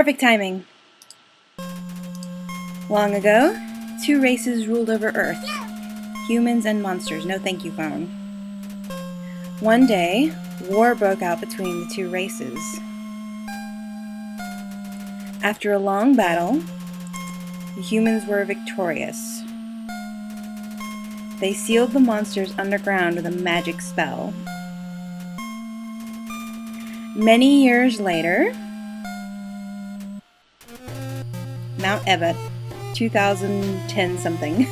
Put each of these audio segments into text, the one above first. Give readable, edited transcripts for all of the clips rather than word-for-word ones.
Perfect timing. Long ago, two races ruled over Earth. Humans and monsters. No thank you, phone. One day, war broke out between the two races. After a long battle, the humans were victorious. They sealed the monsters underground with a magic spell. Many years later, Mount Ebott, 2010 something.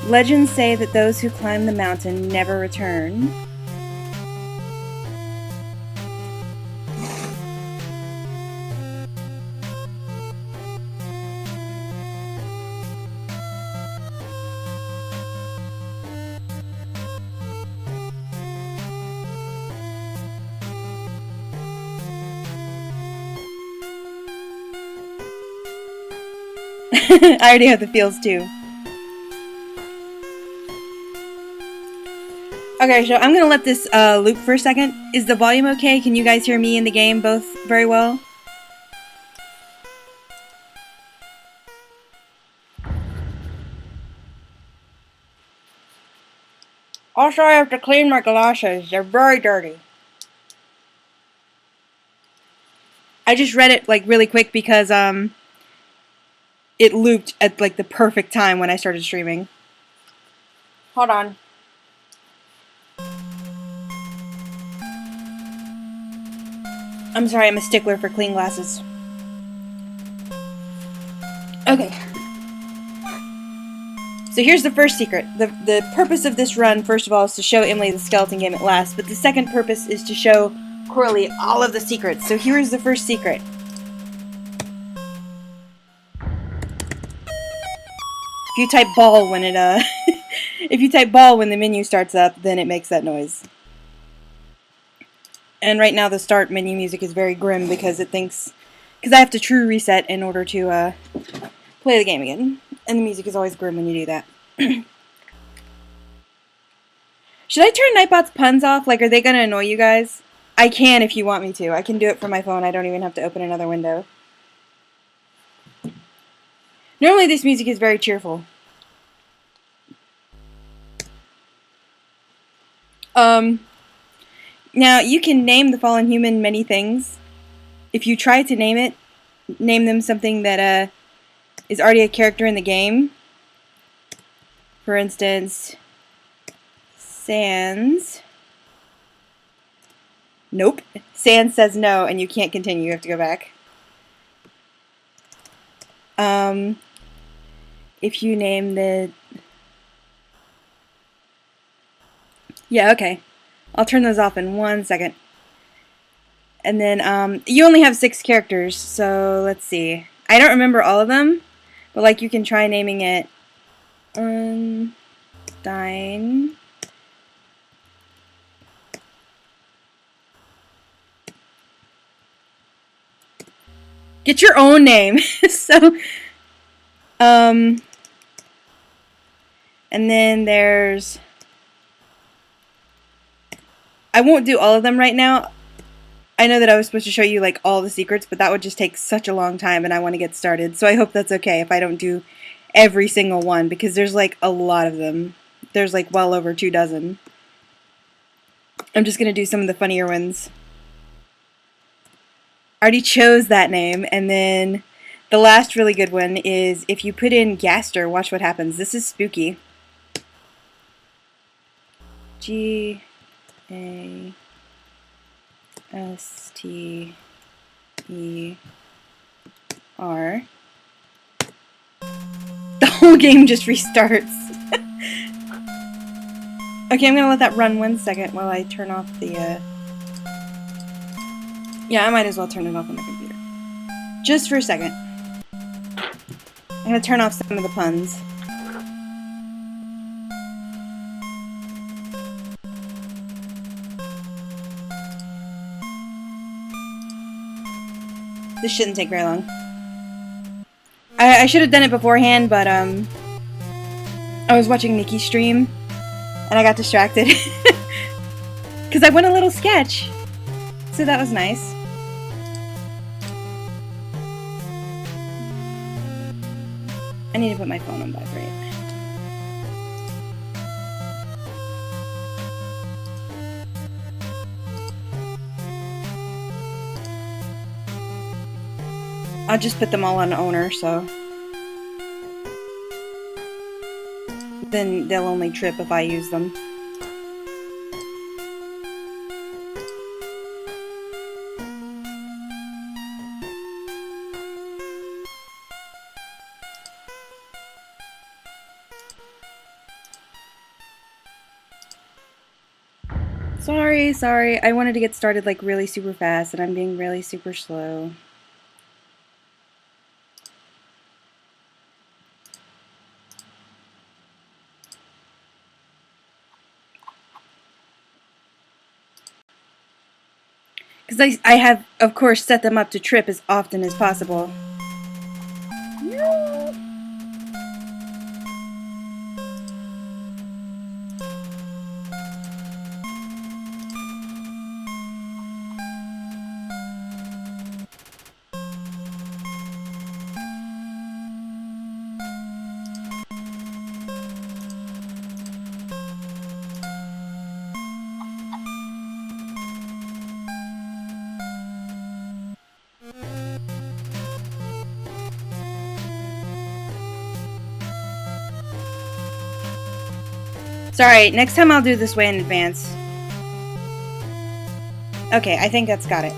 Legends say that those who climb the mountain never return. I already have the feels too. Okay, so I'm gonna let this loop for a second. Is the volume okay? Can you guys hear me in the game both very well? Also, I have to clean my glasses. They're very dirty. I just read it like really quick because it looped at like the perfect time when I started streaming. Hold on. I'm sorry, I'm a stickler for clean glasses. Okay. So here's the first secret. The purpose of this run, first of all, is to show Emily the skeleton game at last, but the second purpose is to show Coralie all of the secrets. So here's the first secret. If you type ball when it if you type ball when the menu starts up, then it makes that noise. And right now the start menu music is very grim because it thinks, because I have to true reset in order to play the game again. And the music is always grim when you do that. Should I turn Nightbot's puns off? Like, are they gonna annoy you guys? I can if you want me to. I can do it from my phone. I don't even have to open another window. Normally this music is very cheerful. Now, you can name the fallen human many things. If you try to name them something that is already a character in the game. For instance, Sans. Nope. Sans says no, and you can't continue. You have to go back. If you name the... Yeah, okay. I'll turn those off in 1 second. And then, you only have 6 characters, so let's see. I don't remember all of them, but like you can try naming it Dine. Get your own name. So, and then there's... I won't do all of them right now. I know that I was supposed to show you like all the secrets, but that would just take such a long time and I want to get started. So I hope that's okay if I don't do every single one, because there's like a lot of them. There's like well over 24. I'm just going to do some of the funnier ones. I already chose that name, and then the last really good one is if you put in Gaster, watch what happens. This is spooky. G-A-S-T-E-R. The whole game just restarts. Okay, I'm gonna let that run 1 second while I turn off the, Yeah, I might as well turn it off on the computer. Just for a second. I'm gonna turn off some of the puns. This shouldn't take very long. I should have done it beforehand, but I was watching Nikki's stream, and I got distracted. Because I won a little sketch. So that was nice. I need to put my phone on vibrate. I'll just put them all on owner, so then they'll only trip if I use them. Sorry. I wanted to get started like really super fast and I'm being really super slow. Because I have, of course, set them up to trip as often as possible. No. Sorry, next time I'll do this way in advance. Okay, I think that's got it.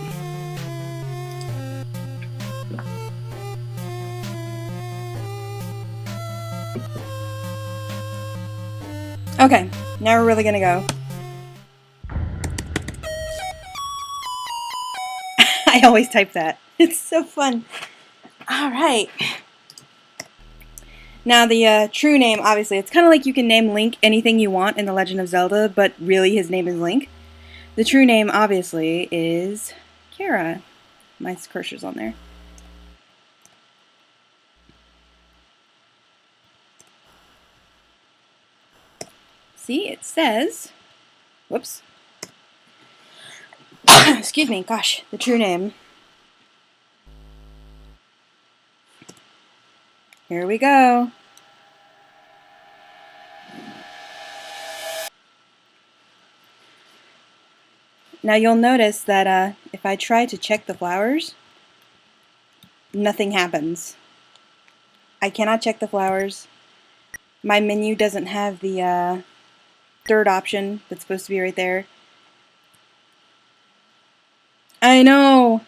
Okay, now we're really gonna go. I always type that. It's so fun. Alright. Now the true name, obviously, it's kind of like you can name Link anything you want in The Legend of Zelda, but really his name is Link. The true name, obviously, is Kara. My cursor's on there. See, it says, whoops. Excuse me, gosh, the true name. Here we go. Now you'll notice that if I try to check the flowers, nothing happens. I cannot check the flowers. My menu doesn't have the third option that's supposed to be right there. I know!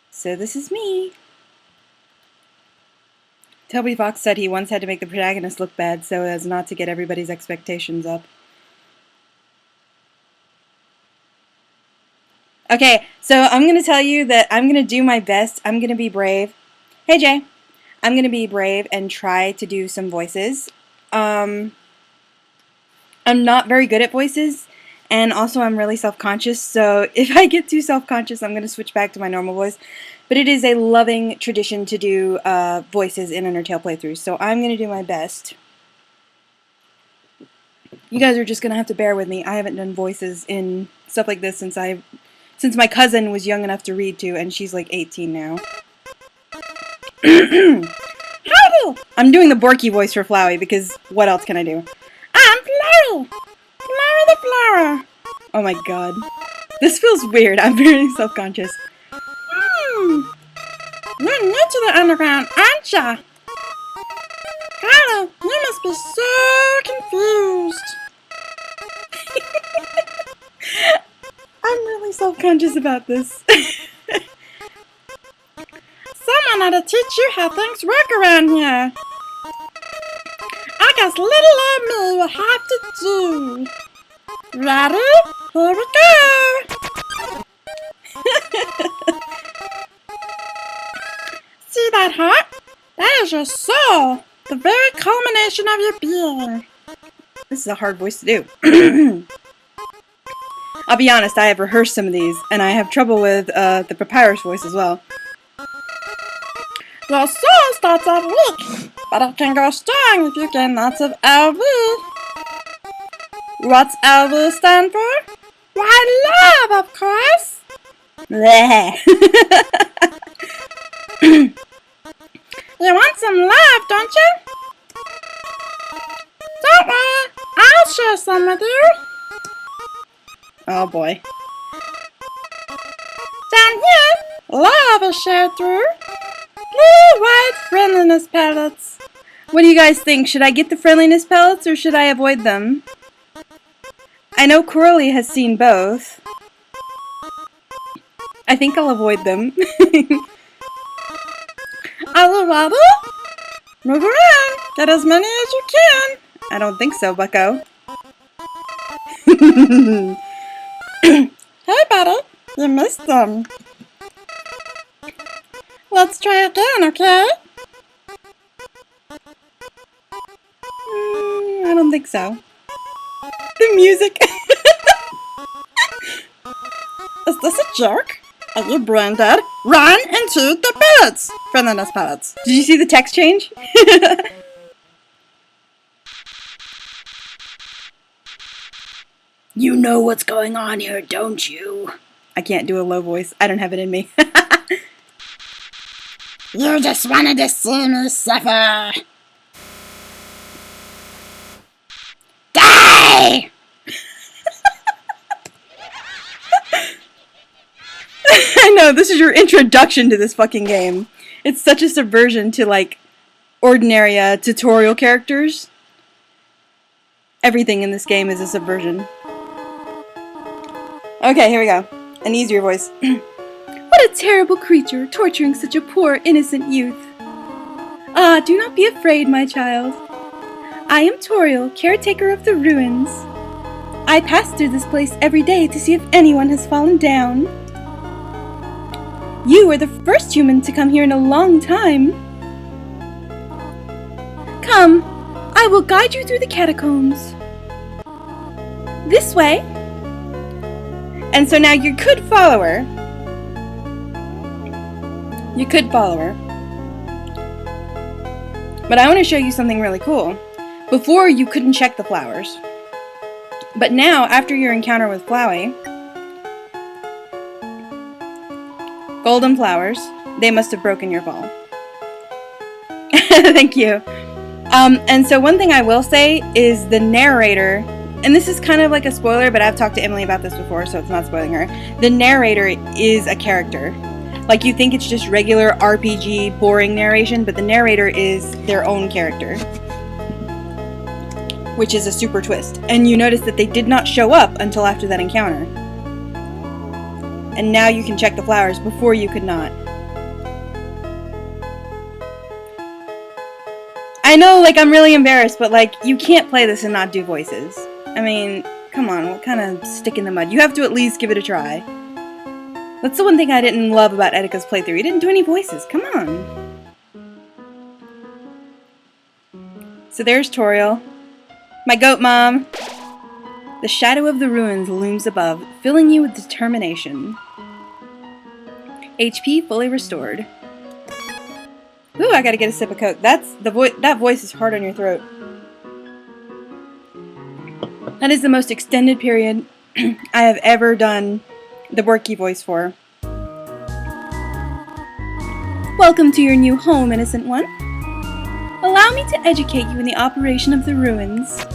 So this is me. Toby Fox said he once had to make the protagonist look bad so as not to get everybody's expectations up. Okay, so I'm going to tell you that I'm going to do my best. I'm going to be brave. Hey, Jay. I'm going to be brave and try to do some voices. I'm not very good at voices, and also I'm really self-conscious, so if I get too self-conscious, I'm going to switch back to my normal voice. But it is a loving tradition to do voices in Undertale playthroughs, so I'm going to do my best. You guys are just going to have to bear with me. I haven't done voices in stuff like this since my cousin was young enough to read to, and she's like 18 now. Howdy! I'm doing the Borky voice for Flowey, because what else can I do? I'm Flowey! Flower the flower! Oh my god. This feels weird. I'm very self-conscious. You're new to the underground, aren't ya? Carlo, you must be so confused. I'm really self-conscious about this. Someone had to teach you how things work around here. I guess little old me will have to do. Ready? Here we go. See that heart? That is your soul. The very culmination of your being. This is a hard voice to do. I'll be honest, I have rehearsed some of these, and I have trouble with the papyrus voice as well. Your soul starts off weak, but it can go strong if you gain lots of LV. What's LV stand for? Why, love, of course. Bleh. You want some love, don't you? Don't worry, I'll share some with you. Oh boy. Down here, love is shared through blue-white friendliness pellets. What do you guys think? Should I get the friendliness pellets or should I avoid them? I know Coralie has seen both. I think I'll avoid them. Alrighty. Move around. Get as many as you can. I don't think so, bucko. Hey, buddy. You missed them. Let's try again, okay? I don't think so. The music. Is this a joke? Are you brain dead? Run into the pellets! Friendliness pellets. Did you see the text change? You know what's going on here, don't you? I can't do a low voice. I don't have it in me. You just wanted to see me suffer. Die! I know, this is your introduction to this fucking game. It's such a subversion to, like, ordinary tutorial characters. Everything in this game is a subversion. Okay, here we go. An easier voice. What a terrible creature, torturing such a poor, innocent youth. Ah, do not be afraid, my child. I am Toriel, caretaker of the ruins. I pass through this place every day to see if anyone has fallen down. You are the first human to come here in a long time. Come, I will guide you through the catacombs. This way. And so now you could follow her. You could follow her. But I want to show you something really cool. Before, you couldn't check the flowers. But now, after your encounter with Flowey, golden flowers, they must have broken your fall. Thank you. And so one thing I will say is the narrator, and this is kind of like a spoiler, but I've talked to Emily about this before, so it's not spoiling her. The narrator is a character. Like, you think it's just regular RPG, boring narration, but the narrator is their own character. Which is a super twist. And you notice that they did not show up until after that encounter. And now you can check the flowers before you could not. I know, like, I'm really embarrassed, but, like, you can't play this and not do voices. I mean, come on, what kind of stick in the mud? You have to at least give it a try. That's the one thing I didn't love about Etika's playthrough. He didn't do any voices. Come on. So there's Toriel. My goat mom. The shadow of the ruins looms above, filling you with determination. HP fully restored. Ooh, I gotta get a sip of Coke. That's the that voice is hard on your throat. That is the most extended period I have ever done the Borky voice for. Welcome to your new home, innocent one. Allow me to educate you in the operation of the ruins.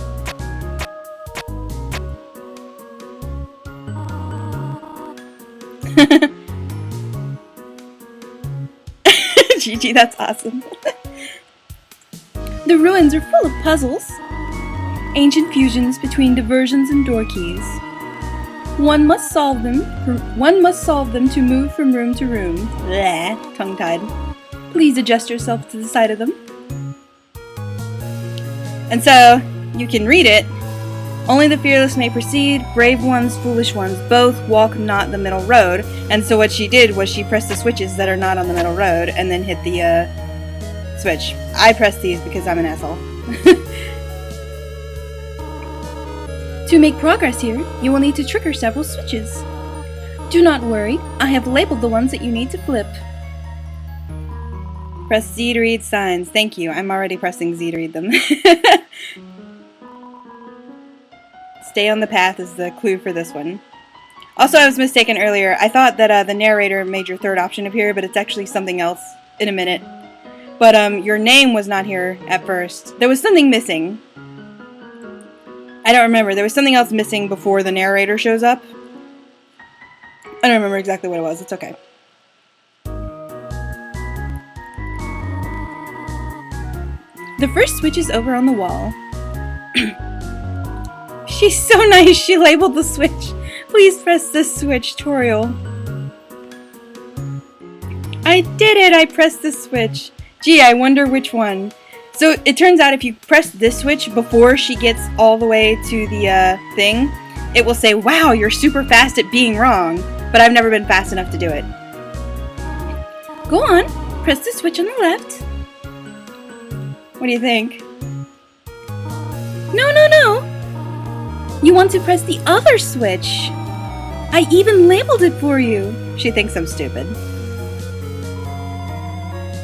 GG, that's awesome. The ruins are full of puzzles. Ancient fusions between diversions and door keys. One must solve them to move from room to room. Bleh, tongue-tied. Please adjust yourself to the sight of them. And so, you can read it. Only the fearless may proceed, brave ones, foolish ones, both walk not the middle road. And so what she did was she pressed the switches that are not on the middle road and then hit the switch. I pressed these because I'm an asshole. To make progress here, you will need to trigger several switches. Do not worry, I have labeled the ones that you need to flip. Press Z to read signs. Thank you, I'm already pressing Z to read them. Stay on the path is the clue for this one. Also, I was mistaken earlier. I thought that the narrator made your third option appear, but it's actually something else in a minute. But your name was not here at first. There was something missing. I don't remember. There was something else missing before the narrator shows up. I don't remember exactly what it was. It's okay. The first switch is over on the wall. She's so nice. She labeled the switch. Please press this switch, Toriel. I did it. I pressed the switch. Gee, I wonder which one. So it turns out if you press this switch before she gets all the way to the thing, it will say, wow, you're super fast at being wrong. But I've never been fast enough to do it. Go on. Press the switch on the left. What do you think? No, no, no. You want to press the other switch. I even labeled it for you. She thinks I'm stupid.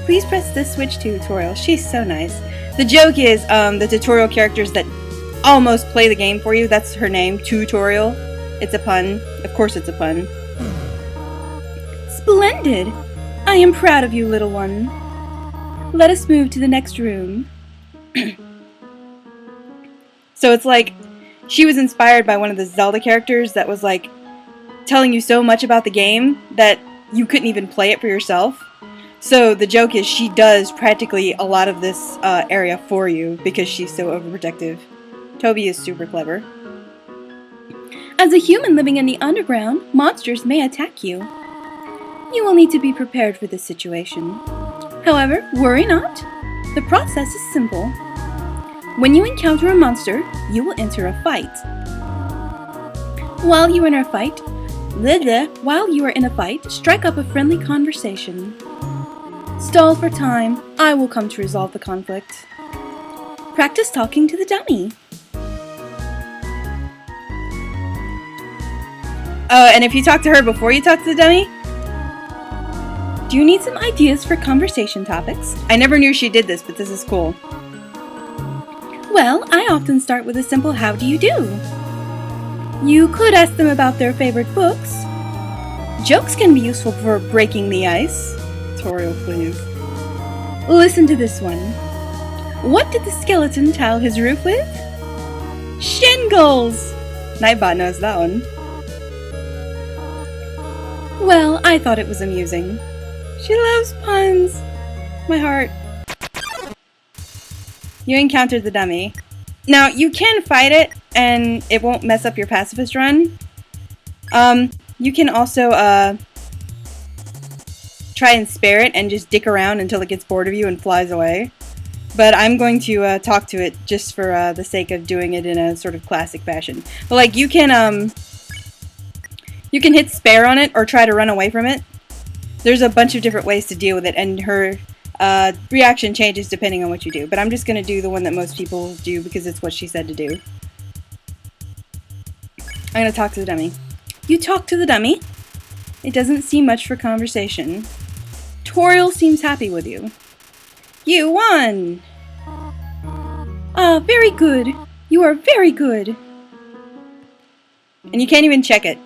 Please press this switch too, Toriel. She's so nice. The joke is the tutorial characters that almost play the game for you, that's her name, Tutorial. It's a pun. Of course it's a pun. Splendid! I am proud of you, little one. Let us move to the next room. So it's like she was inspired by one of the Zelda characters that was like telling you so much about the game that you couldn't even play it for yourself. So the joke is she does practically a lot of this area for you because she's so overprotective. Toby is super clever. As a human living in the underground, monsters may attack you. You will need to be prepared for this situation. However, worry not. The process is simple. When you encounter a monster, you will enter a fight. While you are in a fight, strike up a friendly conversation. Stall for time. I will come to resolve the conflict. Practice talking to the dummy. Oh, and if you talk to her before you talk to the dummy, do you need some ideas for conversation topics? I never knew she did this, but this is cool. Well, I often start with a simple how do you do? You could ask them about their favorite books. Jokes can be useful for breaking the ice. Toriel, please. Listen to this one. What did the skeleton tile his roof with? Shingles! Nightbot knows that one. Well, I thought it was amusing. She loves puns. My heart. You encountered the dummy. Now, you can fight it, and it won't mess up your pacifist run. You can also, try and spare it and just dick around until it gets bored of you and flies away. But I'm going to, talk to it just for, the sake of doing it in a sort of classic fashion. But, like, you can hit spare on it or try to run away from it. There's a bunch of different ways to deal with it, and her reaction changes depending on what you do. But I'm just going to do the one that most people do because it's what she said to do. I'm going to talk to the dummy. You talk to the dummy. It doesn't seem much for conversation. Toriel seems happy with you. You won! Ah, very good. You are very good. And you can't even check it.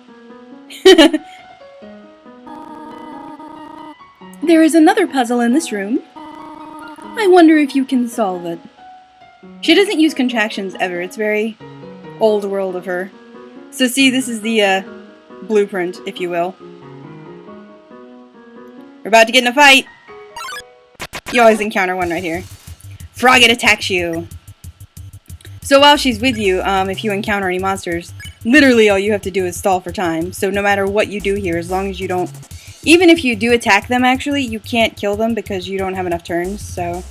There is another puzzle in this room. I wonder if you can solve it. She doesn't use contractions ever. It's very old world of her. So see, this is the blueprint, if you will. We're about to get in a fight. You always encounter one right here. Frogget attacks you. So while she's with you, if you encounter any monsters, literally all you have to do is stall for time. So no matter what you do here, as long as you don't... Even if you do attack them, actually, you can't kill them because you don't have enough turns, so...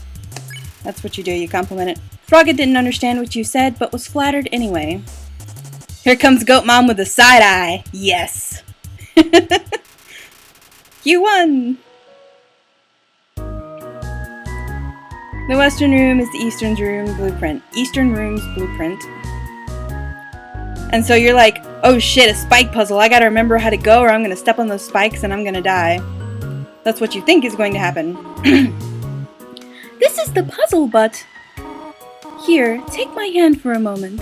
That's what you do, you compliment it. Frogget didn't understand what you said, but was flattered anyway. Here comes Goat Mom with a side eye. Yes. You won! The Western Room is the Eastern Room blueprint. Eastern Room's blueprint. And so you're like, oh shit, a spike puzzle. I gotta remember how to go or I'm gonna step on those spikes and I'm gonna die. That's what you think is going to happen. This is the puzzle, but... Here, take my hand for a moment.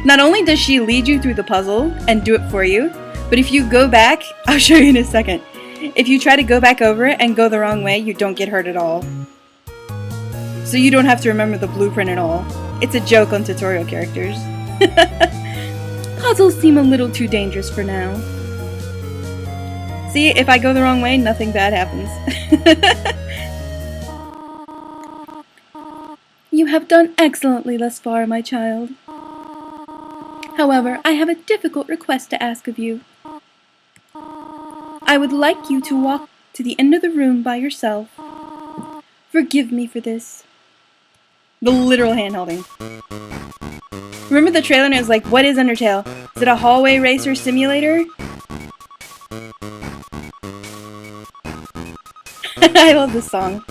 Not only does she lead you through the puzzle and do it for you, But if you go back, I'll show you in a second. If you try to go back over it and go the wrong way, you don't get hurt at all. So you don't have to remember the blueprint at all. It's a joke on tutorial characters. Puzzles seem a little too dangerous for now. See, if I go the wrong way, nothing bad happens. You have done excellently thus far, my child. However, I have a difficult request to ask of you. I would like you to walk to the end of the room by yourself. Forgive me for this. The literal hand-holding. Remember the trailer and it was like, what is Undertale? Is it a hallway racer simulator? I love this song.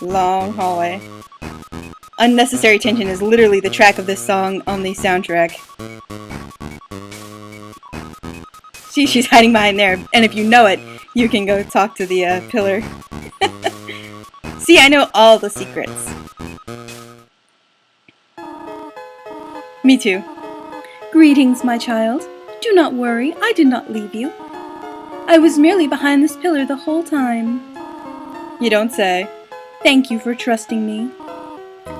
Long hallway. Unnecessary Tension is literally the track of this song on the soundtrack. See, she's hiding behind there, and if you know it, you can go talk to the pillar. See, I know all the secrets. Me too. Greetings, my child. Do not worry, I did not leave you. I was merely behind this pillar the whole time. You don't say. Thank you for trusting me.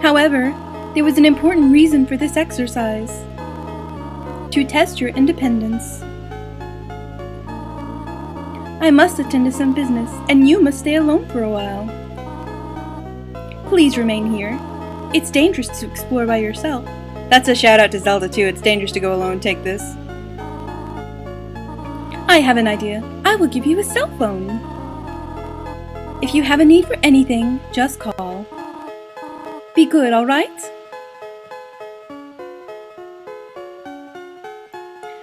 However, there was an important reason for this exercise. To test your independence. I must attend to some business, and you must stay alone for a while. Please remain here. It's dangerous to explore by yourself. That's a shout out to Zelda too. It's dangerous to go alone. Take this. I have an idea. I will give you a cell phone. If you have a need for anything, just call. Be good, alright?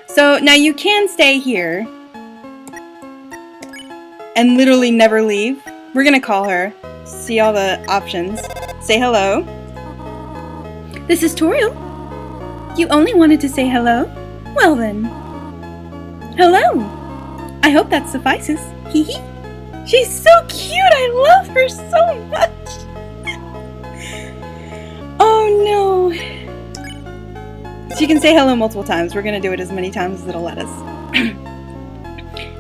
So now you can stay here and literally never leave. We're gonna call her. See all the options. Say hello. This is Toriel. You only wanted to say hello? Well then. Hello. I hope that suffices. Hee hee. She's so cute. I love her so much. Oh no. She can say hello multiple times. We're gonna do it as many times as it'll let us.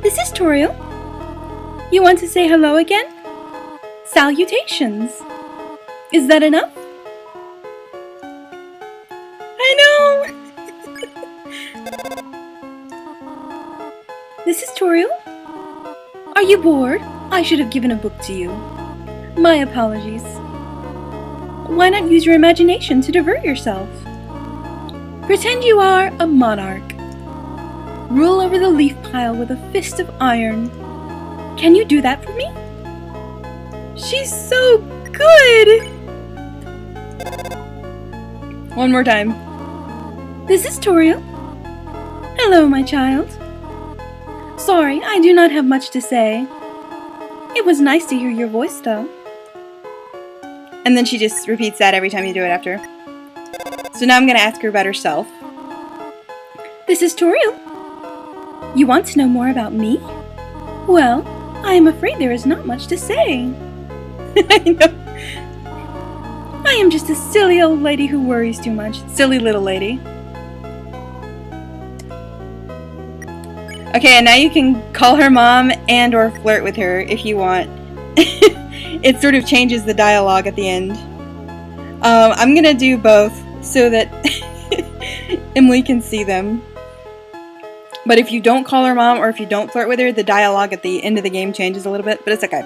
This is Toriel. You want to say hello again? Salutations. Is that enough? I know. This is Toriel. Are you bored? I should have given a book to you. My apologies. Why not use your imagination to divert yourself? Pretend you are a monarch. Rule over the leaf pile with a fist of iron. Can you do that for me? She's so good! One more time. This is Toriel. Hello, my child. Sorry, I do not have much to say. It was nice to hear your voice, though. And then she just repeats that every time you do it after. So now I'm going to ask her about herself. This is Toriel. You want to know more about me? Well, I am afraid there is not much to say. I know. I am just a silly old lady who worries too much. Silly little lady. Okay, and now you can call her mom and or flirt with her if you want. It sort of changes the dialogue at the end. I'm gonna do both so that Emily can see them. But if you don't call her mom or if you don't flirt with her, the dialogue at the end of the game changes a little bit, but it's okay.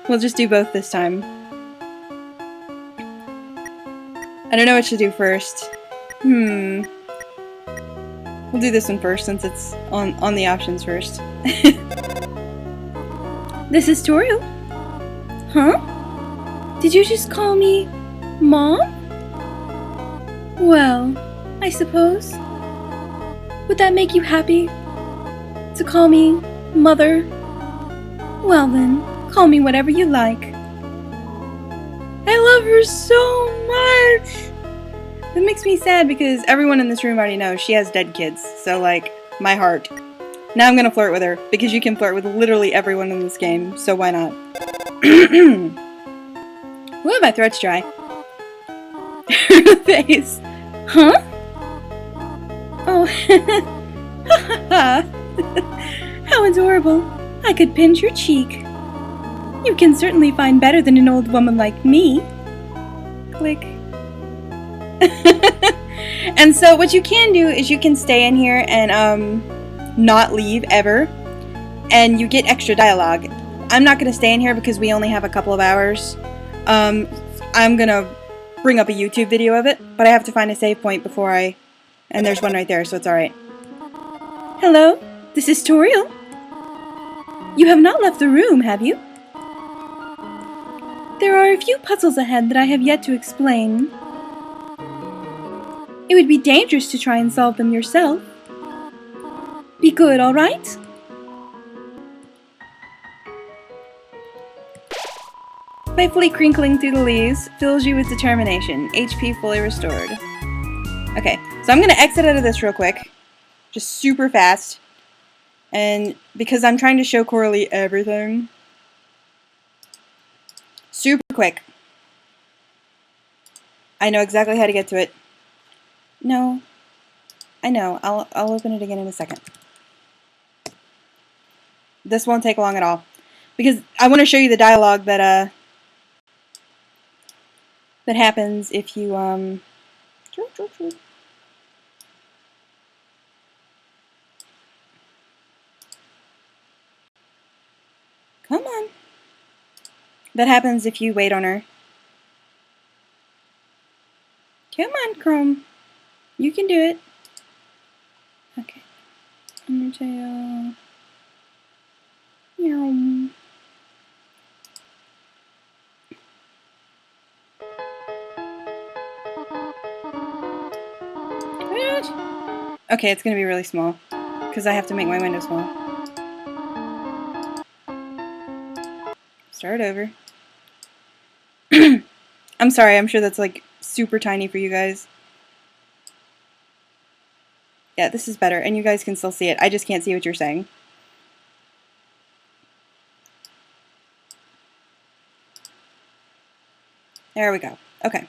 We'll just do both this time. I don't know what to do first. We'll do this one first since it's on the options first. This is Toriel. Huh? Did you just call me Mom? Well, I suppose. Would that make you happy? To call me Mother? Well then, call me whatever you like. I love her so much! It makes me sad because everyone in this room already knows she has dead kids, so like, my heart. Now I'm gonna flirt with her, because you can flirt with literally everyone in this game, so why not? Ooh, my throat's dry. Her face. Huh? Oh, how adorable. I could pinch your cheek. You can certainly find better than an old woman like me. Click. And so what you can do is you can stay in here and not leave ever, and you get extra dialogue. I'm not going to stay in here because we only have a couple of hours. I'm going to bring up a YouTube video of it, but I have to find a save point before I... And there's one right there, so it's alright. Hello, this is Toriel. You have not left the room, have you? There are a few puzzles ahead that I have yet to explain. It would be dangerous to try and solve them yourself. Be good, alright? Playfully crinkling through the leaves fills you with determination. HP fully restored. Okay, so I'm going to exit out of this real quick. Just super fast. And because I'm trying to show Coralie everything. Super quick. I know exactly how to get to it. No. I know. I'll open it again in a second. This won't take long at all. Because I want to show you the dialogue that happens if you Come on. That happens if you wait on her. Come on, Chrome. You can do it. Okay. Undertale. Meow. Okay, it's gonna be really small because I have to make my window small. Start over. I'm sorry, I'm sure that's like super tiny for you guys. Yeah, this is better, and you guys can still see it. I just can't see what you're saying. There we go. Okay.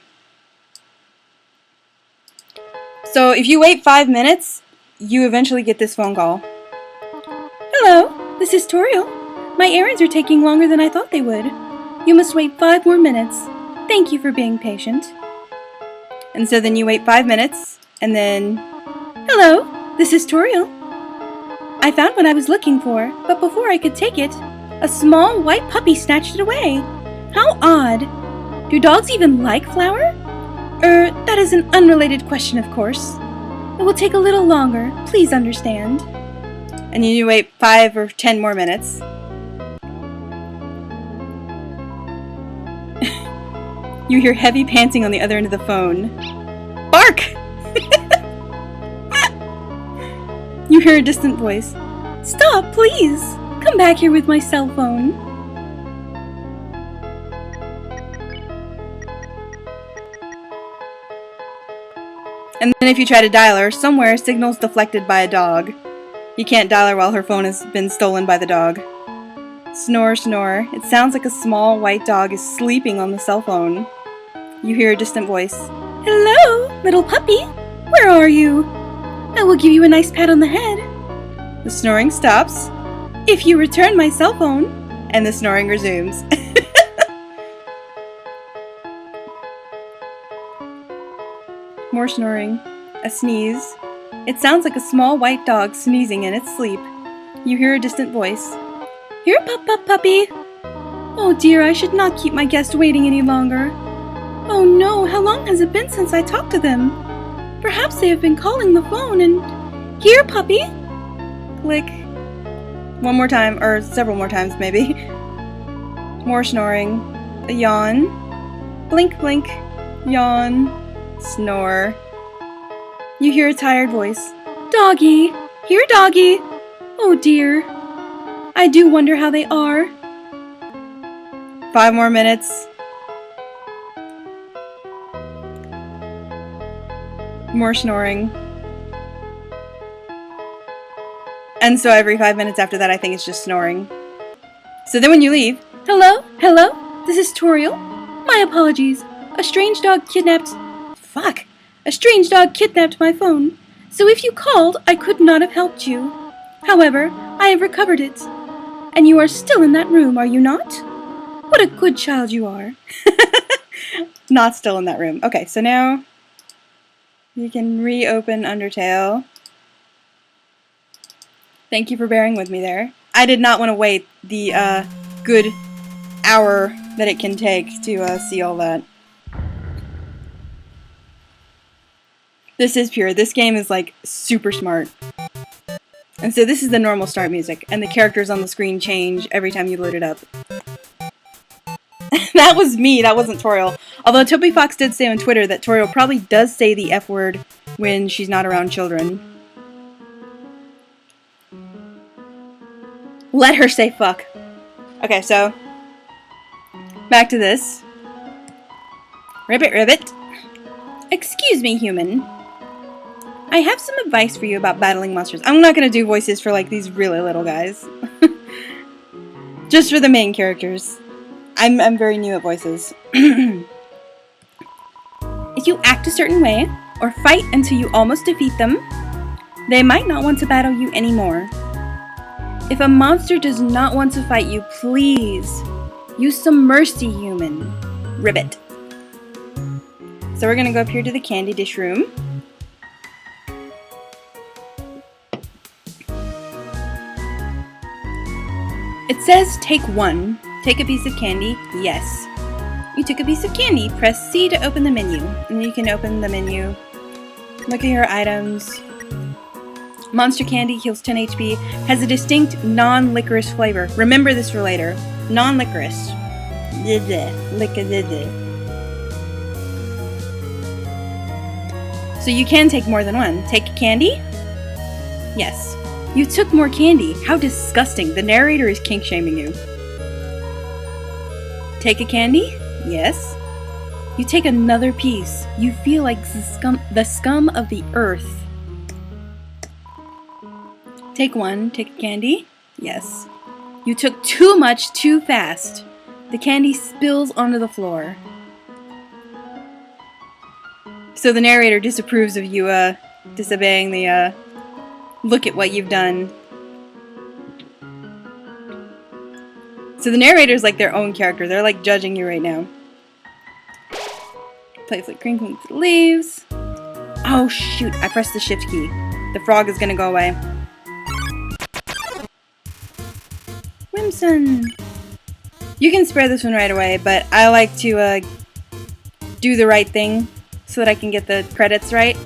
So if you wait 5 minutes, you eventually get this phone call. Hello, this is Toriel. My errands are taking longer than I thought they would. You must wait 5 more minutes. Thank you for being patient. And so then you wait 5 minutes, and then... Hello, this is Toriel. I found what I was looking for, but before I could take it, a small white puppy snatched it away. How odd. Do dogs even like flour? That is an unrelated question, of course. It will take a little longer, please understand. And you wait 5 or 10 more minutes. You hear heavy panting on the other end of the phone. Bark! You hear a distant voice. Stop, please! Come back here with my cell phone. And then if you try to dial her, somewhere signal's deflected by a dog. You can't dial her while her phone has been stolen by the dog. Snore, snore. It sounds like a small white dog is sleeping on the cell phone. You hear a distant voice. Hello, little puppy. Where are you? I will give you a nice pat on the head. The snoring stops. If you return my cell phone. And the snoring resumes. More snoring. A sneeze. It sounds like a small white dog sneezing in its sleep. You hear a distant voice. Here, puppy. Oh dear, I should not keep my guest waiting any longer. Oh no, how long has it been since I talked to them? Perhaps they have been calling the phone and... Here, puppy! Click. One more time, or several more times maybe. More snoring. A yawn. Blink, blink. Yawn. Snore. You hear a tired voice. Doggy! Here, doggy! Oh dear. I do wonder how they are. 5 more minutes. More snoring. And so every 5 minutes after that, I think it's just snoring. So then when you leave, hello, this is Toriel. My apologies. A strange dog kidnapped... Fuck. A strange dog kidnapped my phone. So if you called, I could not have helped you. However, I have recovered it. And you are still in that room, are you not? What a good child you are. Not still in that room. Okay, so now you can reopen Undertale. Thank you for bearing with me there. I did not want to wait the good hour that it can take to see all that. This is pure. This game is like super smart. And so this is the normal start music, and the characters on the screen change every time you load it up. That was me, that wasn't Toriel. Although Toby Fox did say on Twitter that Toriel probably does say the F word when she's not around children. Let her say fuck. Okay, so back to this. Ribbit, ribbit. Excuse me, human. I have some advice for you about battling monsters. I'm not going to do voices for like these really little guys. Just for the main characters. I'm very new at voices. If you act a certain way, or fight until you almost defeat them, they might not want to battle you anymore. If a monster does not want to fight you, please use some mercy, human. Ribbit. So we're going to go up here to the candy dish room. It says take one. Take a piece of candy. Yes. You took a piece of candy. Press C to open the menu. And you can open the menu. Look at your items. Monster candy heals 10 HP. Has a distinct non-licorice flavor. Remember this for later. Non-licorice. So you can take more than one. Take candy? Yes. You took more candy. How disgusting. The narrator is kink-shaming you. Take a candy? Yes. You take another piece. You feel like the scum of the earth. Take one. Take a candy? Yes. You took too much too fast. The candy spills onto the floor. So the narrator disapproves of you disobeying the look at what you've done. So the narrator's like their own character. They're like judging you right now. Play flick green with the leaves. Oh shoot, I pressed the shift key. The frog is gonna go away. Whimsun. You can spare this one right away, but I like to do the right thing so that I can get the credits right.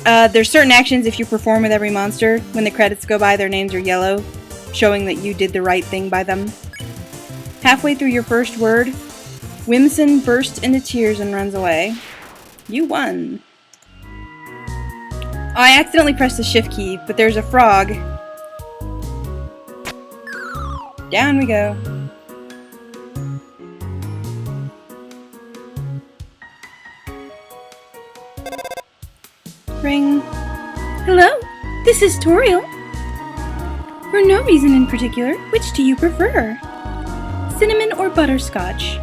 There's certain actions if you perform with every monster, when the credits go by, their names are yellow, showing that you did the right thing by them. Halfway through your first word, Whimsun bursts into tears and runs away. You won. Oh, I accidentally pressed the shift key, but there's a frog. Down we go. Ring. Hello, this is Toriel. For no reason in particular, which do you prefer? Cinnamon or butterscotch?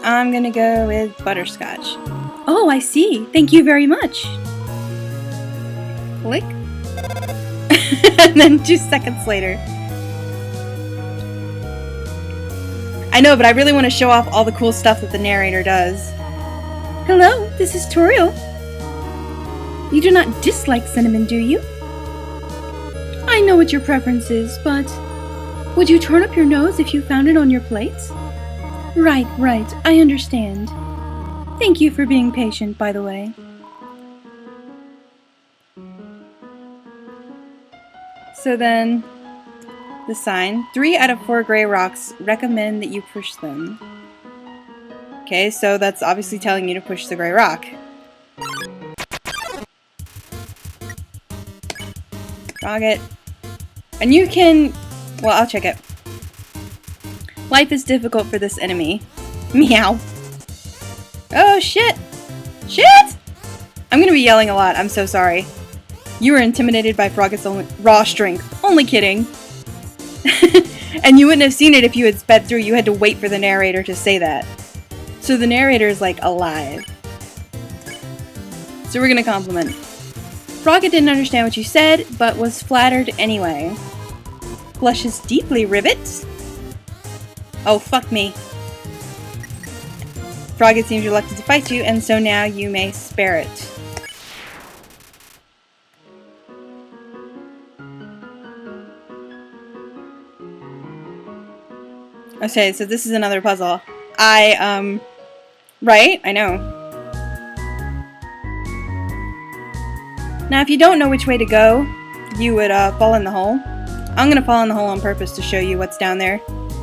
I'm gonna go with butterscotch. Oh, I see. Thank you very much. Click. And then 2 seconds later. I know, but I really want to show off all the cool stuff that the narrator does. Hello, this is Toriel. You do not dislike cinnamon, do you? I know what your preference is, but would you turn up your nose if you found it on your plate? Right, I understand. Thank you for being patient, by the way. So then, the sign. 3 out of 4 gray rocks recommend that you push them. Okay, so that's obviously telling you to push the gray rock. Frog it. And you can... Well, I'll check it. Life is difficult for this enemy. Meow. Oh, shit. Shit! I'm gonna be yelling a lot. I'm so sorry. You were intimidated by Frogget's raw strength. Only kidding. And you wouldn't have seen it if you had sped through. You had to wait for the narrator to say that. So the narrator is like alive. So we're gonna compliment. Frogget didn't understand what you said, but was flattered anyway. Blushes deeply, Ribbit. Oh, fuck me. Frogget seems reluctant to fight you, and so now you may spare it. Okay, so this is another puzzle. Right? I know. Now, if you don't know which way to go, you would, fall in the hole. I'm gonna fall in the hole on purpose to show you what's down there.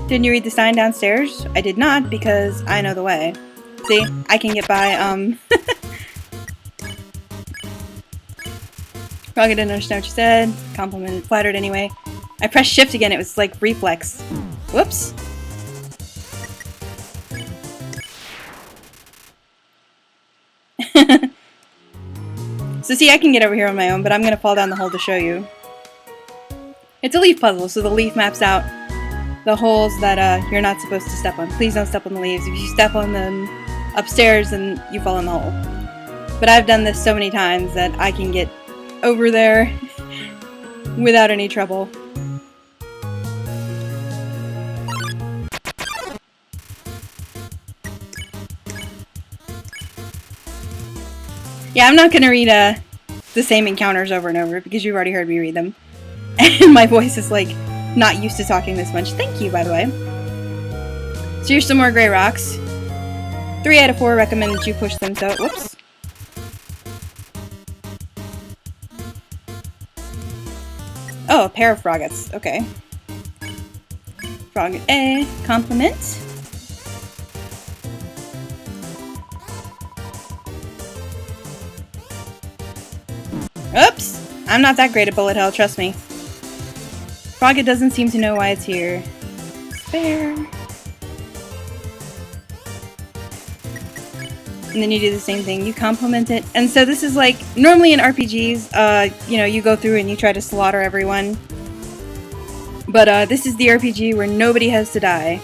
Didn't you read the sign downstairs? I did not, because I know the way. See? I can get by, Frogget didn't understand what you said. Complimented, flattered anyway. I pressed shift again, it was like reflex. Whoops. So see, I can get over here on my own, but I'm gonna fall down the hole to show you. It's a leaf puzzle, so the leaf maps out the holes that you're not supposed to step on. Please don't step on the leaves. If you step on them upstairs, then you fall in the hole. But I've done this so many times that I can get over there without any trouble. Yeah, I'm not going to read the same encounters over and over because you've already heard me read them. And my voice is like not used to talking this much. Thank you, by the way. So here's some more gray rocks. 3 out of 4 recommend that you push them, so whoops. Oh, a pair of Froggets. Okay. Frogget A, compliment. Oops! I'm not that great at bullet hell, trust me. Frogget doesn't seem to know why it's here. Spare. And then you do the same thing, you compliment it. And so this is like, normally in RPGs, you know, you go through and you try to slaughter everyone. But this is the RPG where nobody has to die.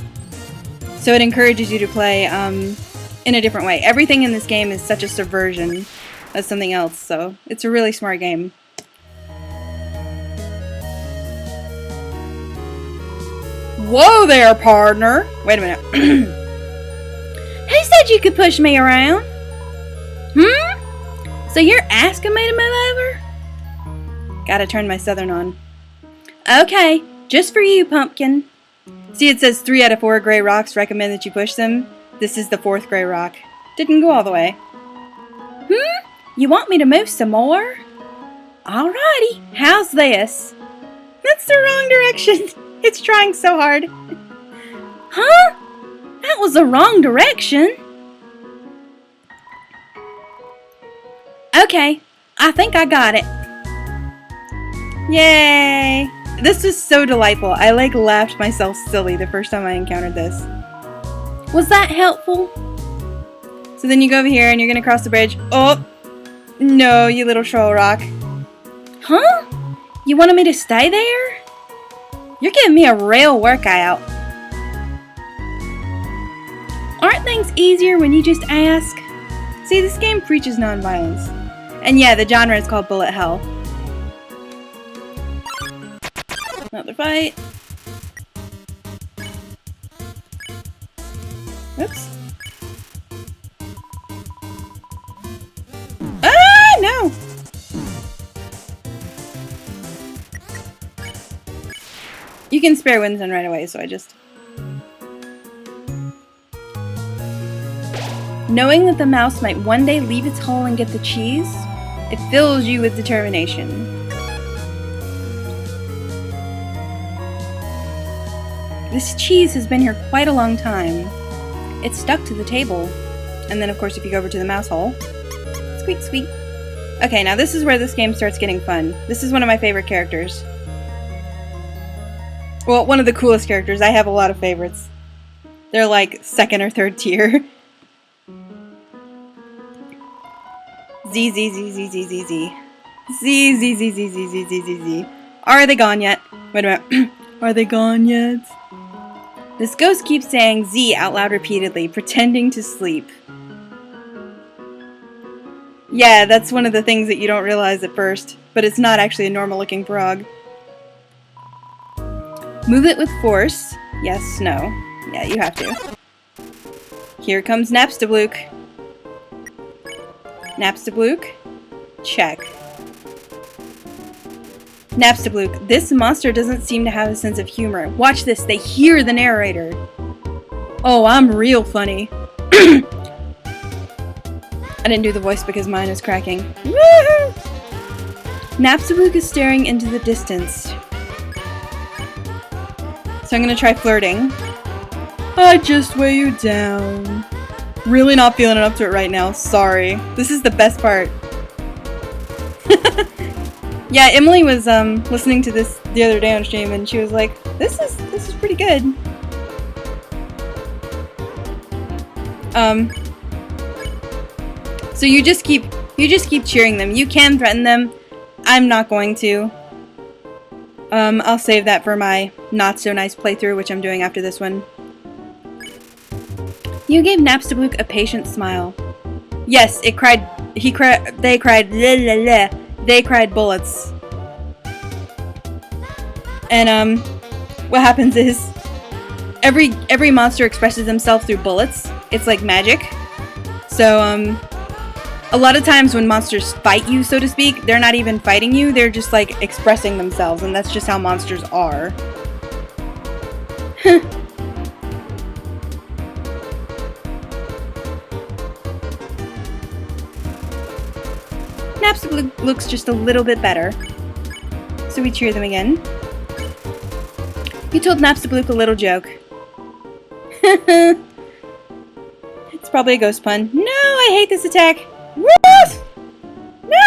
So it encourages you to play in a different way. Everything in this game is such a subversion of something else, so it's a really smart game. Whoa there, partner! Wait a minute. Who said you could push me around? So you're asking me to move over? Gotta turn my southern on. Okay, just for you, pumpkin. See, it says 3 out of 4 gray rocks recommend that you push them. This is the 4th gray rock. Didn't go all the way. You want me to move some more? Alrighty, how's this? That's the wrong direction. It's trying so hard. Huh? That was the wrong direction. Okay, I think I got it. Yay! This was so delightful. I like laughed myself silly the first time I encountered this. Was that helpful? So then you go over here and you're gonna cross the bridge. Oh! No, you little troll rock. Huh? You wanted me to stay there? You're giving me a real workout. Aren't things easier when you just ask? See, this game preaches nonviolence. And yeah, the genre is called bullet hell. Another fight. Oops. Ah, no! You can spare Winston right away, so I just... Knowing that the mouse might one day leave its hole and get the cheese, it fills you with determination. This cheese has been here quite a long time. It's stuck to the table. And then, of course, if you go over to the mouse hole, squeak, squeak. Okay, now this is where this game starts getting fun. This is one of my favorite characters. Well, one of the coolest characters. I have a lot of favorites. They're like 2nd or 3rd tier. Z, Z, Z, Z, Z, Z, Z. Z, Z, Z, Z, Z, Z, Z, Z, Z. Are they gone yet? Wait a minute. Are they gone yet? This ghost keeps saying Z out loud repeatedly, pretending to sleep. Yeah, that's one of the things that you don't realize at first, but it's not actually a normal looking frog. Move it with force. Yes, no. Yeah, you have to. Here comes Napstablook. Napstablook. Check. Napstablook, this monster doesn't seem to have a sense of humor. Watch this, they hear the narrator. Oh, I'm real funny. I didn't do the voice because mine is cracking. Woohoo! Napstablook is staring into the distance. So I'm gonna try flirting. I just weigh you down. Really not feeling up to it right now, sorry. This is the best part. Yeah, Emily was listening to this the other day on stream and she was like, this is pretty good. So you just keep cheering them. You can threaten them. I'm not going to. I'll save that for my not so nice playthrough, which I'm doing after this one. You gave Napstablook a patient smile. Yes, it cried. He cried. They cried. La, la, la. They cried bullets. And what happens is every monster expresses themselves through bullets. It's like magic. So a lot of times when monsters fight you, so to speak, they're not even fighting you. They're just like expressing themselves, and that's just how monsters are. Napstablook looks just a little bit better. So we cheer them again. You told Napstablook a little joke. It's probably a ghost pun. No, I hate this attack. What? No!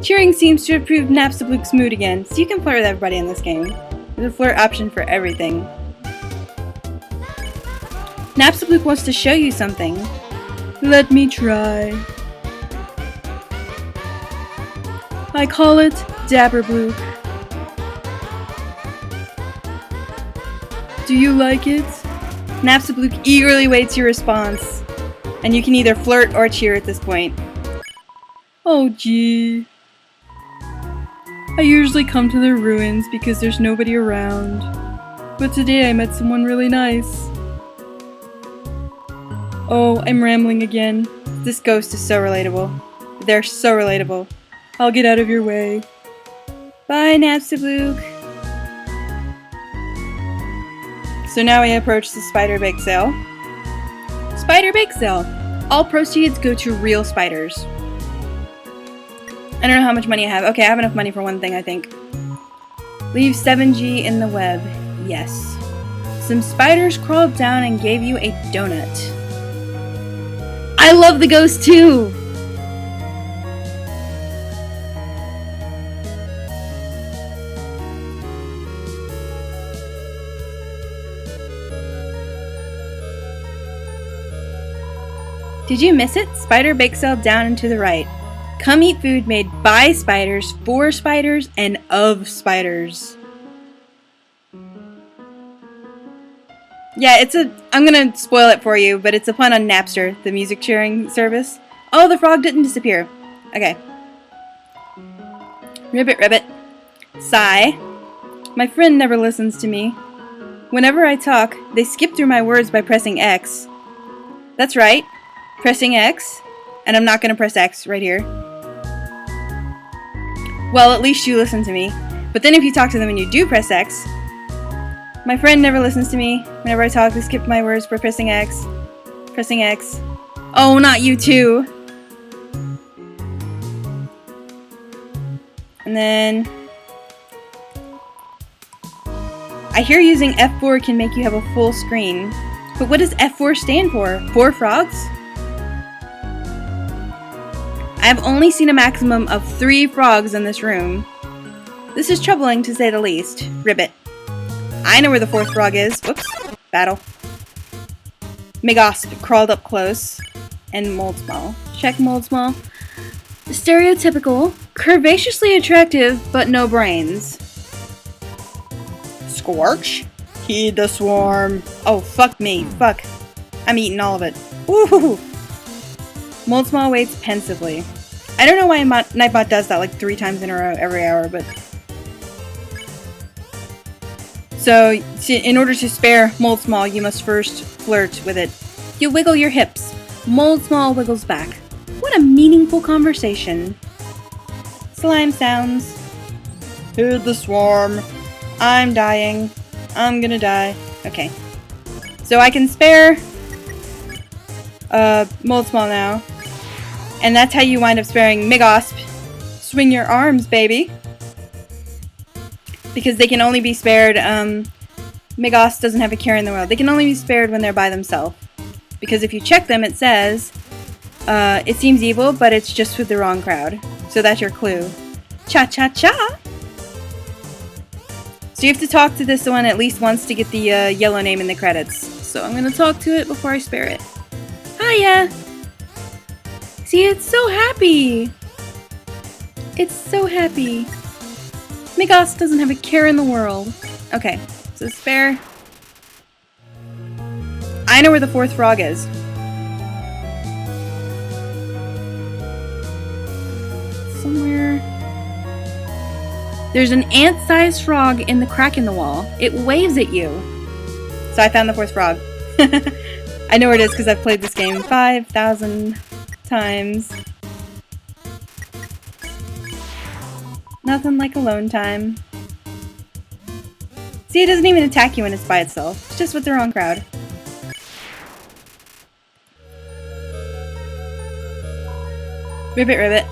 Cheering seems to improve Napstablook's mood again, so you can flirt with everybody in this game. There's a flirt option for everything. Napstablook wants to show you something. Let me try. I call it Dapperblook. Do you like it? Napstablook eagerly waits your response. And you can either flirt or cheer at this point. Oh gee. I usually come to the ruins because there's nobody around. But today I met someone really nice. Oh, I'm rambling again. This ghost is so relatable. They're so relatable. I'll get out of your way. Bye, Napstablook. So now we approach the spider bake sale. Spider bake sale. All proceeds go to real spiders. I don't know how much money I have. Okay, I have enough money for one thing, I think. Leave 7G in the web. Yes. Some spiders crawled down and gave you a donut. I love the ghost too! Did you miss it? Spider bake sale down and to the right. Come eat food made by spiders, for spiders, and of spiders. Yeah, I'm gonna spoil it for you, but it's a pun on Napster, the music sharing service. Oh, the frog didn't disappear. Okay. Ribbit, ribbit. Sigh. My friend never listens to me. Whenever I talk, they skip through my words by pressing X. That's right. Pressing X. And I'm not gonna press X right here. Well, at least you listen to me. But then if you talk to them and you do press X, my friend never listens to me. Whenever I talk, they skip my words by pressing X. Pressing X. Oh, not you too. And then I hear using F4 can make you have a full screen. But what does F4 stand for? 4 frogs? I have only seen a maximum of 3 frogs in this room. This is troubling to say the least. Ribbit. I know where the 4th frog is. Whoops. Battle. Megosp crawled up close. And Moldsmal. Check Moldsmal. Stereotypical. Curvaceously attractive, but no brains. Scorch? Heed the swarm. Oh, fuck me. Fuck. I'm eating all of it. Woohoo! Moldsmal waits pensively. I don't know why Nightbot does that like 3 times in a row every hour, but... So, in order to spare Moldsmal, you must first flirt with it. You wiggle your hips. Moldsmal wiggles back. What a meaningful conversation. Slime sounds. Heed the swarm. I'm dying. I'm gonna die. Okay. So I can spare Moldsmal now. And that's how you wind up sparing Migosp. Swing your arms, baby. Because they can only be spared, Migosp doesn't have a care in the world. They can only be spared when they're by themselves. Because if you check them, it says, it seems evil, but it's just with the wrong crowd. So that's your clue. Cha-cha-cha! So you have to talk to this one at least once to get the yellow name in the credits. So I'm gonna talk to it before I spare it. Hiya! See, it's so happy! It's so happy. Migosp doesn't have a care in the world. Okay, so spare. I know where the 4th frog is. Somewhere. There's an ant-sized frog in the crack in the wall. It waves at you. So I found the 4th frog. I know where it is because I've played this game 5,000 times. Nothing like alone time. See, it doesn't even attack you when it's by itself. It's just with the wrong crowd. Ribbit, Ribbit.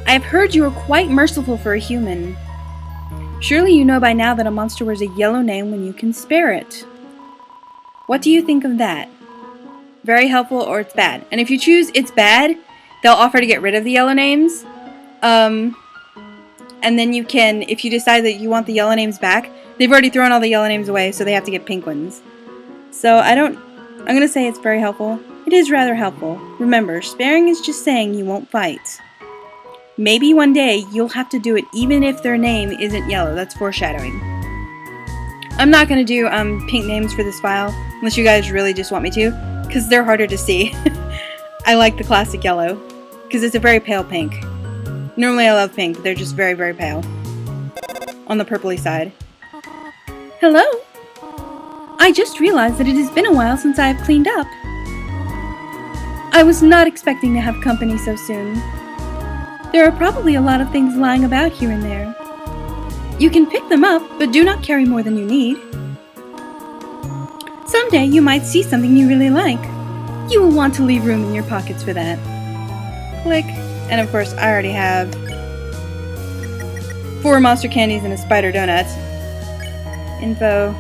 I have heard you are quite merciful for a human. Surely you know by now that a monster wears a yellow name when you can spare it. What do you think of that? Very helpful or it's bad. And if you choose it's bad, they'll offer to get rid of the yellow names. And then you can, if you decide that you want the yellow names back, they've already thrown all the yellow names away, so they have to get pink ones. So I'm going to say it's very helpful. It is rather helpful. Remember, sparing is just saying you won't fight. Maybe one day you'll have to do it even if their name isn't yellow. That's foreshadowing. I'm not going to do pink names for this file, unless you guys really just want me to, because they're harder to see. I like the classic yellow, because it's a very pale pink. Normally I love pink, but they're just very, very pale. On the purpley side. Hello? I just realized that it has been a while since I have cleaned up. I was not expecting to have company so soon. There are probably a lot of things lying about here and there. You can pick them up, but do not carry more than you need. Someday you might see something you really like. You will want to leave room in your pockets for that. Click. And of course, I already have 4 monster candies and a spider donut. Info.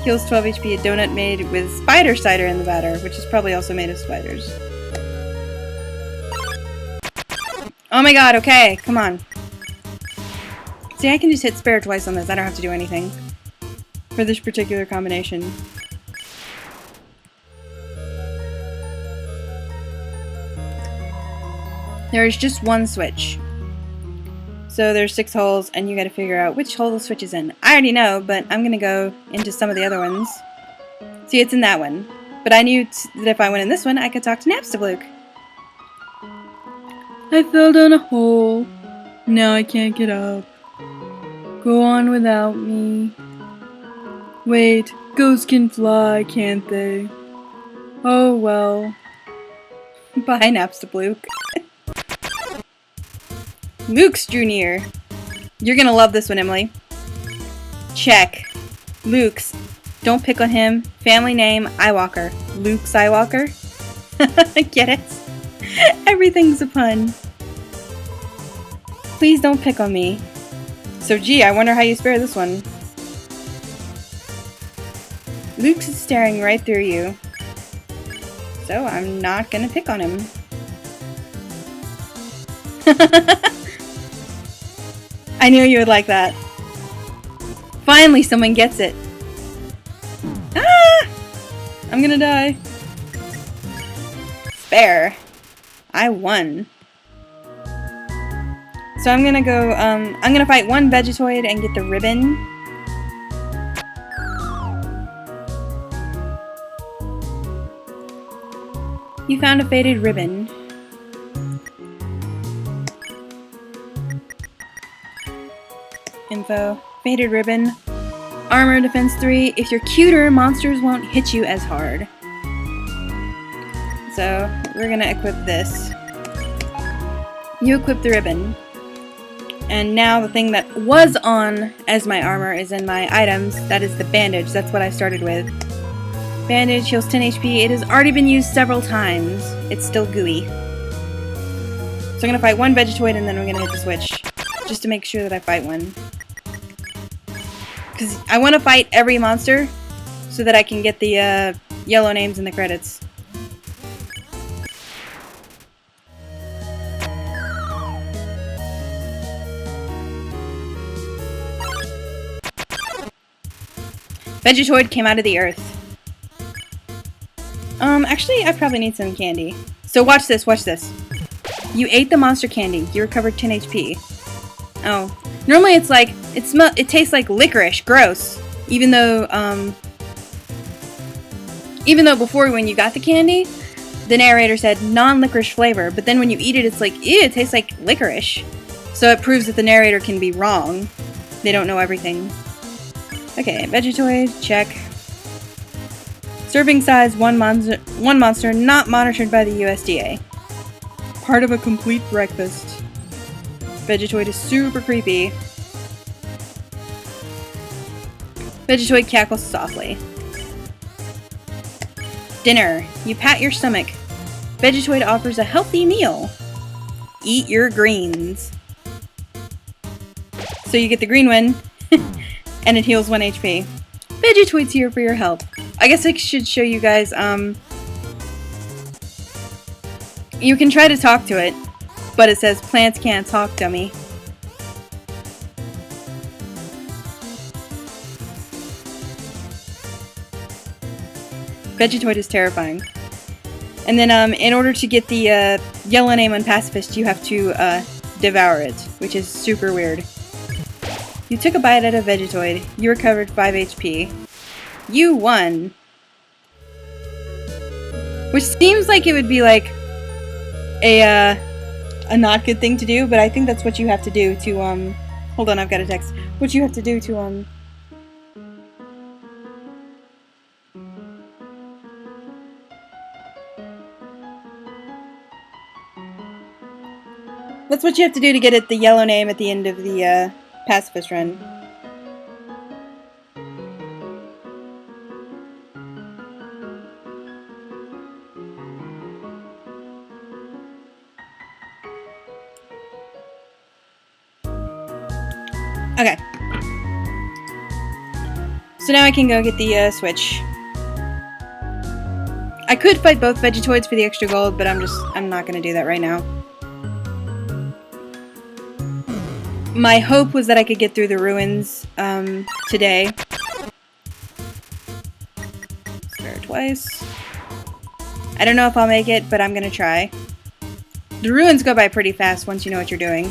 Heals 12 HP, a donut made with spider cider in the batter, which is probably also made of spiders. Oh my god, okay, come on. See, I can just hit spare twice on this. I don't have to do anything for this particular combination. There's just one switch. So there's 6 holes, and you gotta figure out which hole the switch is in. I already know, but I'm gonna go into some of the other ones. See, it's in that one. But I knew that if I went in this one, I could talk to Napstablook. I fell down a hole. Now I can't get up. Go on without me. Wait, ghosts can fly, can't they? Oh well. Bye, Napstablook. Luke's drew near. You're gonna love this one, Emily. Check. Luke's. Don't pick on him. Family name, Eyewalker. Luke Skywalker. Get it? Everything's a pun. Please don't pick on me. So gee, I wonder how you spare this one. Luke's is staring right through you. So I'm not gonna pick on him. I knew you would like that. Finally, someone gets it. Ah! I'm gonna die. Spare. I won. So I'm gonna go, I'm gonna fight one Vegetoid and get the ribbon. You found a faded ribbon. Info. Faded ribbon. Armor defense 3. If you're cuter, monsters won't hit you as hard. So, we're gonna equip this. You equip the ribbon. And now the thing that was on as my armor is in my items. That is the bandage. That's what I started with. Bandage heals 10 HP. It has already been used several times. It's still gooey. So I'm gonna fight one Vegetoid and then we're gonna hit the switch. Just to make sure that I fight one. Because I want to fight every monster so that I can get the yellow names in the credits. Vegetoid came out of the earth. Actually, I probably need some candy. So watch this, watch this. You ate the monster candy. You recovered 10 HP. Oh. Normally it's like, it tastes like licorice. Gross. Even though before when you got the candy, the narrator said non-licorice flavor. But then when you eat it, it's like, ew, it tastes like licorice. So it proves that the narrator can be wrong. They don't know everything. Okay, Vegetoid, check. Serving size, one monster, not monitored by the USDA. Part of a complete breakfast. Vegetoid is super creepy. Vegetoid cackles softly. Dinner. You pat your stomach. Vegetoid offers a healthy meal. Eat your greens. So you get the green one, and it heals 1 HP. Vegetoid's here for your help. I guess I should show you guys, you can try to talk to it, but it says plants can't talk, dummy. Vegetoid is terrifying. And then, in order to get the, yellow name on Pacifist, you have to, devour it, which is super weird. You took a bite out of Vegetoid. You recovered 5 HP. You won. Which seems like it would be like a not good thing to do, but I think that's what you have to do to, hold on, I've got a text. What you have to do to, that's what you have to do to get it the yellow name at the end of the, Pacifist run. Okay. So now I can go get the switch. I could fight both Vegetoids for the extra gold, but I'm not gonna do that right now. My hope was that I could get through the ruins today. Spare twice. I don't know if I'll make it, but I'm gonna try. The ruins go by pretty fast once you know what you're doing.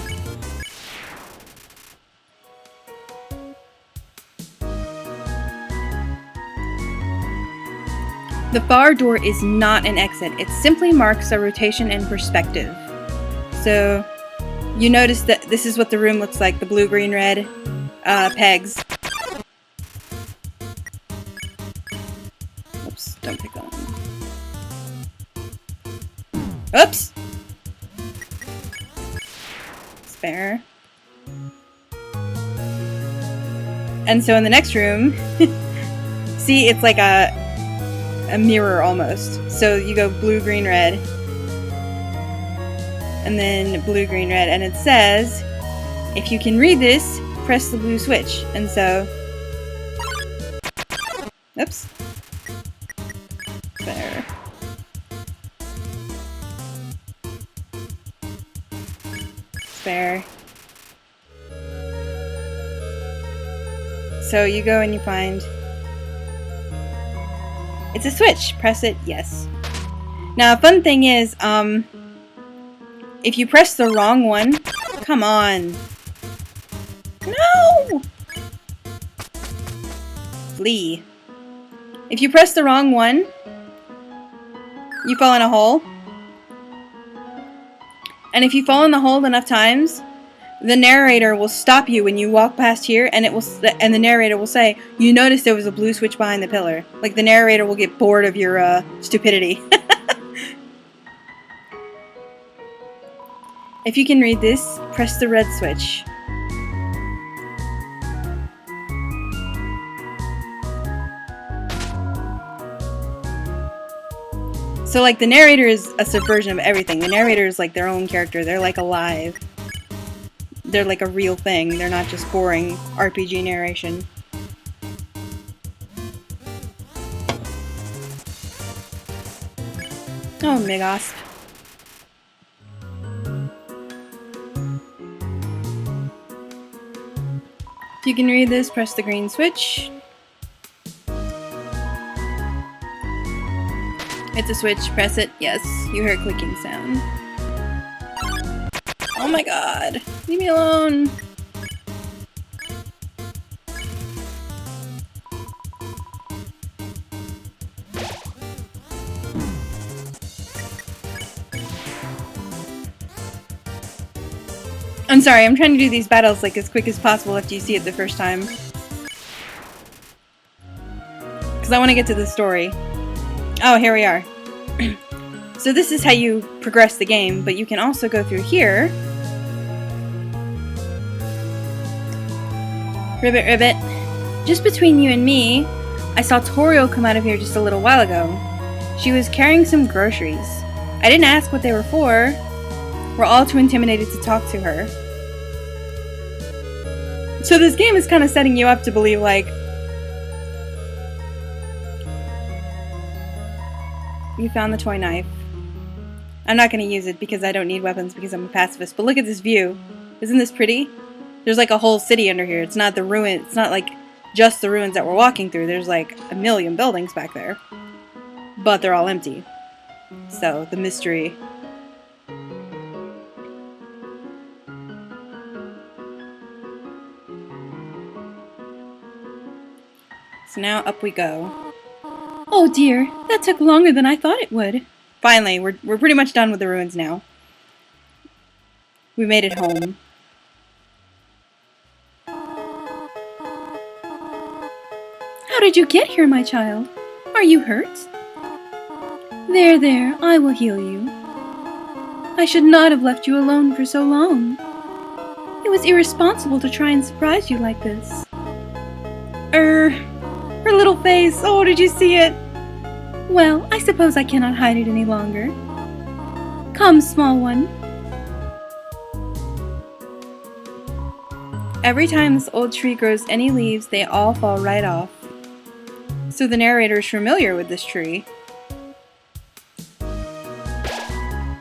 The far door is not an exit. It simply marks a rotation in perspective. So, you notice that this is what the room looks like. The blue, green, red pegs. Oops, don't pick on them. Oops! Spare. And so in the next room, see, it's like a mirror almost. So you go blue, green, red. And then blue, green, red. And it says, if you can read this, press the blue switch. And so... Oops. There. Spare. So you go and you find... It's a switch. Press it, yes. Now, a fun thing is, if you press the wrong one... Come on. No! Flee. If you press the wrong one, You fall in a hole. And if you fall in the hole enough times, the narrator will stop you when you walk past here, and the narrator will say, "You noticed there was a blue switch behind the pillar." Like the narrator will get bored of your stupidity. If you can read this, press the red switch. So like the narrator is a subversion of everything. The narrator is like their own character. They're like alive. They're like a real thing. They're not just boring RPG narration. Oh, Migosp. If you can read this, press the green switch. It's a switch, press it. Yes, you hear a clicking sound. Oh my god, leave me alone. I'm sorry, I'm trying to do these battles like as quick as possible after you see it the first time. Because I want to get to the story. Oh, here we are. So this is how you progress the game, but you can also go through here. Ribbit, ribbit. Just between you and me, I saw Toriel come out of here just a little while ago. She was carrying some groceries. I didn't ask what they were for. We're all too intimidated to talk to her. So this game is kind of setting you up to believe, like, you found the toy knife. I'm not going to use it because I don't need weapons because I'm a pacifist. But look at this view. Isn't this pretty? There's like a whole city under here. It's not the ruin. It's not like just the ruins that we're walking through. There's like a million buildings back there. But they're all empty. So, the mystery. So now up we go. Oh dear, that took longer than I thought it would. Finally, we're pretty much done with the ruins now. We made it home. How did you get here, my child? Are you hurt? There, there, I will heal you. I should not have left you alone for so long. It was irresponsible to try and surprise you like this. Her little face. Oh, did you see it? Well, I suppose I cannot hide it any longer. Come, small one. Every time this old tree grows any leaves, they all fall right off. So the narrator is familiar with this tree.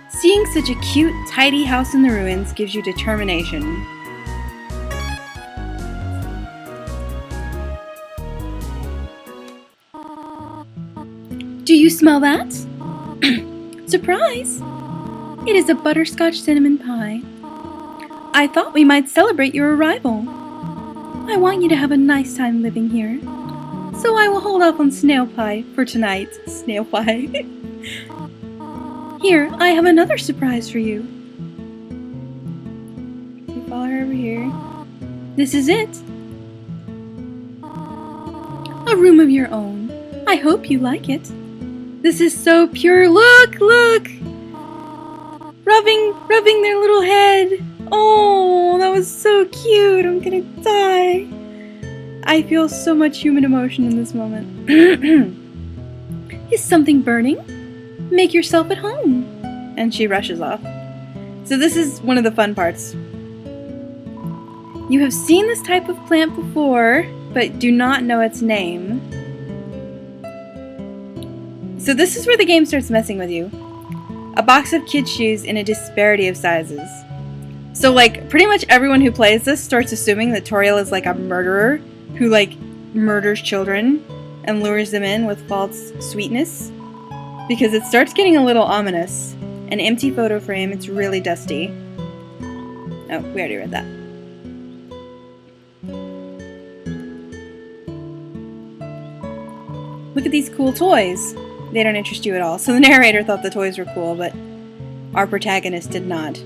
Seeing such a cute, tidy house in the ruins gives you determination. Do you smell that? Surprise! It is a butterscotch cinnamon pie. I thought we might celebrate your arrival. I want you to have a nice time living here. So I will hold off on snail pie for tonight. Snail pie. Here, I have another surprise for you. You follow her over here. This is it. A room of your own. I hope you like it. This is so pure. Look, look! Rubbing their little head. Oh, that was so cute. I'm gonna die. I feel so much human emotion in this moment. Is something burning? Make yourself at home. And she rushes off. So this is one of the fun parts. You have seen this type of plant before, but do not know its name. So this is where the game starts messing with you. A box of kid shoes in a disparity of sizes. So like, pretty much everyone who plays this starts assuming that Toriel is like a murderer who like murders children and lures them in with false sweetness. Because it starts getting a little ominous. An empty photo frame, it's really dusty. Oh, we already read that. Look at these cool toys. They don't interest you at all. So the narrator thought the toys were cool, but our protagonist did not.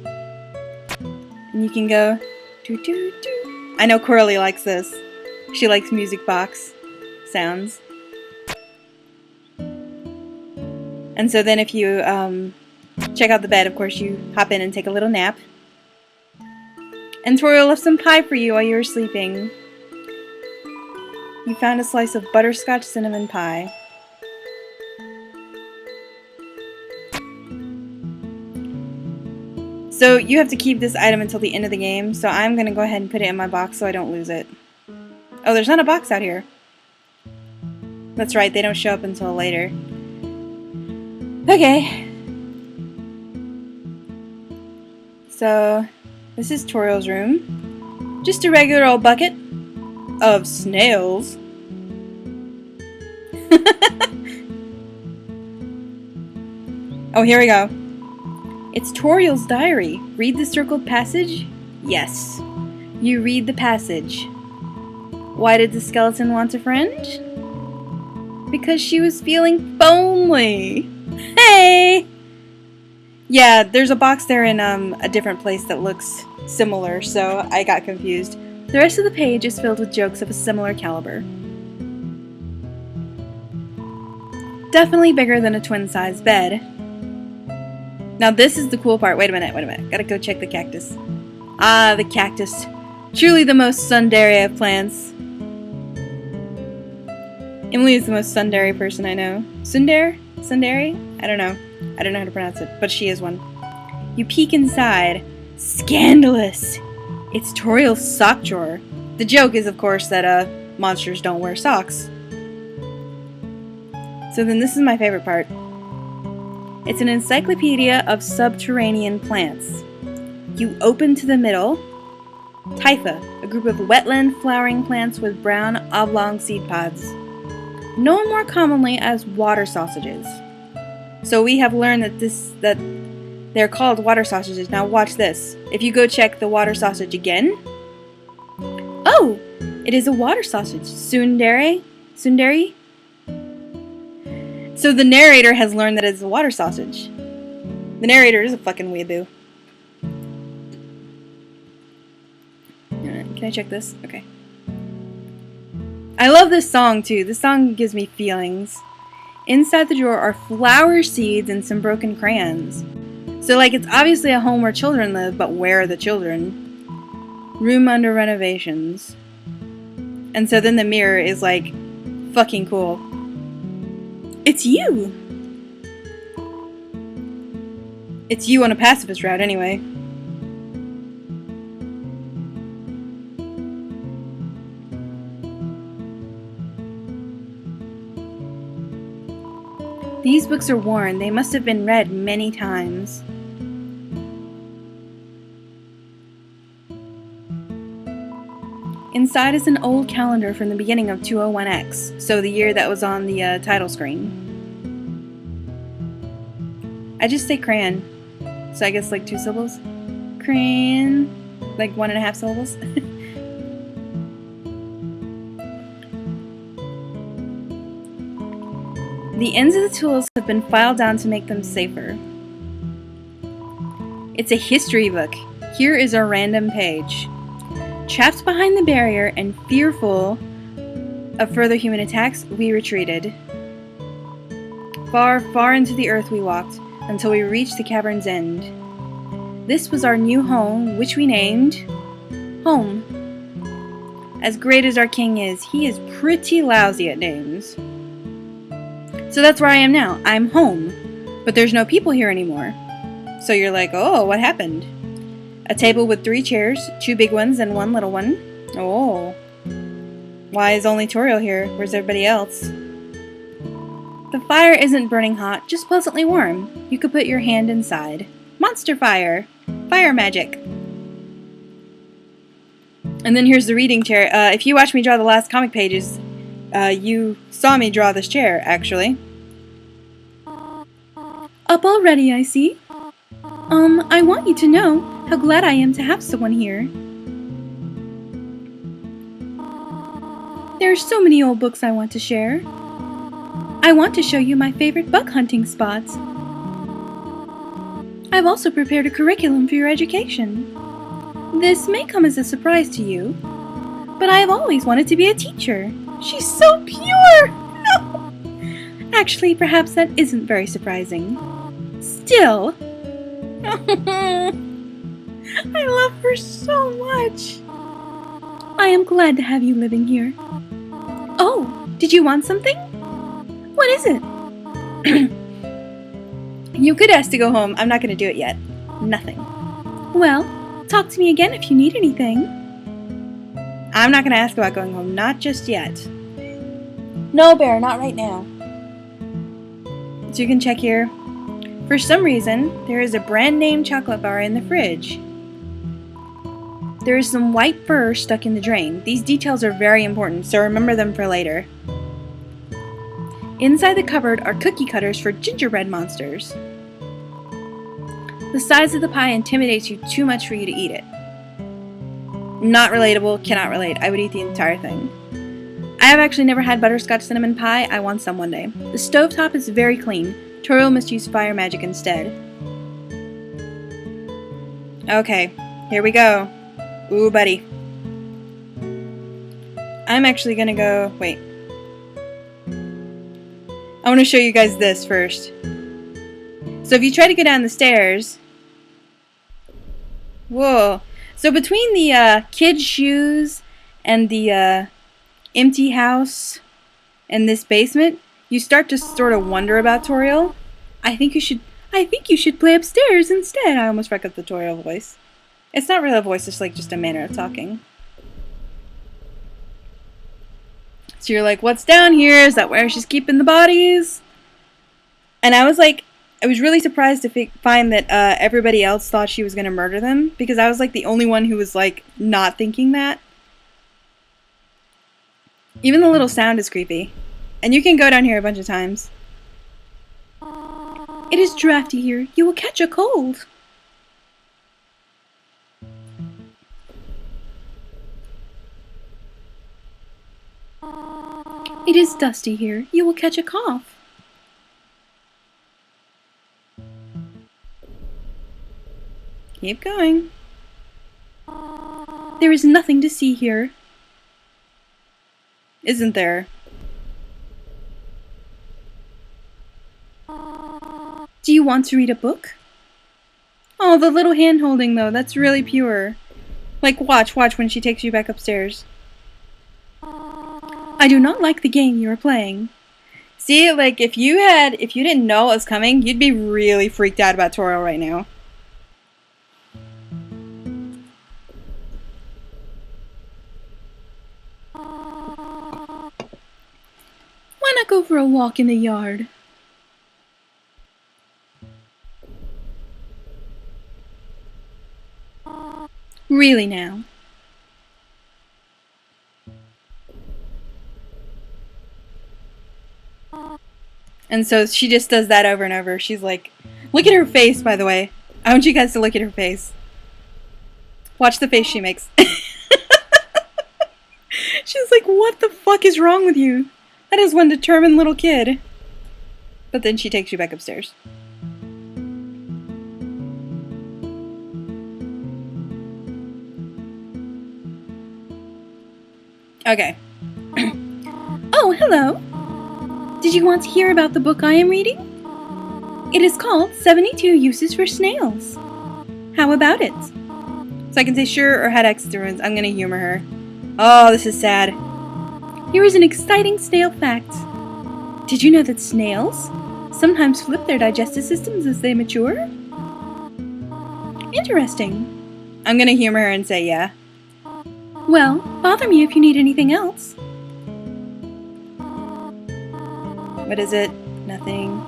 And you can go doo doo doo. I know Coralie likes this. She likes music box sounds. And so then if you check out the bed, of course you hop in and take a little nap. And Toriel left some pie for you while you were sleeping. You found a slice of butterscotch cinnamon pie. So you have to keep this item until the end of the game, so I'm going to go ahead and put it in my box so I don't lose it. Oh, there's not a box out here. That's right, they don't show up until later. Okay. So, this is Toriel's room. Just a regular old bucket of snails. Oh, here we go. It's Toriel's diary. Read the circled passage? Yes. You read the passage. Why did the skeleton want a friend? Because she was feeling lonely. Hey! Yeah, there's a box there in a different place that looks similar, so I got confused. The rest of the page is filled with jokes of a similar caliber. Definitely bigger than a twin-sized bed. Now this is the cool part. Wait a minute. Gotta go check the cactus. Ah, the cactus. Truly the most tsundere of plants. Emily is the most tsundere person I know. Tsundere? Tsundere? I don't know. I don't know how to pronounce it, but she is one. You peek inside. Scandalous! It's Toriel's sock drawer. The joke is, of course, that monsters don't wear socks. So then this is my favorite part. It's an encyclopedia of subterranean plants. You open to the middle. Typha, a group of wetland flowering plants with brown oblong seed pods. Known more commonly as water sausages. So we have learned that they're called water sausages. Now watch this. If you go check the water sausage again. Oh! It is a water sausage. Tsundere? So the narrator has learned that it's a water sausage. The narrator is a fucking weeaboo. Can I check this? Okay. I love this song too. This song gives me feelings. Inside the drawer are flower seeds and some broken crayons. So like it's obviously a home where children live, but where are the children? Room under renovations. And so then the mirror is like fucking cool. It's you! It's you on a pacifist route anyway. These books are worn. They must have been read many times. Inside is an old calendar from the beginning of 201X, so the year that was on the title screen. I just say crayon, so I guess like 2 syllables. Crayon, like 1.5 syllables. The ends of the tools have been filed down to make them safer. It's a history book. Here is a random page. Trapped behind the barrier and fearful of further human attacks, we retreated. Far, far into the earth we walked, until we reached the cavern's end. This was our new home, which we named Home. As great as our king is, he is pretty lousy at names. So that's where I am now. I'm home. But there's no people here anymore. So you're like, oh, what happened? A table with 3 chairs, 2 big ones and 1 little one. Oh. Why is only Toriel here? Where's everybody else? The fire isn't burning hot, just pleasantly warm. You could put your hand inside. Monster fire! Fire magic! And then here's the reading chair. If you watched me draw the last comic pages, you saw me draw this chair, actually. Up already, I see. I want you to know how glad I am to have someone here. There are so many old books I want to share. I want to show you my favorite bug hunting spots. I've also prepared a curriculum for your education. This may come as a surprise to you, but I have always wanted to be a teacher. She's so pure! No! Actually, perhaps that isn't very surprising. Still, I love her so much. I am glad to have you living here. Oh, did you want something? What is it? You could ask to go home. I'm not going to do it yet. Nothing. Well, talk to me again if you need anything. I'm not going to ask about going home. Not just yet. No, Bear, not right now. So you can check here. For some reason, there is a brand name chocolate bar in the fridge. There is some white fur stuck in the drain. These details are very important, so remember them for later. Inside the cupboard are cookie cutters for gingerbread monsters. The size of the pie intimidates you too much for you to eat it. Not relatable, cannot relate. I would eat the entire thing. I have actually never had butterscotch cinnamon pie. I want some one day. The stovetop is very clean. Toriel must use fire magic instead. Okay, here we go. Ooh, buddy. I'm actually gonna go... Wait. I want to show you guys this first. So if you try to go down the stairs... Whoa. So between the kid's shoes and the empty house and this basement, you start to sort of wonder about Toriel. I think you should play upstairs instead. I almost forgot the Toriel voice. It's not really a voice, it's like just a manner of talking. So you're like, what's down here? Is that where she's keeping the bodies? And I was like, I was really surprised to find that everybody else thought she was going to murder them, because I was like the only one who was like not thinking that. Even the little sound is creepy. And you can go down here a bunch of times. It is drafty here. You will catch a cold. It is dusty here. You will catch a cough. Keep going. There is nothing to see here. Isn't there? Do you want to read a book? Oh, the little hand holding though, that's really pure. Like, watch when she takes you back upstairs. I do not like the game you are playing. See, like, if you didn't know it was coming, you'd be really freaked out about Toriel right now. Why not go for a walk in the yard? Really now. And so she just does that over and over. She's like, look at her face, by the way. I want you guys to look at her face. Watch the face she makes. She's like, what the fuck is wrong with you? That is one determined little kid. But then she takes you back upstairs. Okay. Oh, hello. Did you want to hear about the book I am reading? It is called 72 Uses for Snails. How about it? So I can say sure or had X through it. I'm gonna humor her. Oh, this is sad. Here is an exciting snail fact. Did you know that snails sometimes flip their digestive systems as they mature? Interesting. I'm gonna humor her and say yeah. Well, bother me if you need anything else. What is it? Nothing.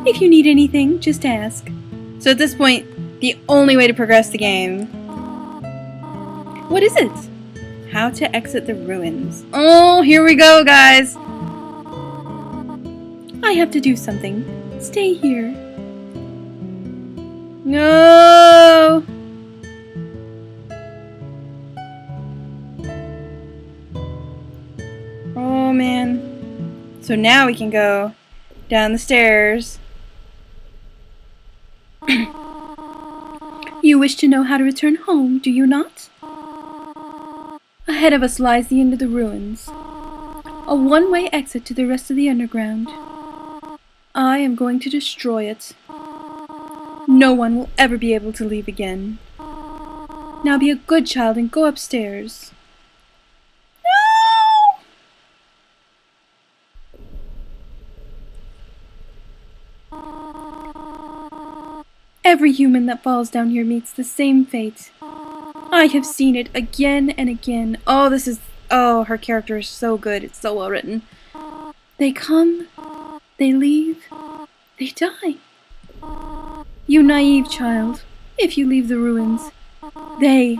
If you need anything, just ask. So at this point, the only way to progress the game... What is it? How to exit the ruins. Oh, here we go, guys! I have to do something. Stay here. No! Oh, man. So now we can go down the stairs. You wish to know how to return home, do you not? Ahead of us lies the end of the ruins, a one-way exit to the rest of the underground. I am going to destroy it. No one will ever be able to leave again. Now be a good child and go upstairs. Every human that falls down here meets the same fate. I have seen it again and again. Oh, her character is so good. It's so well written. They come, they leave, they die. You naive child, if you leave the ruins, they,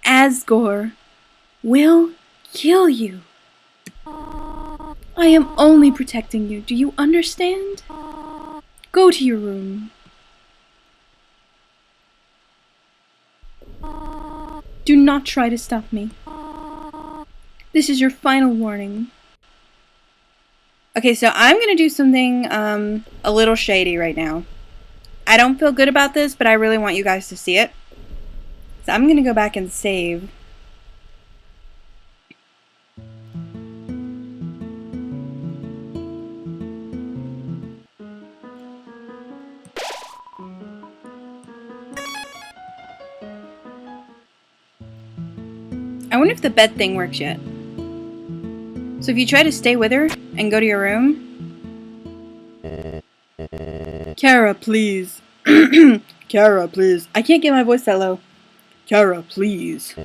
Asgore, will kill you. I am only protecting you, do you understand? Go to your room. Do not try to stop me. This is your final warning. Okay, so I'm going to do something a little shady right now. I don't feel good about this, but I really want you guys to see it. So I'm going to go back and save. I wonder if the bed thing works yet. So if you try to stay with her and go to your room... Kara, please. Kara, please. I can't get my voice that low. Kara, please.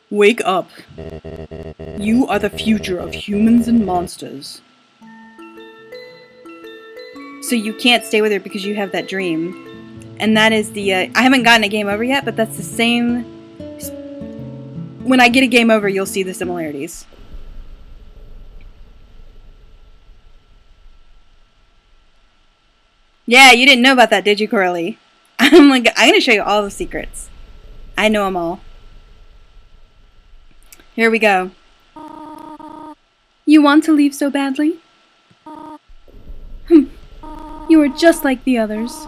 Wake up. You are the future of humans and monsters. So you can't stay with her because you have that dream. And that is the... I haven't gotten a game over yet, but that's the same... When I get a game over, you'll see the similarities. Yeah, you didn't know about that, did you, Coralie? I'm going to show you all the secrets. I know them all. Here we go. You want to leave so badly? You are just like the others.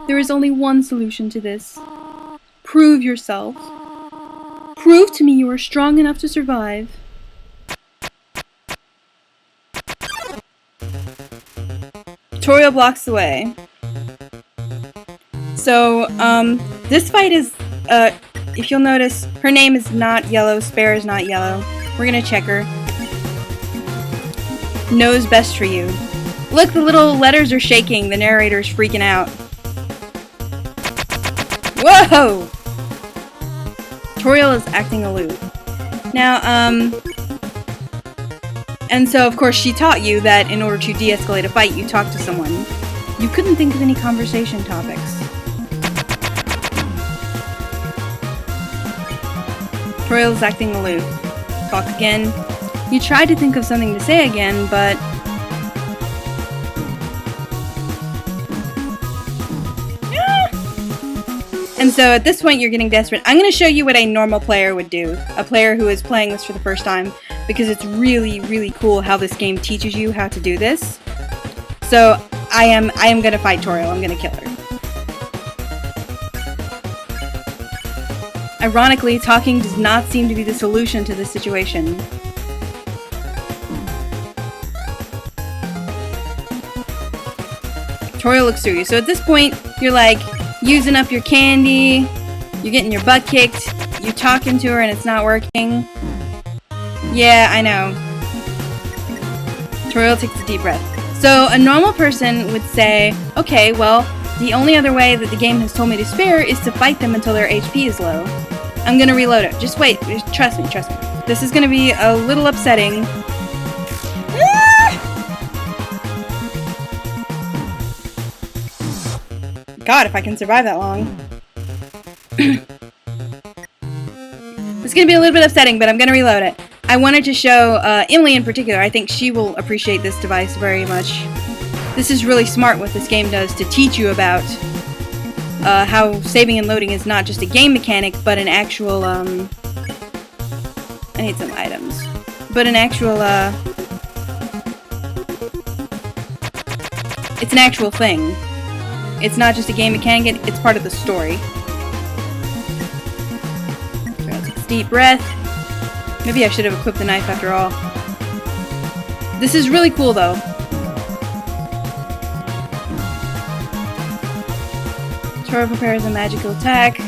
There is only one solution to this. Prove yourself. Prove to me you are strong enough to survive. Toriel blocks the way. So, this fight is, if you'll notice, her name is not yellow, Spare is not yellow. We're gonna check her. Knows best for you. Look, the little letters are shaking, the narrator's freaking out. Whoa! Toriel is acting aloof. Now, and so of course she taught you that in order to de-escalate a fight, you talk to someone. You couldn't think of any conversation topics. Toriel is acting aloof. Talk again. You tried to think of something to say again, but... And so at this point you're getting desperate. I'm going to show you what a normal player would do. A player who is playing this for the first time. Because it's really, really cool how this game teaches you how to do this. So I am going to fight Toriel. I'm going to kill her. Ironically, talking does not seem to be the solution to this situation. Toriel looks through you. So at this point, you're like using up your candy, you're getting your butt kicked, you're talking to her and it's not working. Yeah, I know. Toriel takes a deep breath. So a normal person would say, okay, well, the only other way that the game has told me to spare is to fight them until their HP is low. I'm gonna reload it. Just wait. Trust me, trust me. This is gonna be a little upsetting. God, if I can survive that long. It's gonna be a little bit upsetting, but I'm gonna reload it. I wanted to show Emily in particular. I think she will appreciate this device very much. This is really smart what this game does to teach you about how saving and loading is not just a game mechanic, but an actual, I need some items. But an actual, It's an actual thing. It's not just a game mechanic, it's part of the story. Take a deep breath. Maybe I should have equipped the knife after all. This is really cool though. Tora prepares a magical attack.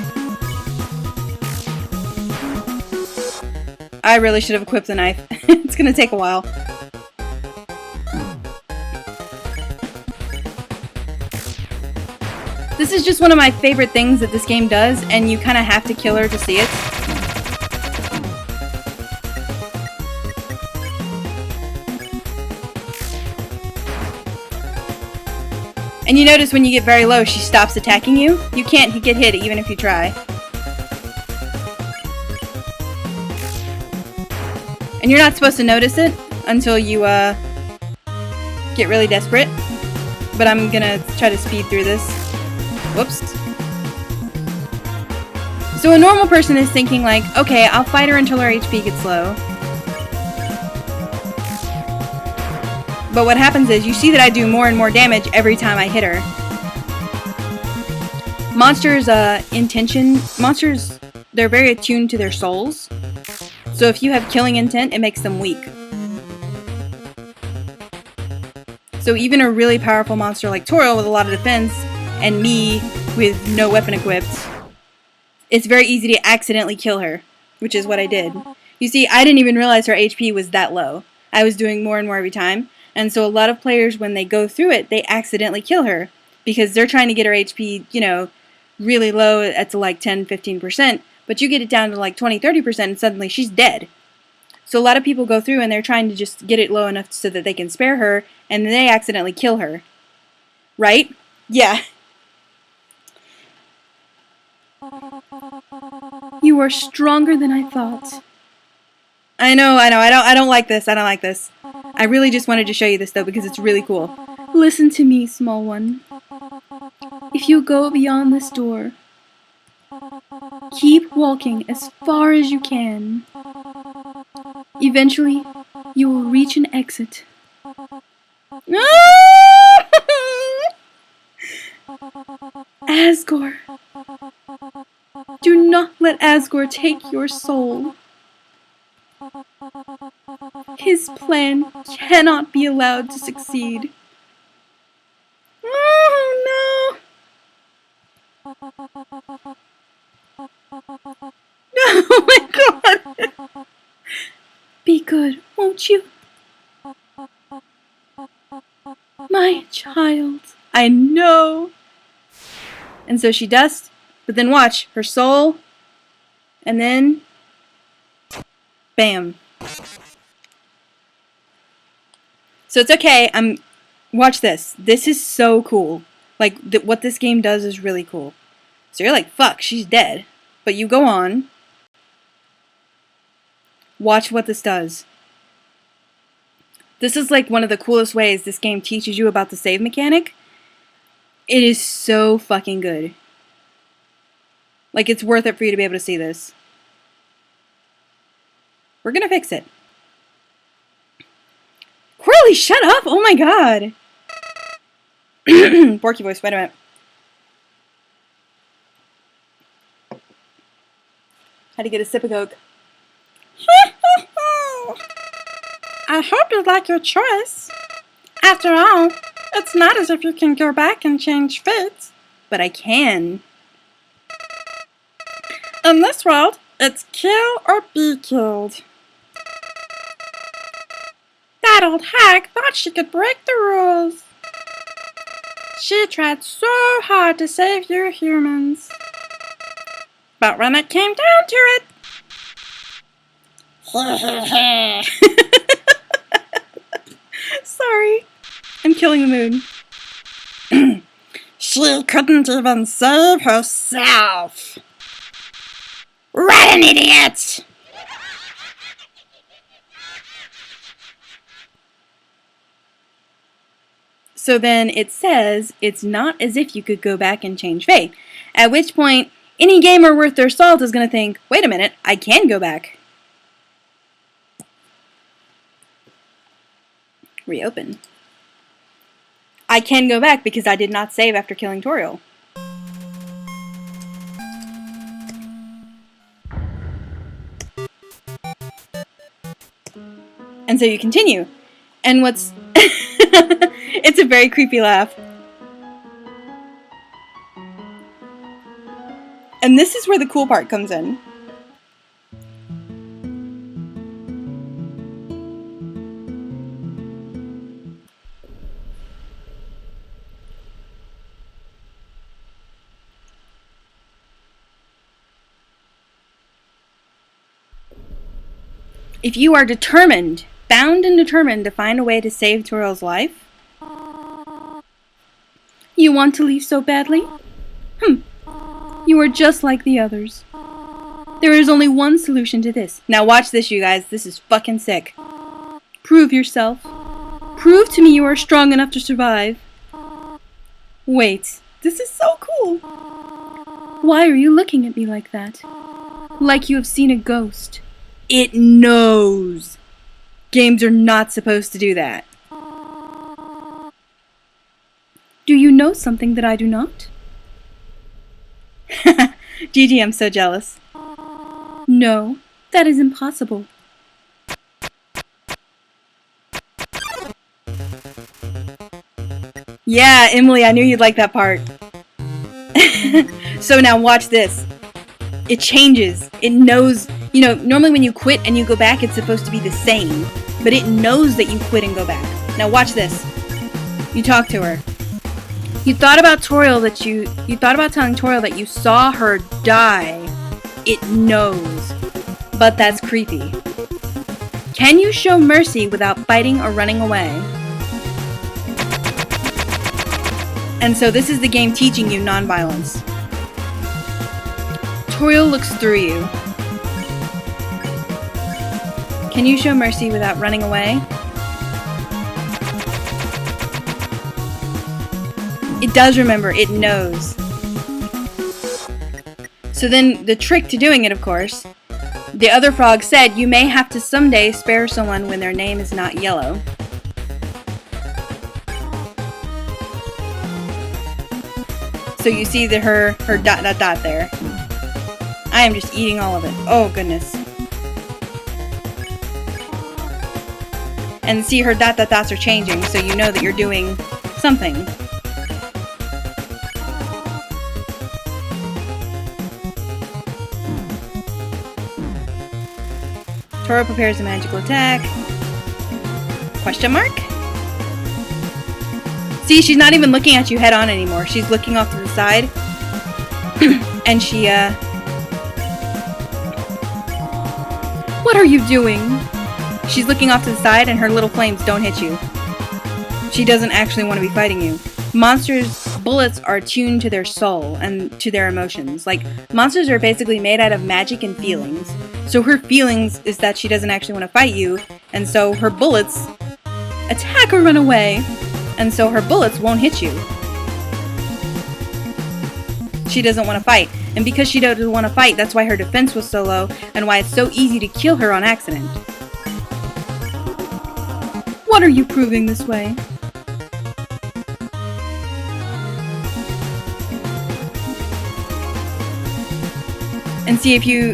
I really should have equipped the knife. It's gonna take a while. This is just one of my favorite things that this game does, and you kind of have to kill her to see it. And you notice when you get very low, she stops attacking you. You can't get hit even if you try. And you're not supposed to notice it until you get really desperate. But I'm gonna try to speed through this. Whoops. So a normal person is thinking like, okay, I'll fight her until her HP gets low. But what happens is, you see that I do more and more damage every time I hit her. Monsters' monsters, they're very attuned to their souls. So if you have killing intent, it makes them weak. So even a really powerful monster like Toriel with a lot of defense, and me with no weapon equipped, it's very easy to accidentally kill her, which is what I did. You see, I didn't even realize her HP was that low. I was doing more and more every time. And so a lot of players, when they go through it, they accidentally kill her because they're trying to get her HP, you know, really low at to like 10-15%, but you get it down to like 20-30% and suddenly she's dead. So a lot of people go through and they're trying to just get it low enough so that they can spare her, and then they accidentally kill her. Right? Yeah. You are stronger than I thought. I know. I don't like this. I don't like this. I really just wanted to show you this though because it's really cool. Listen to me, small one. If you go beyond this door, keep walking as far as you can. Eventually, you will reach an exit. Asgore. Do not let Asgore take your soul. His plan cannot be allowed to succeed. Oh no! Oh my god! Be good, won't you? My child. I know! And so she does, but then watch, her soul, and then bam. So it's okay, watch this. This is so cool. Like, what this game does is really cool. So you're like, fuck, she's dead. But you go on. Watch what this does. This is like one of the coolest ways this game teaches you about the save mechanic. It is so fucking good. Like, it's worth it for you to be able to see this. We're gonna fix it. Corley, shut up! Oh my god! Borky voice, wait a minute. Had to get a sip of Coke. I hope you like your choice. After all, it's not as if you can go back and change fate. But I can. In this world, it's kill or be killed. That old hag thought she could break the rules. She tried so hard to save you humans. But when it came down to it... Sorry. I'm killing the mood. She couldn't even save herself. What an idiot! So then it says it's not as if you could go back and change fate. At which point, any gamer worth their salt is going to think, wait a minute, I can go back. Reopen. I can go back because I did not save after killing Toriel. And so you continue. And what's... It's a very creepy laugh. And this is where the cool part comes in. If you are determined, bound and determined to find a way to save Toriel's life... You want to leave so badly? You are just like the others. There is only one solution to this. Now watch this, you guys. This is fucking sick. Prove yourself. Prove to me you are strong enough to survive. Wait, this is so cool. Why are you looking at me like that? Like you have seen a ghost. It knows. Games are not supposed to do that. Do you know something that I do not? Gigi, I'm so jealous. No, that is impossible. Yeah, Emily, I knew you'd like that part. So now watch this. It changes. It knows, you know, normally when you quit and you go back, it's supposed to be the same. But it knows that you quit and go back. Now watch this. You talk to her. You thought about Toriel that you thought about telling Toriel that you saw her die. It knows. But that's creepy. Can you show mercy without biting or running away? And so this is the game teaching you nonviolence. Toriel looks through you. Can you show mercy without running away? It does remember, it knows. So then the trick to doing it, of course, the other frog said you may have to someday spare someone when their name is not yellow. So you see her dot dot dot there. I am just eating all of it. Oh goodness. And see her dot dot dots are changing, so you know that you're doing something. Toriel prepares a magical attack. Question mark? See, she's not even looking at you head on anymore. She's looking off to the side. And she, What are you doing? She's looking off to the side and her little flames don't hit you. She doesn't actually want to be fighting you. Monsters' bullets are tuned to their soul and to their emotions. Like, monsters are basically made out of magic and feelings. So her feelings is that she doesn't actually want to fight you, and so her bullets attack or run away, and so her bullets won't hit you. She doesn't want to fight. And because she doesn't want to fight, that's why her defense was so low, and why it's so easy to kill her on accident. What are you proving this way? And see, if you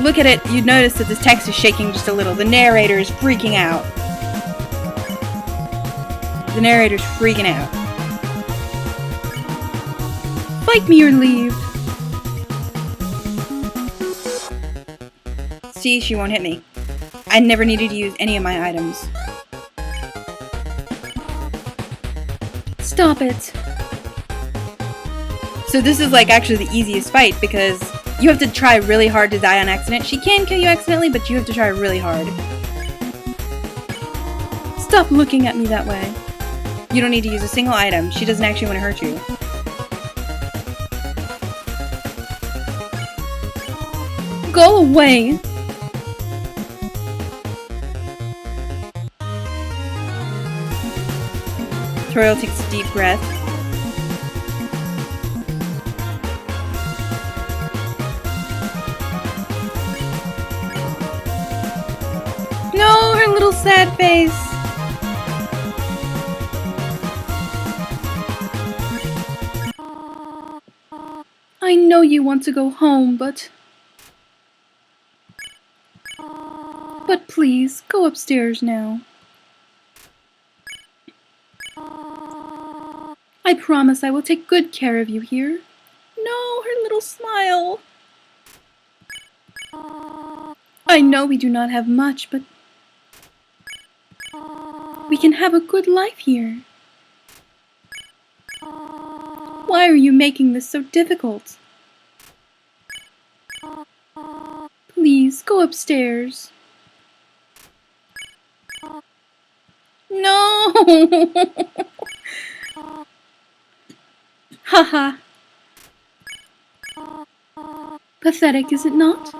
look at it, you'd notice that this text is shaking just a little. The narrator is freaking out. The narrator's freaking out. Fight me or leave. See, she won't hit me. I never needed to use any of my items. Stop it. So this is like actually the easiest fight because you have to try really hard to die on accident. She can kill you accidentally, but you have to try really hard. Stop looking at me that way. You don't need to use a single item. She doesn't actually want to hurt you. Go away. Toriel takes a deep breath. No, her little sad face. I know you want to go home, but please, go upstairs now. I promise I will take good care of you here. No, her little smile. I know we do not have much, but we can have a good life here. Why are you making this so difficult? Please, go upstairs. No! Haha. Pathetic, is it not?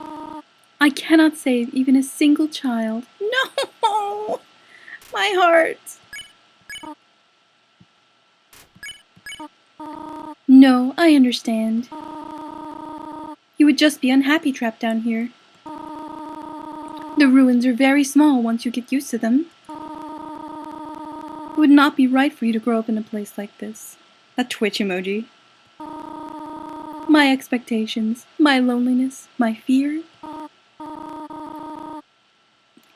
I cannot save even a single child. No! My heart. No, I understand. You would just be unhappy trapped down here. The ruins are very small once you get used to them. It would not be right for you to grow up in a place like this. A Twitch emoji. My expectations, my loneliness, my fear.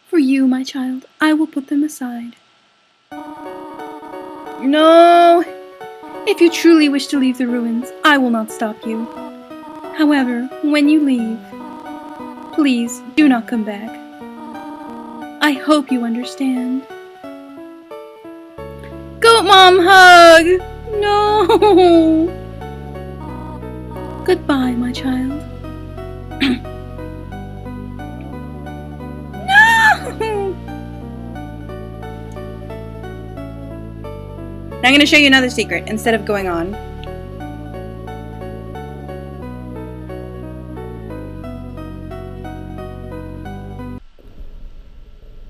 For you, my child, I will put them aside. No! If you truly wish to leave the ruins, I will not stop you. However, when you leave, please do not come back. I hope you understand. Goat Mom hug! No! Goodbye, my child. No! Now I'm going to show you another secret instead of going on.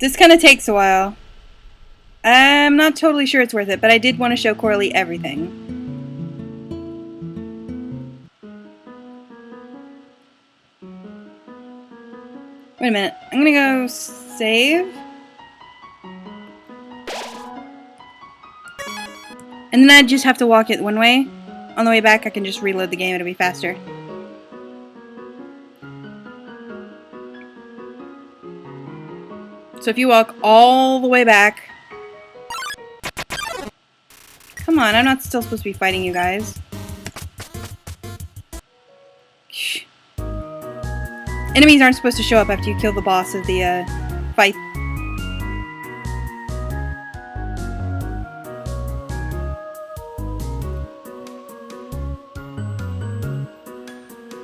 This kind of takes a while. I'm not totally sure it's worth it, but I did want to show Coralie everything. Wait a minute. I'm gonna go save. And then I just have to walk it one way. On the way back, I can just reload the game. It'll be faster. So if you walk all the way back... Come on, I'm not still supposed to be fighting you guys. Shh. Enemies aren't supposed to show up after you kill the boss of the fight.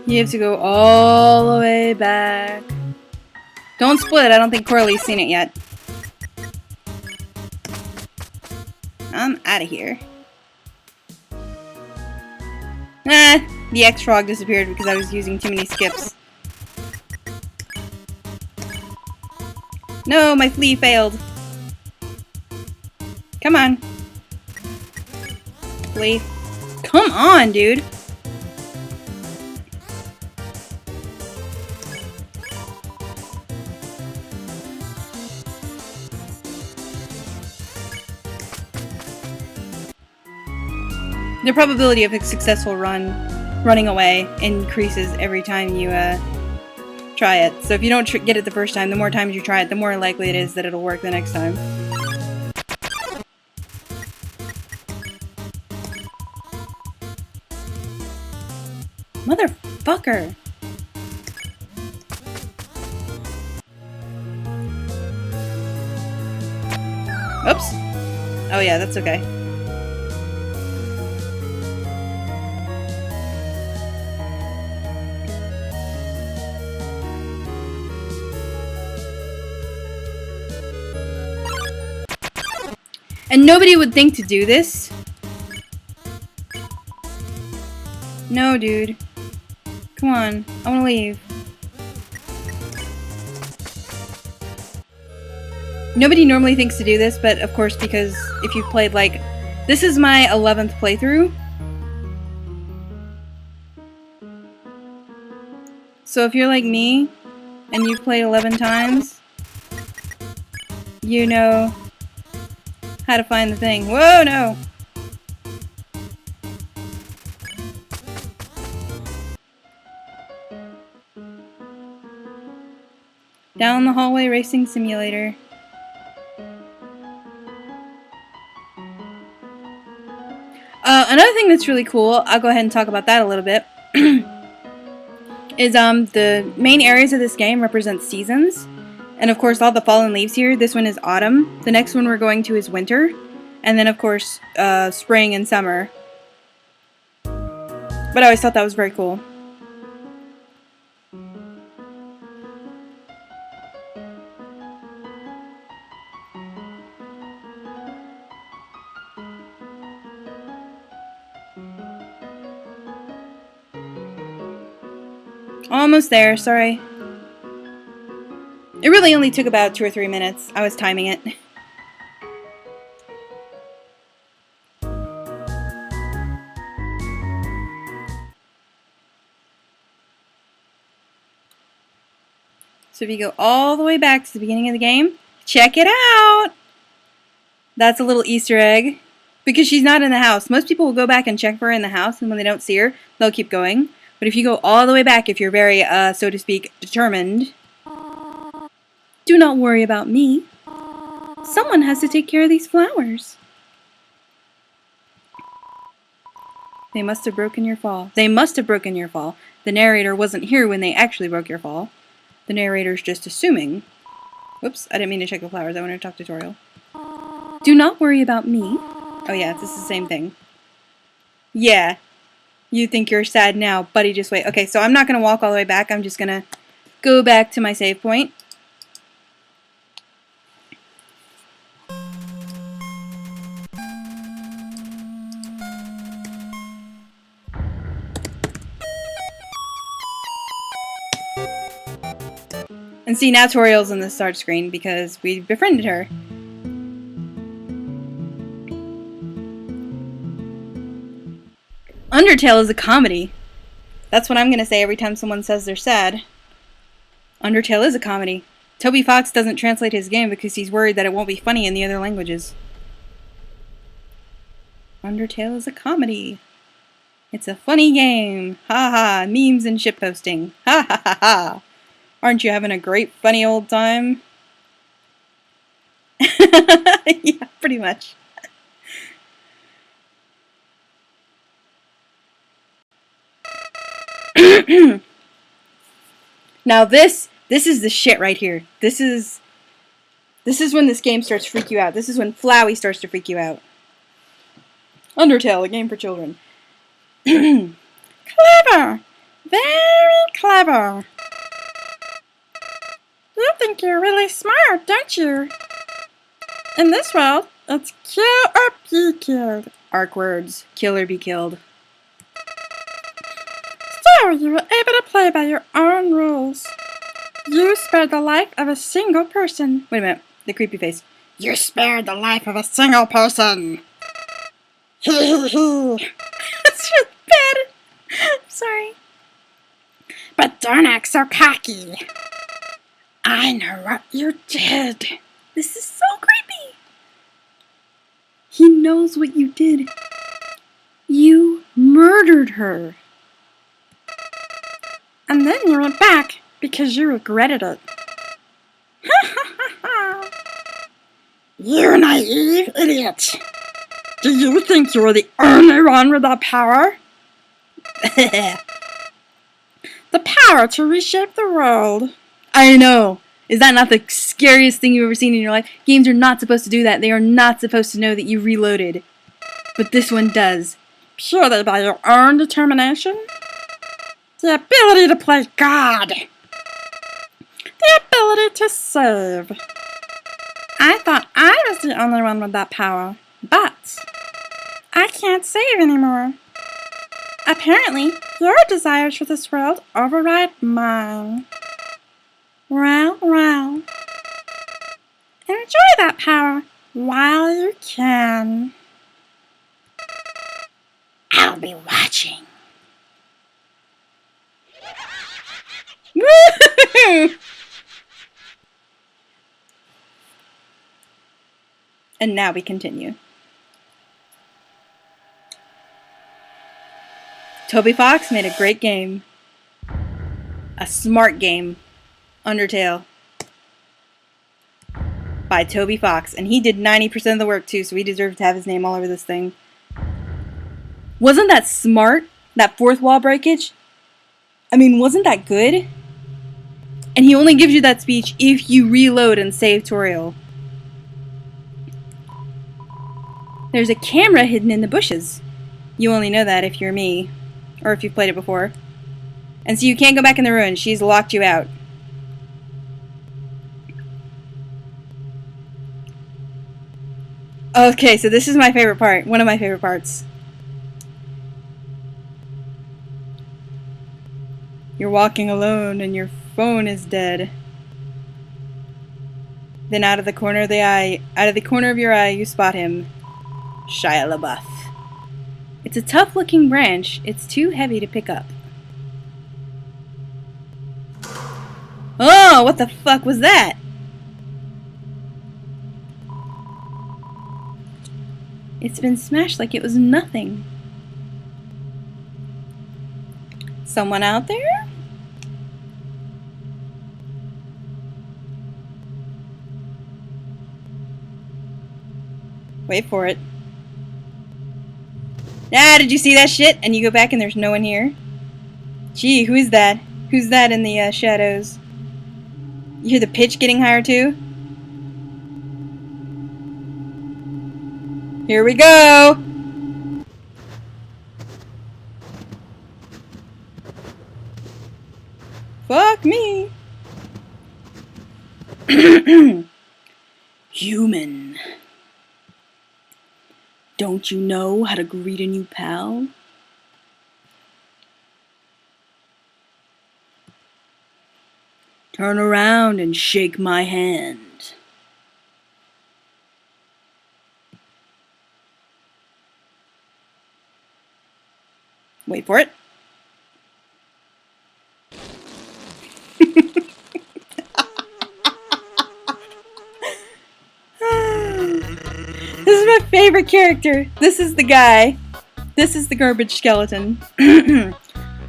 You have to go all the way back. Don't split, I don't think Coralie's seen it yet. I'm out of here. The X-Frog disappeared because I was using too many skips. No, my flea failed. Come on. Flea. Come on, dude. The probability of a successful running away increases every time you try it. So if you don't get it the first time, the more times you try it, the more likely it is that it'll work the next time. Motherfucker! Oops! Oh yeah, that's okay. And nobody would think to do this. No, dude. Come on. I want to leave. Nobody normally thinks to do this, but of course, because if you've played, like... This is my 11th playthrough. So if you're like me, and you've played 11 times, you know how to find the thing. Whoa, no! Down the hallway racing simulator. Another thing that's really cool, I'll go ahead and talk about that a little bit, is the main areas of this game represent seasons. And of course all the fallen leaves here, this one is autumn. The next one we're going to is winter. And then of course spring and summer. But I always thought that was very cool. Almost there, sorry. It really only took about 2 or 3 minutes. I was timing it. So if you go all the way back to the beginning of the game, check it out! That's a little Easter egg. Because she's not in the house. Most people will go back and check for her in the house, and when they don't see her, they'll keep going. But if you go all the way back, if you're very, so to speak, determined... Do not worry about me. Someone has to take care of these flowers. They must have broken your fall. They must have broken your fall. The narrator wasn't here when they actually broke your fall. The narrator's just assuming. Whoops, I didn't mean to check the flowers. I wanted to talk tutorial. Do not worry about me. Oh yeah, this is the same thing. Yeah. You think you're sad now, buddy, just wait. Okay, so I'm not going to walk all the way back. I'm just going to go back to my save point. And see, now Toriel's on the start screen because we befriended her. Undertale is a comedy. That's what I'm going to say every time someone says they're sad. Undertale is a comedy. Toby Fox doesn't translate his game because he's worried that it won't be funny in the other languages. Undertale is a comedy. It's a funny game. Ha ha. Memes and shitposting. Ha ha ha ha. Aren't you having a great, funny old time? Yeah, pretty much. Now this is the shit right here. This is when this game starts to freak you out. This is when Flowey starts to freak you out. Undertale, a game for children. Clever! Very clever! You think you're really smart, don't you? In this world, it's kill or be killed. Arc words. Kill or be killed. So you were able to play by your own rules. You spared the life of a single person. Wait a minute. The creepy face. You spared the life of a single person. Hee hee hee. That's really bad. I'm sorry. But don't act so cocky. I know what you did. This is so creepy. He knows what you did. You murdered her. And then you went back because you regretted it. Ha ha ha ha. You naive idiot. Do you think you're the only one with that power? The power to reshape the world. I know. Is that not the scariest thing you've ever seen in your life? Games are not supposed to do that. They are not supposed to know that you reloaded. But this one does. Purely by your own determination? The ability to play God. The ability to save. I thought I was the only one with that power. But I can't save anymore. Apparently, your desires for this world override mine. Well, well. Enjoy that power while you can. I'll be watching. And now we continue. Toby Fox made a great game. A smart game. Undertale. by Toby Fox. And he did 90% of the work too, so he deserves to have his name all over this thing. Wasn't that smart? That fourth wall breakage? I mean, wasn't that good? And he only gives you that speech if you reload and save Toriel. There's a camera hidden in the bushes. You only know that if you're me. Or if you've played it before. And so you can't go back in the ruin. She's locked you out. Okay, so this is my favorite part. One of my favorite parts. You're walking alone and your phone is dead. Then out of the corner of your eye, you spot him. Shia LaBeouf. It's a tough-looking branch. It's too heavy to pick up. Oh, what the fuck was that? It's been smashed like it was nothing. Someone out there? Wait for it. Ah, did you see that shit? And you go back and there's no one here? Gee, who is that? Who's that in the shadows? You hear the pitch getting higher too? Here we go! Fuck me! Human. Don't you know how to greet a new pal? Turn around and shake my hand. Wait for it. This is my favorite character. This is the guy. This is the garbage skeleton.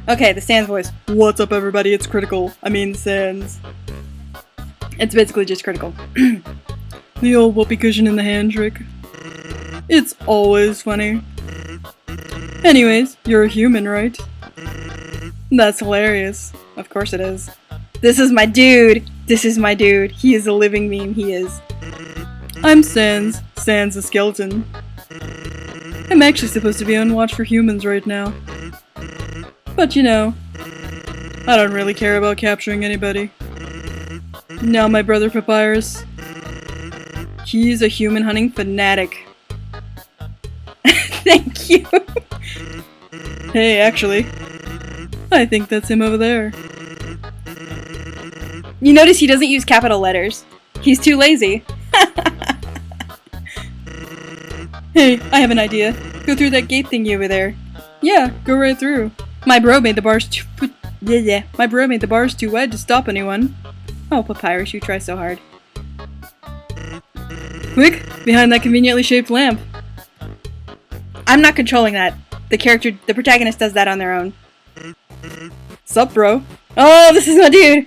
Okay, the Sans voice. What's up, everybody? It's Critical. I mean, Sans. It's basically just Critical. The old whoopee cushion in the hand trick. It's always funny. Anyways, you're a human, right? That's hilarious. Of course it is. This is my dude. This is my dude. He is a living meme. He is. I'm Sans. Sans the skeleton. I'm actually supposed to be on watch for humans right now. But you know, I don't really care about capturing anybody. Now my brother Papyrus, he's a human hunting fanatic. Thank you. Hey, actually, I think that's him over there. You notice he doesn't use capital letters. He's too lazy. Hey, I have an idea. Go through that gate thingy over there. Yeah, go right through. My bro made the bars too wide to stop anyone. Oh, Papyrus, you try so hard. Quick, behind that conveniently shaped lamp. I'm not controlling that. The protagonist does that on their own. Sup, bro? Oh, this is my dude.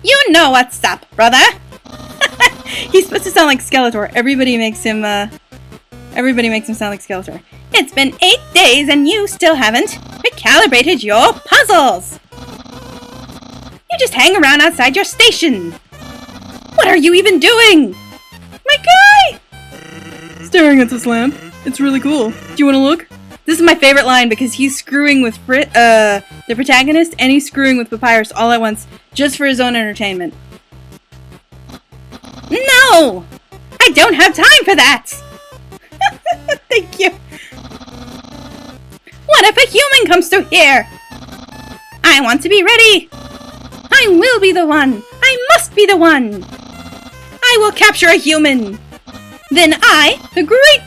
You know what's up, brother. He's supposed to sound like Skeletor. Everybody makes him sound like Skeletor. It's been 8 days and you still haven't recalibrated your puzzles. You just hang around outside your station. What are you even doing? My guy! Staring at this lamp. It's really cool. Do you want to look? This is my favorite line because he's screwing with the protagonist and he's screwing with Papyrus all at once just for his own entertainment. No! I don't have time for that! Thank you. What if a human comes through here? I want to be ready. I will be the one. I must be the one. I will capture a human. Then I, the great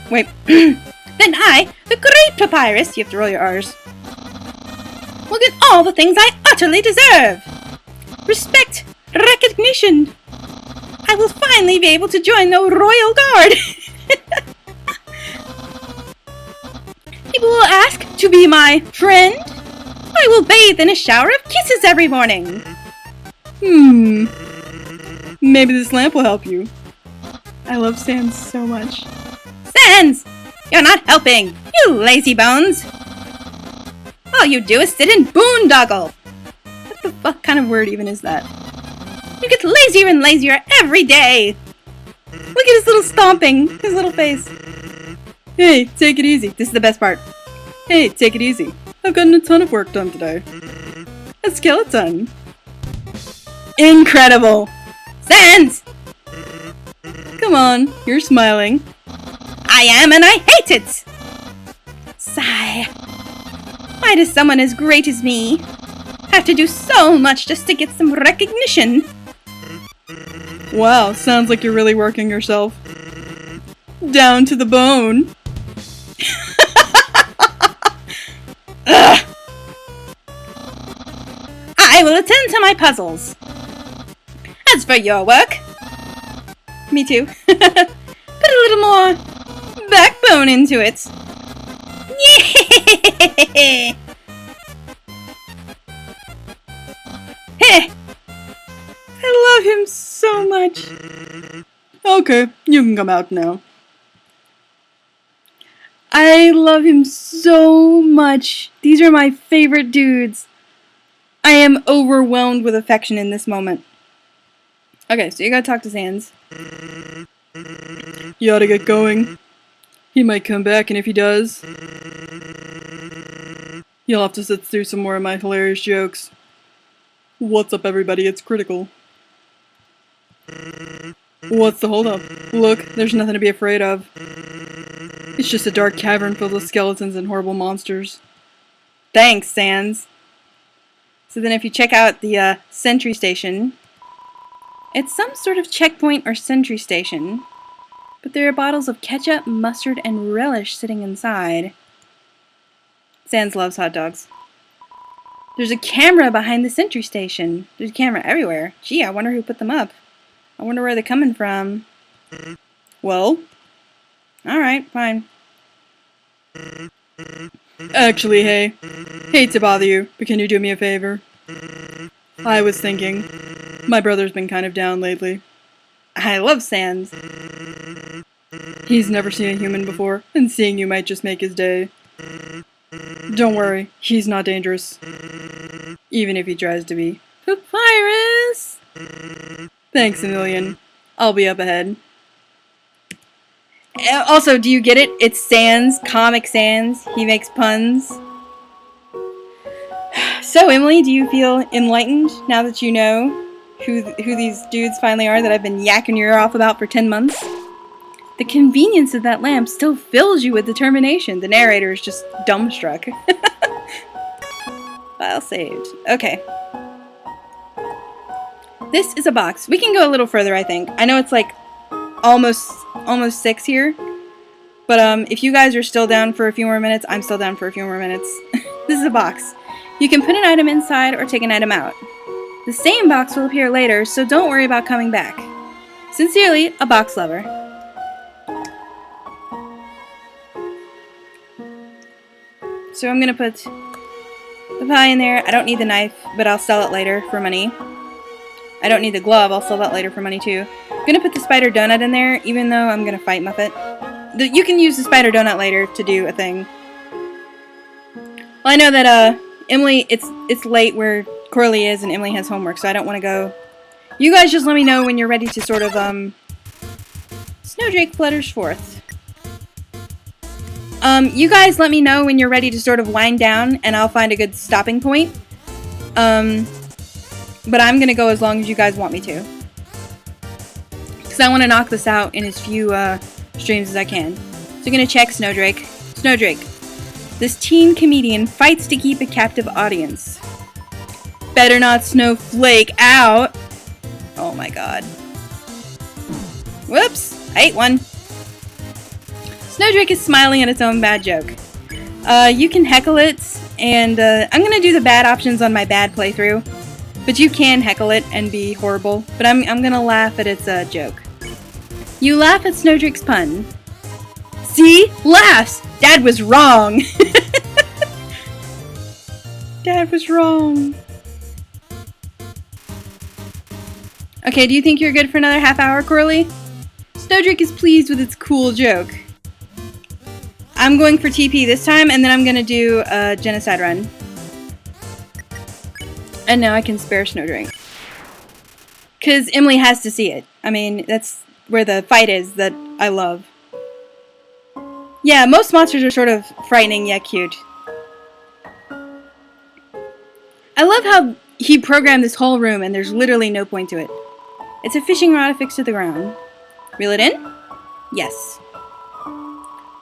Papyrus, you have to roll your R's, will get all the things I utterly deserve. Respect, recognition. I will finally be able to join the Royal Guard. People will ask to be my friend. I will bathe in a shower of kisses every morning. Maybe this lamp will help you. I love Sans so much. Sans! You're not helping, you lazy bones! All you do is sit and boondoggle! What the fuck kind of word even is that? You get lazier and lazier every day! Look at his little stomping, his little face. Hey, take it easy. This is the best part. Hey, take it easy. I've gotten a ton of work done today. A skeleton. Incredible! Sans! Come on, you're smiling. I am, and I hate it! Sigh. Why does someone as great as me have to do so much just to get some recognition? Wow, sounds like you're really working yourself. Down to the bone. I will attend to my puzzles. As for your work... Me too. Put a little more backbone into it. Yeah! Heh! I love him so much. Okay, you can come out now. I love him so much. These are my favorite dudes. I am overwhelmed with affection in this moment. Okay, so you gotta talk to Sans. You ought to get going. He might come back, and if he does, you'll have to sit through some more of my hilarious jokes. What's up, everybody? It's Critical. What's the holdup? Look, there's nothing to be afraid of. It's just a dark cavern filled with skeletons and horrible monsters. Thanks, Sans. So then if you check out the sentry station, it's some sort of checkpoint or sentry station, but there are bottles of ketchup, mustard, and relish sitting inside. Sans loves hot dogs. There's a camera behind the sentry station. There's a camera everywhere. Gee, I wonder who put them up. I wonder where they're coming from. Well? Alright, fine. Actually, hey. Hate to bother you, but can you do me a favor? I was thinking, my brother's been kind of down lately. I love Sans. He's never seen a human before, and seeing you might just make his day. Don't worry, he's not dangerous. Even if he tries to be. Papyrus! Thanks a million. I'll be up ahead. Also, do you get it? It's Sans, Comic Sans. He makes puns. So, Emily, do you feel enlightened now that you know who these dudes finally are that I've been yakking your ear off about for 10 months? The convenience of that lamp still fills you with determination. The narrator is just dumbstruck. File saved. Okay. This is a box. We can go a little further, I think. I know it's like almost 6 here. But if you guys are still down for a few more minutes, I'm still down for a few more minutes. This is a box. You can put an item inside or take an item out. The same box will appear later, so don't worry about coming back. Sincerely, a box lover. So I'm gonna put the pie in there. I don't need the knife, but I'll sell it later for money. I don't need the glove, I'll sell that later for money too. I'm gonna put the spider donut in there, even though I'm gonna fight Muffet. You can use the spider donut later to do a thing. Well, I know that Emily, it's late where Corley is, and Emily has homework, so I don't want to go. You guys just let me know when you're ready to sort of Snowdrake flutters forth. You guys let me know when you're ready to sort of wind down, and I'll find a good stopping point. But I'm gonna go as long as you guys want me to. Because I want to knock this out in as few streams as I can. So I'm gonna check Snowdrake. Snowdrake. This teen comedian fights to keep a captive audience. Better not snowflake out. Oh my god. Whoops. I ate one. Snowdrake is smiling at its own bad joke. You can heckle it, and I'm going to do the bad options on my bad playthrough. But you can heckle it and be horrible. But I'm going to laugh at its joke. You laugh at Snowdrake's pun. See? Laughs! Dad was wrong! Dad was wrong. Okay, do you think you're good for another half hour, Corley? Snowdrake is pleased with its cool joke. I'm going for TP this time, and then I'm gonna do a genocide run. And now I can spare Snowdrake. Because Emily has to see it. I mean, that's where the fight is that I love. Yeah, most monsters are sort of frightening yet cute. I love how he programmed this whole room and there's literally no point to it. It's a fishing rod affixed to the ground. Reel it in? Yes.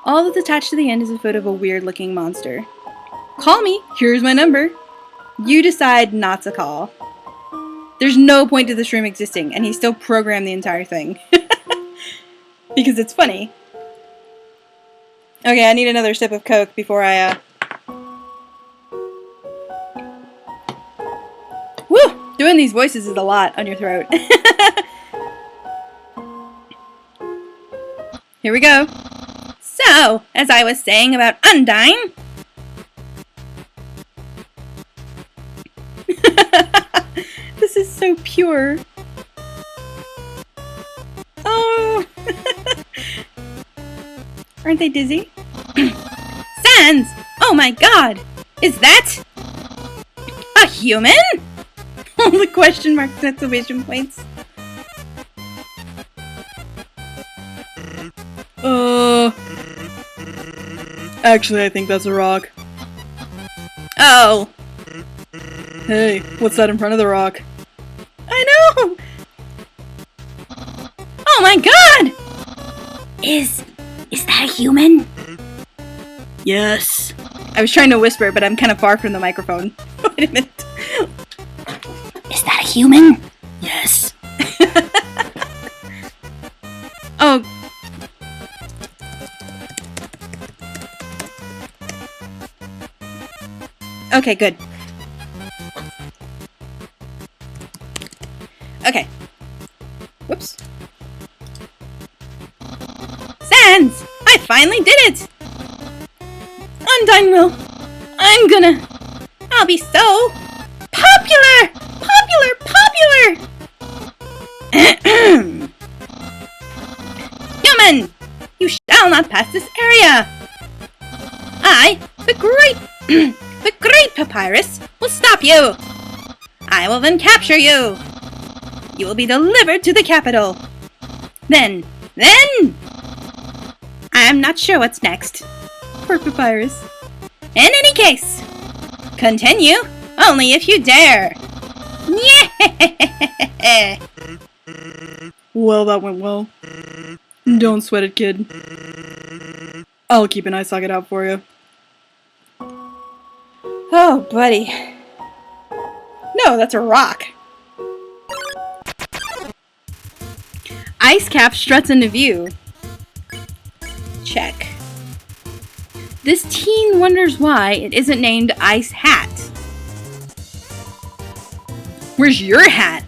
All that's attached to the end is a photo of a weird-looking monster. Call me. Here's my number. You decide not to call. There's no point to this room existing, and he still programmed the entire thing. Because it's funny. Okay, I need another sip of Coke before I, Woo! Doing these voices is a lot on your throat. Here we go. So, as I was saying about Undyne... This is so pure. Oh! Aren't they dizzy? Sans! Oh my god! Is that... a human? All the question marks and exclamation points. Actually, I think that's a rock. Oh. Hey, what's that in front of the rock? I know! Oh my god! Is that a human? Yes. I was trying to whisper, but I'm kind of far from the microphone. Wait a minute. Is that a human? Yes. Oh. Okay, good. Okay. Whoops. Sans! I finally did it! Undyne will... I'll be so... popular! Popular! Human! You shall not pass this area! I, the great... the great Papyrus, will stop you! I will then capture you! You will be delivered to the capital! Then... I'm not sure what's next. Poor Papyrus. In any case, continue, only if you dare. Yeah. Well, that went well. Don't sweat it, kid. I'll keep an eye socket out for you. Oh, buddy. No, that's a rock. Ice Cap struts into view. Check. This teen wonders why it isn't named Ice Hat. Where's your hat?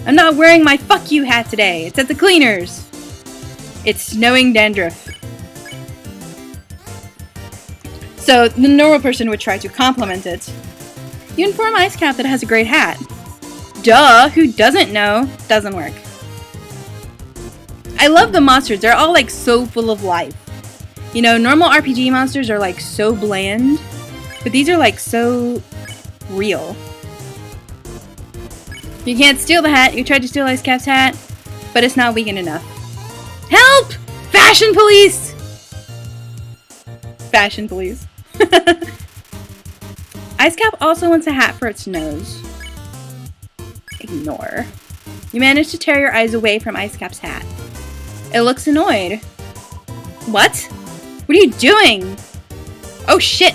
I'm not wearing my fuck you hat today. It's at the cleaners. It's snowing dandruff. So the normal person would try to compliment it. You inform Ice Cap that it has a great hat. Duh, who doesn't know? Doesn't work. I love the monsters. They're all like so full of life. You know, normal RPG monsters are like so bland, but these are like so real. You can't steal the hat. You tried to steal Ice Cap's hat, but it's not weakened enough. Help! Fashion police! Fashion police. Ice Cap also wants a hat for its nose. Ignore. You manage to tear your eyes away from Ice Cap's hat. It looks annoyed. What? What are you doing? Oh shit!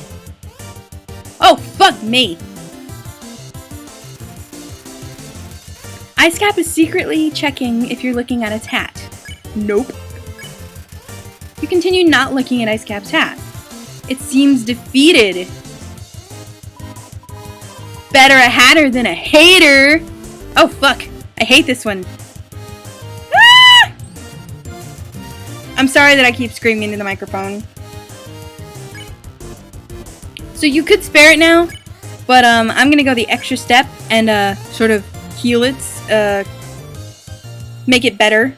Oh fuck me! Ice Cap is secretly checking if you're looking at its hat. Nope. You continue not looking at Ice Cap's hat. It seems defeated. Better a hatter than a hater! Oh fuck, I hate this one. Ah! I'm sorry that I keep screaming into the microphone. So you could spare it now, But I'm gonna go the extra step and sort of heal it, make it better.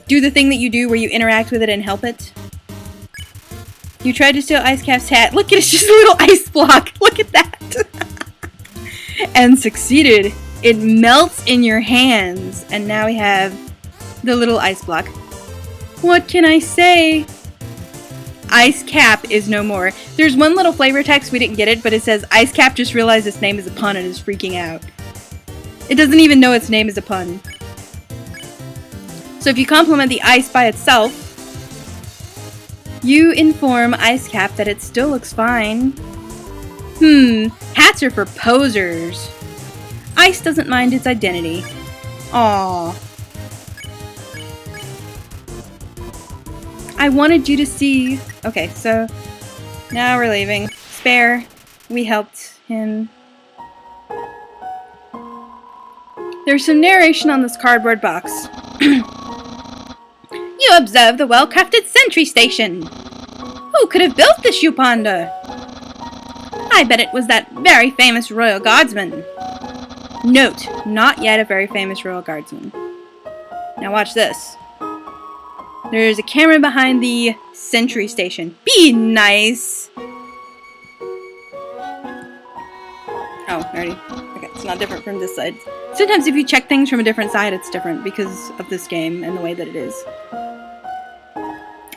Do the thing that you do where you interact with it and help it. You tried to steal Ice Cap's hat. Look at it, it's just a little ice block. Look at that. And succeeded. It melts in your hands. And now we have the little ice block. What can I say? Ice Cap is no more. There's one little flavor text, we didn't get it, but it says, Ice Cap just realized its name is a pun and is freaking out. It doesn't even know its name is a pun. So if you compliment the ice by itself, you inform Ice Cap that it still looks fine. Hats are for posers. Ice doesn't mind its identity. Aww. I wanted you to see... Okay, so now we're leaving. Spare. We helped him. There's some narration on this cardboard box. You observe the well-crafted sentry station. Who could have built this, you ponder? I bet it was that very famous royal guardsman. Note, not yet a very famous royal guardsman. Now watch this. There's a camera behind the sentry station. Be nice! Oh, already. Okay, it's not different from this side. Sometimes if you check things from a different side, it's different because of this game and the way that it is.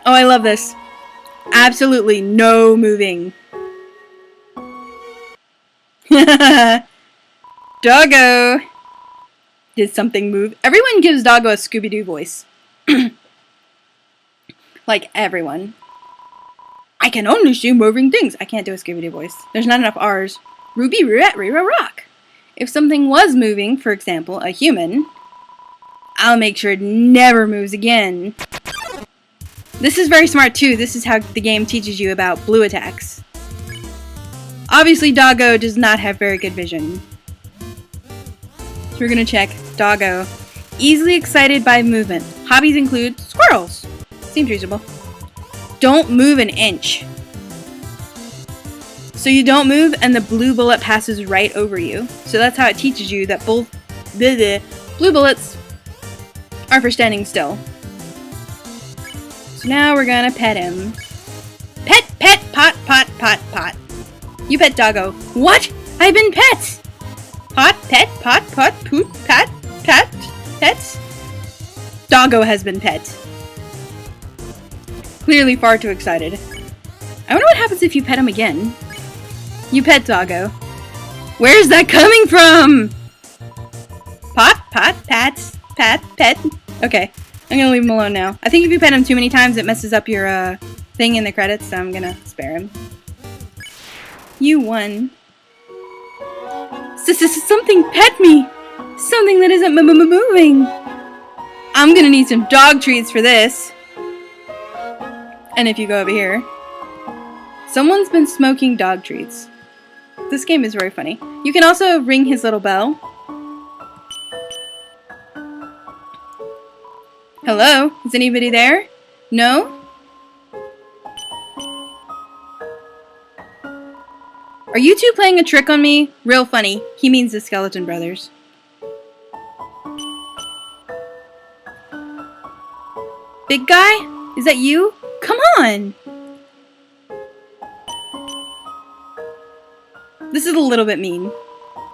Oh, I love this. Absolutely no moving. Doggo! Did something move? Everyone gives Doggo a Scooby-Doo voice. Like, everyone. I can only see moving things. I can't do a Scooby-Doo voice. There's not enough R's. Ruby, Roulette, Rira, Rock. If something was moving, for example, a human, I'll make sure it never moves again. This is very smart, too. This is how the game teaches you about blue attacks. Obviously, Doggo does not have very good vision. So we're gonna check. Doggo. Easily excited by movement. Hobbies include squirrels. Seems reasonable. Don't move an inch. So you don't move and the blue bullet passes right over you. So that's how it teaches you that both blue bullets are for standing still. So now we're gonna pet him. Pet, pet, pot, pot, pot, pot. You pet Doggo. What? I've been pet! Pot, pet, pot, pot, poot, pat, pat, pet. Doggo has been pet. Clearly far too excited. I wonder what happens if you pet him again. You pet Doggo. Where's that coming from? Pot, pot, pat, pat, pet. Okay, I'm gonna leave him alone now. I think if you pet him too many times, it messes up your thing in the credits, so I'm gonna spare him. You won. Something pet me! Something that isn't moving! I'm gonna need some dog treats for this. And if you go over here, someone's been smoking dog treats. This game is very funny. You can also ring his little bell. Hello? Is anybody there? No? Are you two playing a trick on me? Real funny. He means the Skeleton Brothers. Big guy? Is that you? Come on! This is a little bit mean.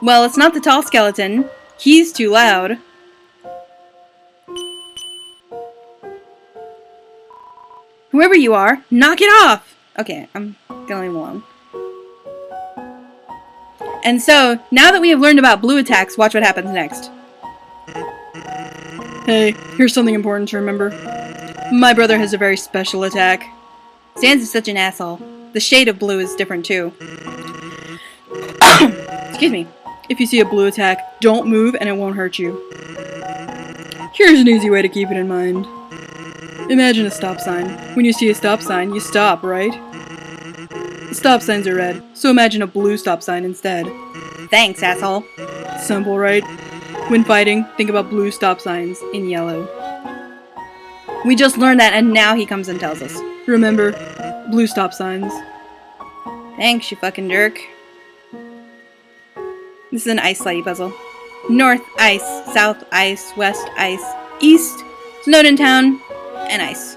Well, it's not the tall skeleton. He's too loud. Whoever you are, knock it off! Okay, I'm gonna leave him alone. And so, now that we have learned about blue attacks, watch what happens next. Hey, here's something important to remember. My brother has a very special attack. Sans is such an asshole. The shade of blue is different too. Excuse me. If you see a blue attack, don't move and it won't hurt you. Here's an easy way to keep it in mind. Imagine a stop sign. When you see a stop sign, you stop, right? Stop signs are red, so imagine a blue stop sign instead. Thanks, asshole. Simple, right? When fighting, think about blue stop signs in yellow. We just learned that and now he comes and tells us. Remember, blue stop signs. Thanks, you fucking jerk. This is an ice slidey puzzle. North, ice. South, ice. West, ice. East, Snowden Town, and ice.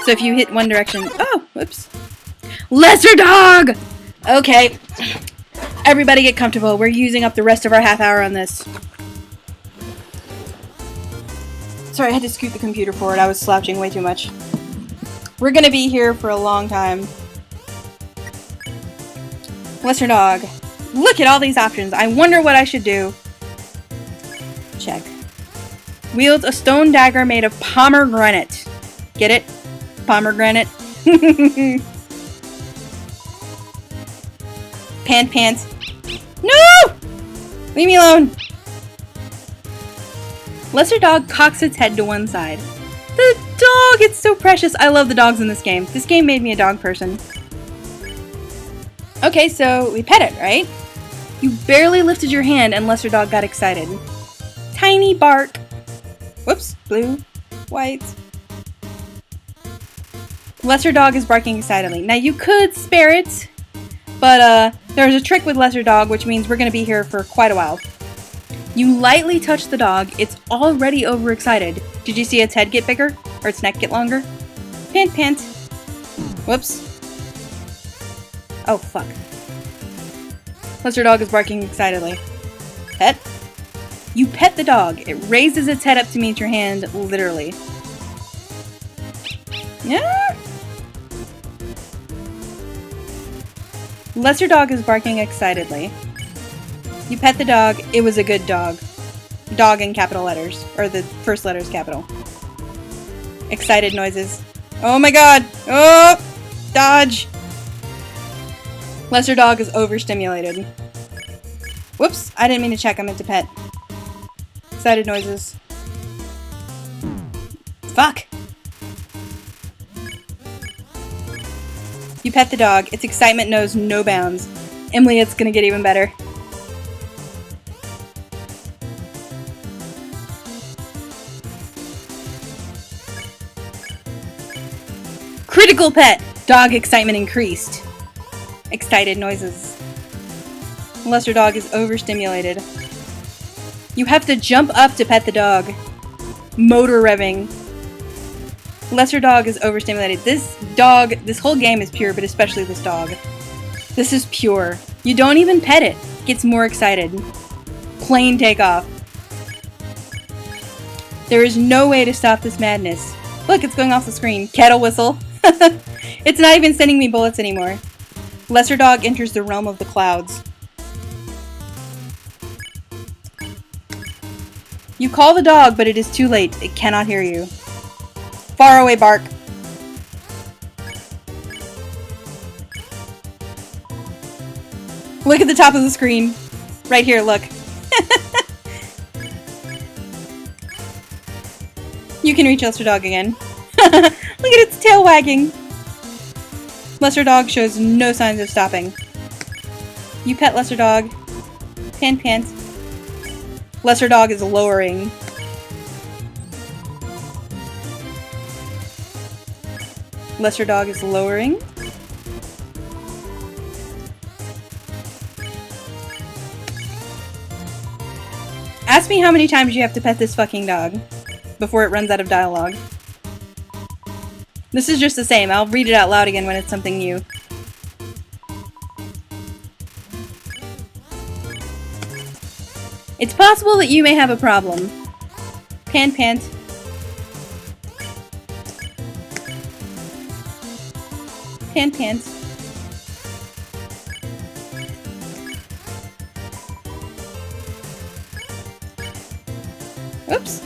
So if you hit one direction... Oh, whoops. Lesser dog! Okay. Everybody get comfortable. We're using up the rest of our half hour on this. Sorry, I had to scoot the computer forward. I was slouching way too much. We're gonna be here for a long time. Lesser dog. Look at all these options. I wonder what I should do. Check. Wields a stone dagger made of pomegranate. Get it? Pomegranate. Pants. No! Leave me alone. Lesser dog cocks its head to one side. The dog! It's so precious. I love the dogs in this game. This game made me a dog person. Okay, so we pet it, right? You barely lifted your hand and Lesser dog got excited. Tiny bark. Whoops. Blue. White. Lesser dog is barking excitedly. Now you could spare it, but there's a trick with Lesser dog, which means we're going to be here for quite a while. You lightly touch the dog. It's already overexcited. Did you see its head get bigger? Or its neck get longer? Pant. Whoops. Oh, fuck. Lesser dog is barking excitedly. Pet. You pet the dog. It raises its head up to meet your hand, literally. Yeah. Lesser dog is barking excitedly. You pet the dog. It was a good dog. Dog in capital letters. Or the first letter is capital. Excited noises. Oh my god! Oh! Dodge! Lesser dog is overstimulated. Whoops! I didn't mean to check. I meant to pet. Excited noises. Fuck! You pet the dog. Its excitement knows no bounds. Emily, it's gonna get even better. Critical pet! Dog excitement increased. Excited noises. Lesser dog is overstimulated. You have to jump up to pet the dog. Motor revving. Lesser dog is overstimulated. This whole game is pure, but especially this dog. This is pure. You don't even pet it. It gets more excited. Plane takeoff. There is no way to stop this madness. Look, it's going off the screen. Kettle whistle. It's not even sending me bullets anymore. Lesser dog enters the realm of the clouds. You call the dog, but it is too late. It cannot hear you. Far away bark. Look at the top of the screen. Right here, look. You can reach Lesser dog again. Look at its tail wagging. Lesser dog shows no signs of stopping. You pet Lesser dog. Pant. Lesser dog is lowering. Lesser dog is lowering. Ask me how many times you have to pet this fucking dog before it runs out of dialogue. This is just the same. I'll read it out loud again when it's something new. It's possible that you may have a problem. Pant. Pant. Oops.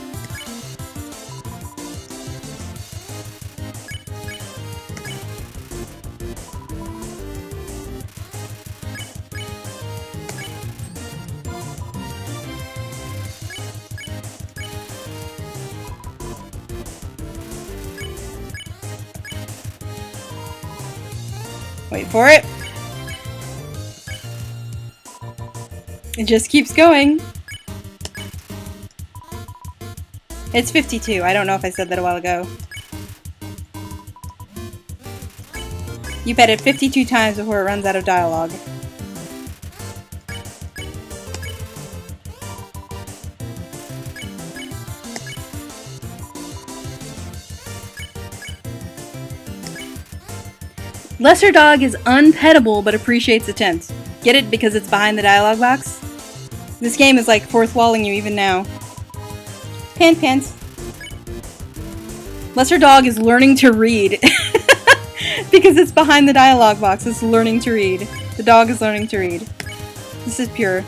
Wait for it. It just keeps going. It's 52. I don't know if I said that a while ago. You pet it 52 times before it runs out of dialogue. Lesser dog is unpettable but appreciates attempt. Get it? Because it's behind the dialogue box? This game is like fourth walling you even now. Pants. Lesser dog is learning to read. Because it's behind the dialogue box. It's learning to read. The dog is learning to read. This is pure.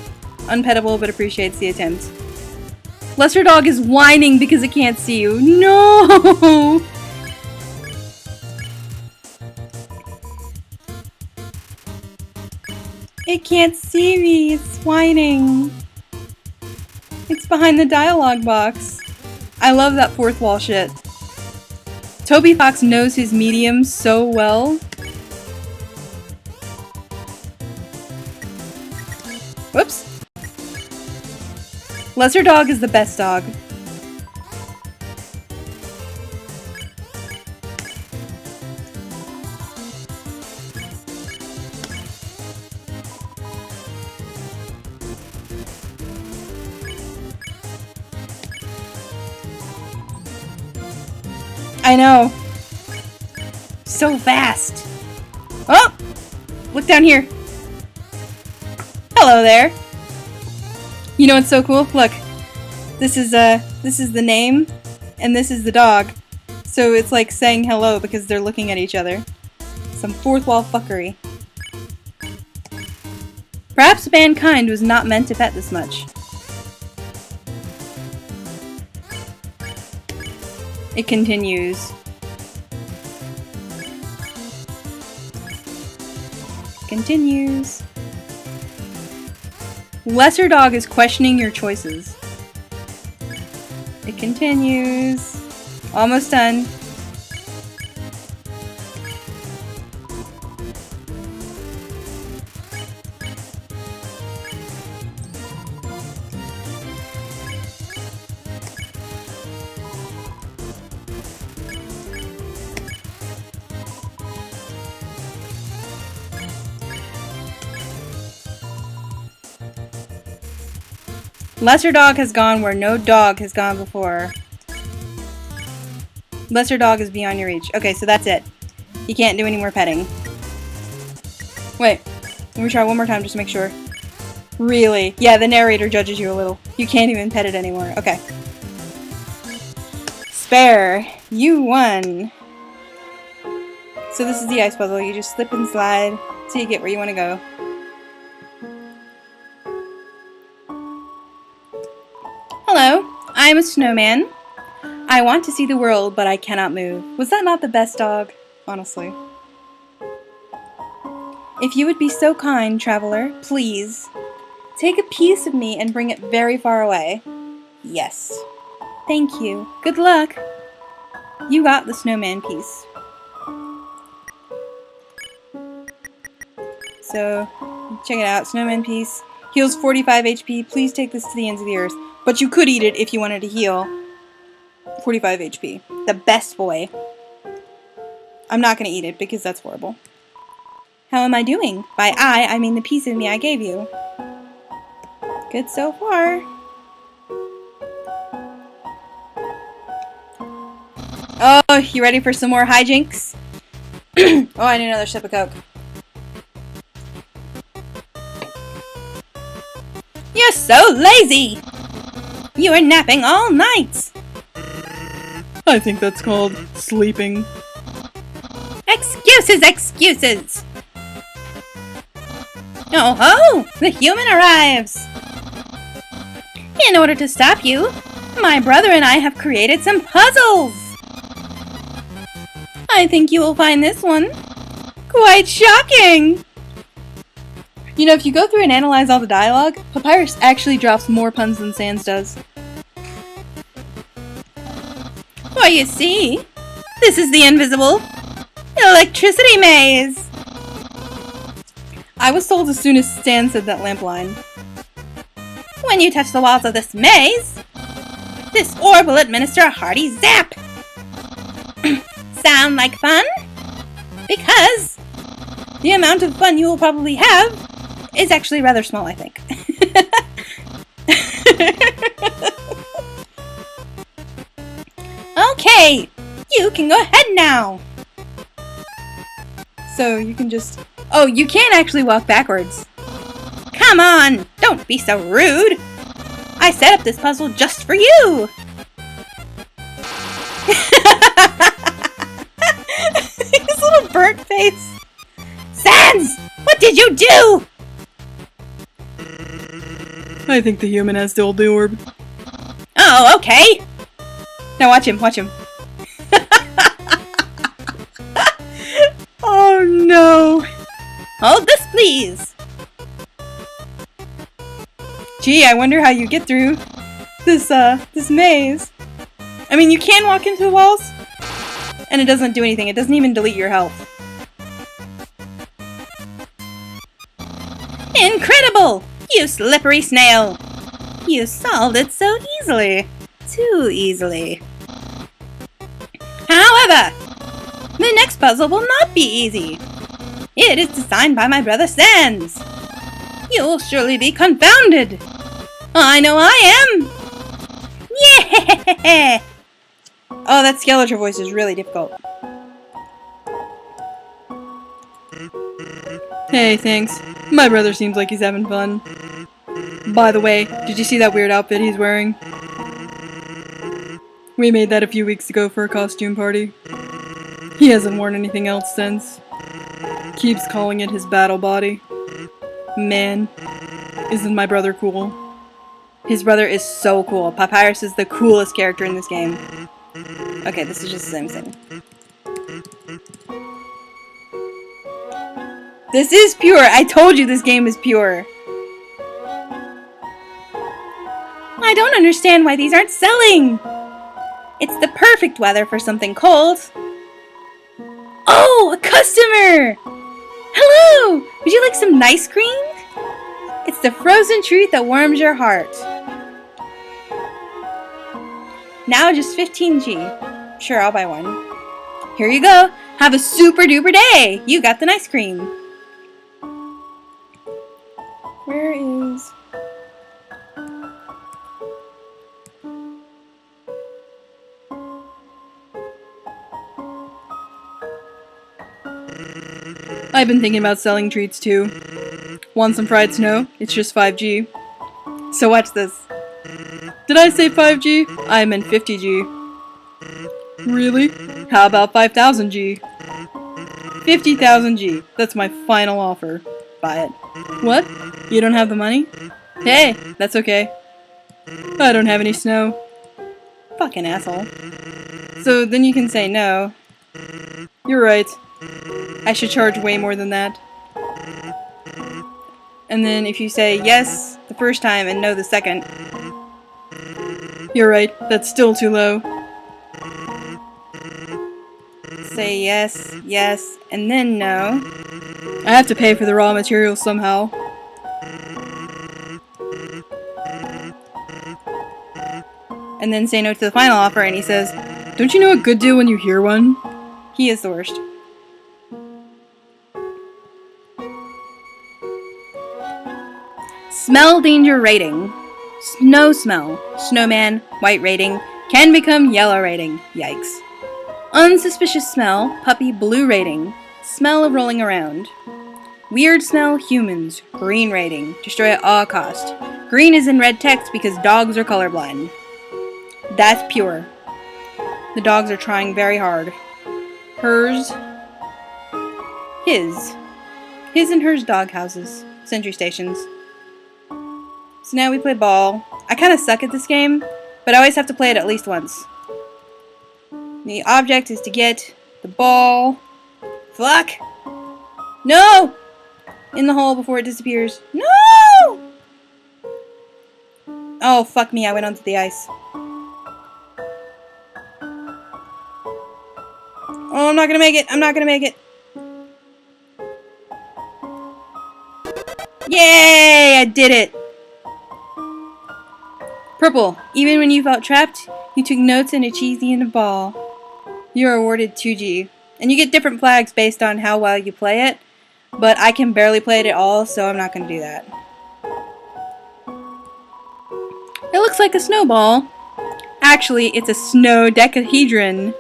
Unpettable but appreciates the attempt. Lesser dog is whining because it can't see you. No! It can't see me. It's whining. It's behind the dialogue box. I love that fourth wall shit. Toby Fox knows his medium so well. Whoops. Lesser dog is the best dog. I know. So fast. Oh! Look down here. Hello there. You know what's so cool? Look. This is the name and this is the dog. So it's like saying hello because they're looking at each other. Some fourth wall fuckery. Perhaps mankind was not meant to pet this much. It continues. Continues. Lesser dog is questioning your choices. It continues. Almost done. Lesser dog has gone where no dog has gone before. Lesser dog is beyond your reach. Okay, so that's it. You can't do any more petting. Wait, let me try one more time just to make sure. Really? Yeah, the narrator judges you a little. You can't even pet it anymore. Okay. Spare. You won. So this is the ice puzzle. You just slip and slide till you get where you want to go. Hello, I'm a snowman. I want to see the world, but I cannot move. Was that not the best dog? Honestly. If you would be so kind, traveler, please, take a piece of me and bring it very far away. Yes. Thank you. Good luck. You got the snowman piece. So, check it out. Snowman piece. Heals 45 HP. Please take this to the ends of the earth. But you could eat it if you wanted to heal 45 HP. The best boy. I'm not going to eat it because that's horrible. How am I doing? By I mean the piece of me I gave you. Good so far. Oh, you ready for some more hijinks? Oh, I need another sip of Coke. You're so lazy! You were napping all night! I think that's called sleeping. Excuses, excuses! Oh ho! The human arrives! In order to stop you, my brother and I have created some puzzles! I think you will find this one quite shocking! You know, if you go through and analyze all the dialogue, Papyrus actually drops more puns than Sans does. Why, you see, this is the invisible electricity maze! I was told as soon as Stan said that lamp line. When you touch the walls of this maze, this orb will administer a hearty zap! Sound like fun? Because the amount of fun you will probably have is actually rather small, I think. Okay, you can go ahead now. So you can just... Oh, you can actually walk backwards. Come on! Don't be so rude! I set up this puzzle just for you! His little burnt face. Sans! What did you do? I think the human has the old orb. Oh, okay. Now watch him, watch him. Oh no. Hold this, please. Gee, I wonder how you get through this maze. I mean, you can walk into the walls, and it doesn't do anything. It doesn't even delete your health. Incredible! You slippery snail! You solved it so easily. Too easily. However, the next puzzle will not be easy. It is designed by my brother Sans. You'll surely be confounded. I know I am. Yeah! Oh, that Skeletor voice is really difficult. Hey, thanks. My brother seems like he's having fun. By the way, did you see that weird outfit he's wearing? We made that a few weeks ago for a costume party. He hasn't worn anything else since. Keeps calling it his battle body. Man, isn't my brother cool? His brother is so cool. Papyrus is the coolest character in this game. Okay, this is just the same thing. This is pure! I told you this game is pure! I don't understand why these aren't selling. It's the perfect weather for something cold. Oh, a customer! Hello! Would you like some nice cream? It's the frozen treat that warms your heart. Now just 15G. Sure, I'll buy one. Here you go. Have a super duper day. You got the nice cream. Where is... I've been thinking about selling treats too. Want some fried snow? It's just 5G. So watch this. Did I say 5G? I meant 50G. Really? How about 5000G? 50,000G. That's my final offer. Buy it. What? You don't have the money? Hey, that's okay. I don't have any snow. Fucking asshole. So then you can say no. You're right. I should charge way more than that. And then if you say yes the first time and no the second, you're right, that's still too low. Say yes, yes, and then no. I have to pay for the raw materials somehow. And then say no to the final offer, and he says, "Don't you know a good deal when you hear one?" He is the worst. Smell danger rating. Snow smell. Snowman, white rating. Can become yellow rating. Yikes. Unsuspicious smell. Puppy, blue rating. Smell of rolling around. Weird smell. Humans. Green rating. Destroy at all cost. Green is in red text because dogs are colorblind. That's pure. The dogs are trying very hard. Hers. His. His and hers dog houses. Sentry stations. So now we play ball. I kind of suck at this game, but I always have to play it at least once. The object is to get the ball. Fuck! No! In the hole before it disappears. No! Oh, fuck me, I went onto the ice. Oh, I'm not gonna make it. I'm not gonna make it. Yay! I did it! Purple. Even when you felt trapped, you took notes and achieved the end of ball. You are awarded 2G. And you get different flags based on how well you play it. But I can barely play it at all, so I'm not going to do that. It looks like a snowball. Actually, it's a snow decahedron.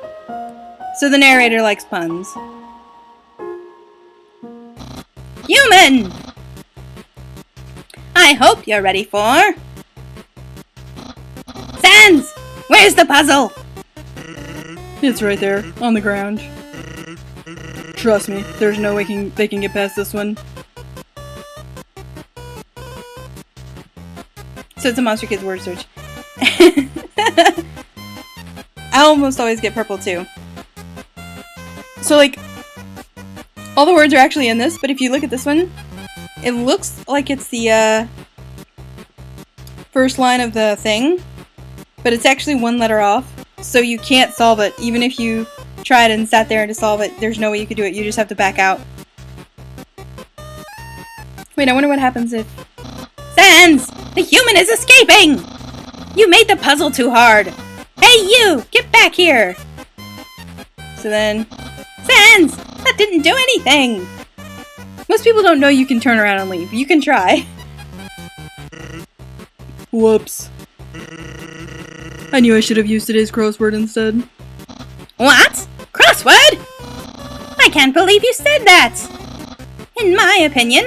So the narrator likes puns. Human! I hope you're ready for... Sans! Where's the puzzle? It's right there, on the ground. Trust me, there's no way they can get past this one. So it's a Monster Kids word search. I almost always get purple too. So like, all the words are actually in this, but if you look at this one, it looks like it's the first line of the thing, but it's actually one letter off, so you can't solve it. Even if you tried and sat there to solve it, there's no way you could do it. You just have to back out. Wait, I wonder what happens if... Sans! The human is escaping! You made the puzzle too hard! Hey you! Get back here! So then... Sans! That didn't do anything! Most people don't know you can turn around and leave. You can try. Whoops. I knew I should have used today's crossword instead. What? Crossword? I can't believe you said that! In my opinion,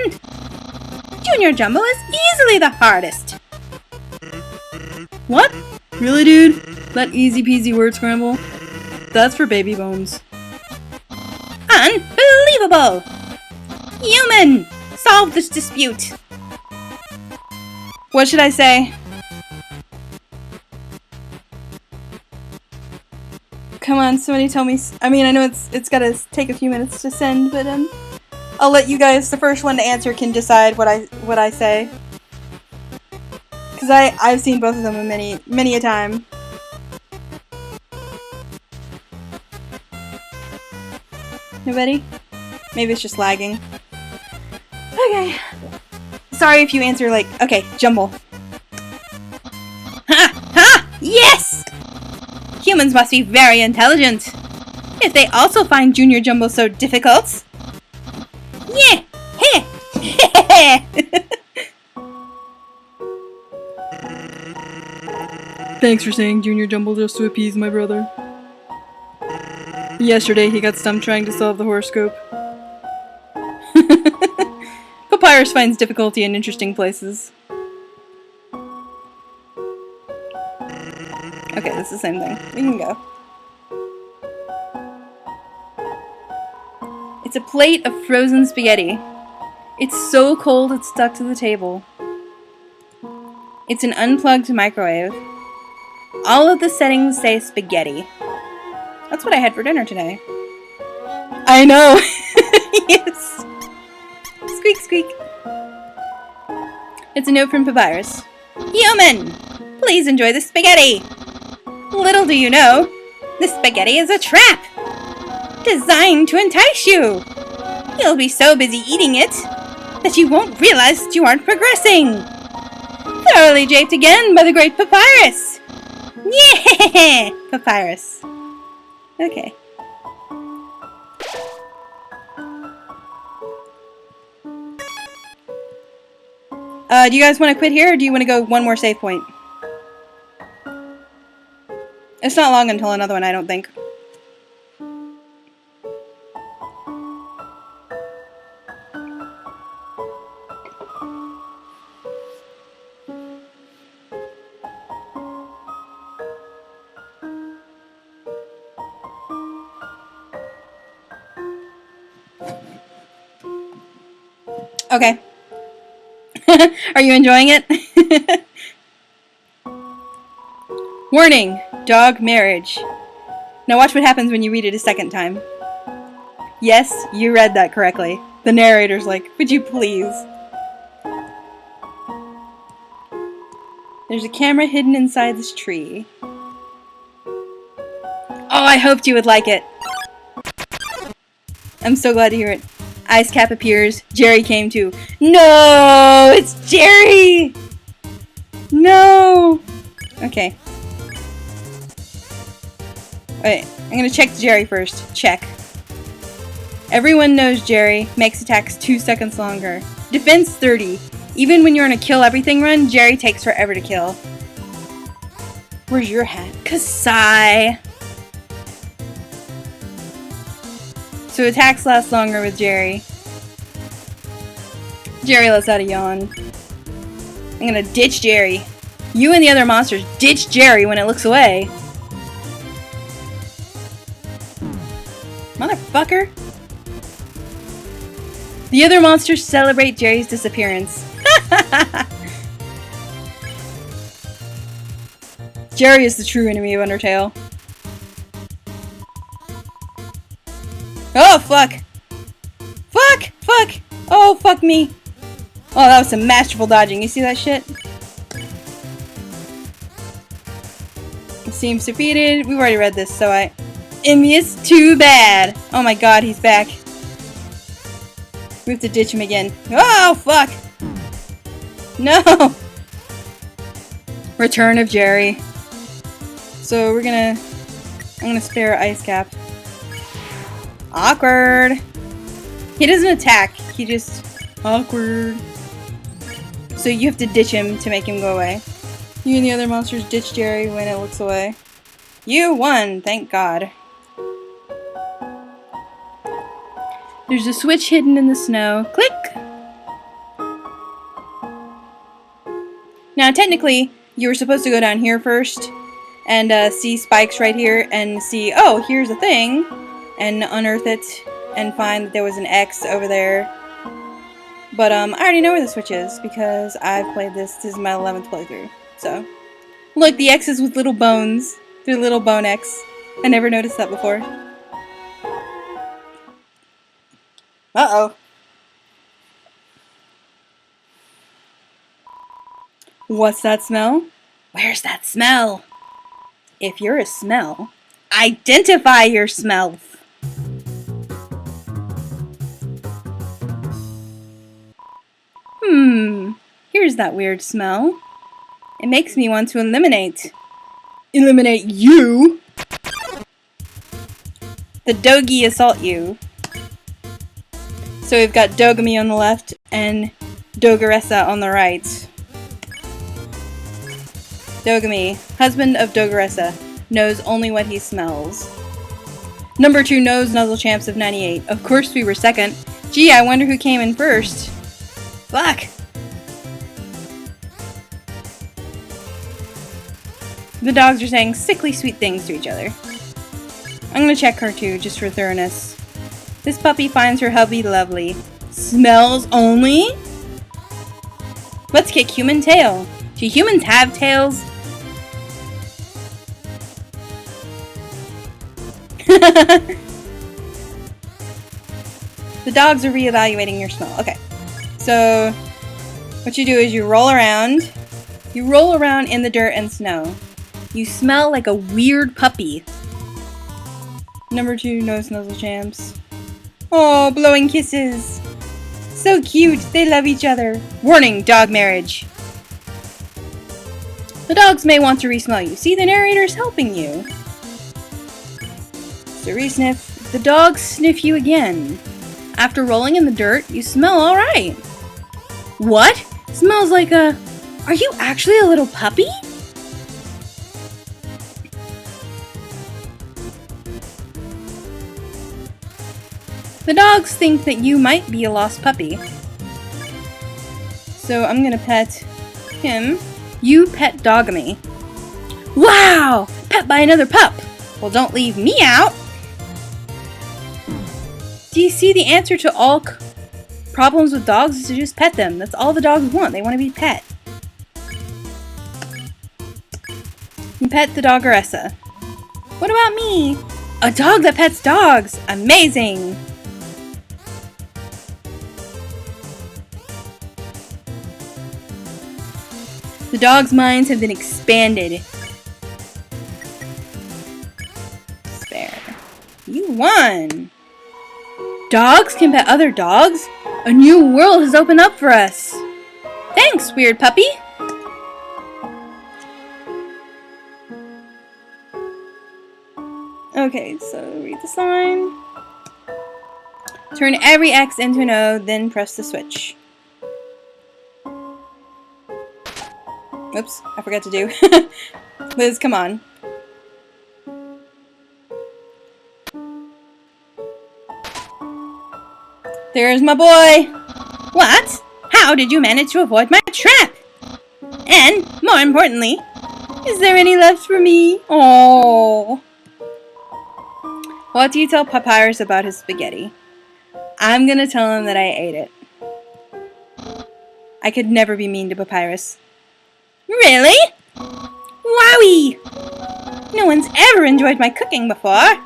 Junior Jumbo is easily the hardest. What? Really, dude? That easy peasy word scramble? That's for baby bones. Unbelievable! Human! Solve this dispute! What should I say? Come on, somebody tell me. I mean, I know it's gotta take a few minutes to send, but I'll let you guys, the first one to answer, can decide what I say. Cause I've seen both of them many a time. Nobody? Maybe it's just lagging. Okay. Sorry if you answer like, okay, jumble. Ha! Ha! Yes! Humans must be very intelligent. If they also find Junior Jumbo so difficult. Yeah! Heh! Thanks for saying Junior Jumble just to appease my brother. Yesterday he got stumped trying to solve the horoscope. Papyrus finds difficulty in interesting places. Okay, that's the same thing. We can go. It's a plate of frozen spaghetti. It's so cold it's stuck to the table. It's an unplugged microwave. All of the settings say spaghetti. That's what I had for dinner today. I know! Yes! Squeak, squeak. It's a note from Papyrus. Human! Please enjoy the spaghetti! Little do you know, the spaghetti is a trap! Designed to entice you! You'll be so busy eating it that you won't realize that you aren't progressing! Thoroughly japed again by the great Papyrus! Yeah! Papyrus. Okay. Do you guys want to quit here, or do you want to go one more save point? It's not long until another one, I don't think. Okay. Are you enjoying it? Warning! Dog marriage. Now watch what happens when you read it a second time. Yes, you read that correctly. The narrator's like, would you please? There's a camera hidden inside this tree. Oh, I hoped you would like it. I'm so glad to hear it. Ice Cap appears. Jerry came too. No! It's Jerry! No! Okay. Wait, I'm gonna check Jerry first. Check. Everyone knows Jerry makes attacks 2 seconds longer. Defense 30. Even when you're in a kill everything run, Jerry takes forever to kill. Where's your hat? Kasai! So attacks last longer with Jerry. Jerry lets out a yawn. I'm gonna ditch Jerry. You and the other monsters ditch Jerry when it looks away. Motherfucker. The other monsters celebrate Jerry's disappearance. Jerry is the true enemy of Undertale. Oh, fuck. Fuck! Fuck! Oh, fuck me. Oh, that was some masterful dodging. You see that shit? Seems defeated. We've already read this, so envious. Too bad. Oh my god, he's back. We have to ditch him again. Oh, fuck! No! Return of Jerry. So I'm gonna spare Ice Cap. Awkward. He doesn't attack. He just awkward. So you have to ditch him to make him go away. You and the other monsters ditch Jerry when it looks away. You won, thank God. There's a switch hidden in the snow. Click! Now technically, you were supposed to go down here first and see spikes right here and see, oh, here's a thing, and unearth it and find that there was an X over there. But I already know where the switch is because I've played this. This is my 11th playthrough. So, look, the X's with little bones. They're little bone X. I never noticed that before. Uh-oh. What's that smell? Where's that smell? If you're a smell, identify your smell. Here's that weird smell. It makes me want to eliminate. Eliminate you? The Dogi assault you. So we've got Dogami on the left and Dogaressa on the right. Dogami, husband of Dogaressa, knows only what he smells. Number 2 knows Nuzzle Champs of 98. Of course we were second. Gee, I wonder who came in first. Fuck! The dogs are saying sickly sweet things to each other. I'm gonna check her too, just for thoroughness. This puppy finds her hubby lovely. Smells only? Let's kick human tail. Do humans have tails? The dogs are reevaluating your smell. Okay. So, what you do is you roll around. You roll around in the dirt and snow. You smell like a weird puppy. Number 2 knows Nuzzle Champs. Oh, blowing kisses. So cute. They love each other. Warning, dog marriage. The dogs may want to re-smell you. See, the narrator's helping you. So re-sniff. The dogs sniff you again. After rolling in the dirt, you smell alright. What? Smells like a... Are you actually a little puppy? The dogs think that you might be a lost puppy. So I'm gonna pet him. You pet Dogami. Wow! Pet by another pup! Well, don't leave me out! Do you see the answer to all problems with dogs is to just pet them? That's all the dogs want. They want to be pet. You pet the Dogaressa. What about me? A dog that pets dogs! Amazing! The dogs' minds have been expanded. Spare. You won! Dogs can pet other dogs? A new world has opened up for us! Thanks, weird puppy! Okay, so read the sign. Turn every X into an O, then press the switch. Oops, I forgot to do. Liz, come on. There's my boy! What? How did you manage to avoid my trap? And, more importantly, is there any left for me? Oh. What do you tell Papyrus about his spaghetti? I'm gonna tell him that I ate it. I could never be mean to Papyrus. Really? Wowie! No one's ever enjoyed my cooking before.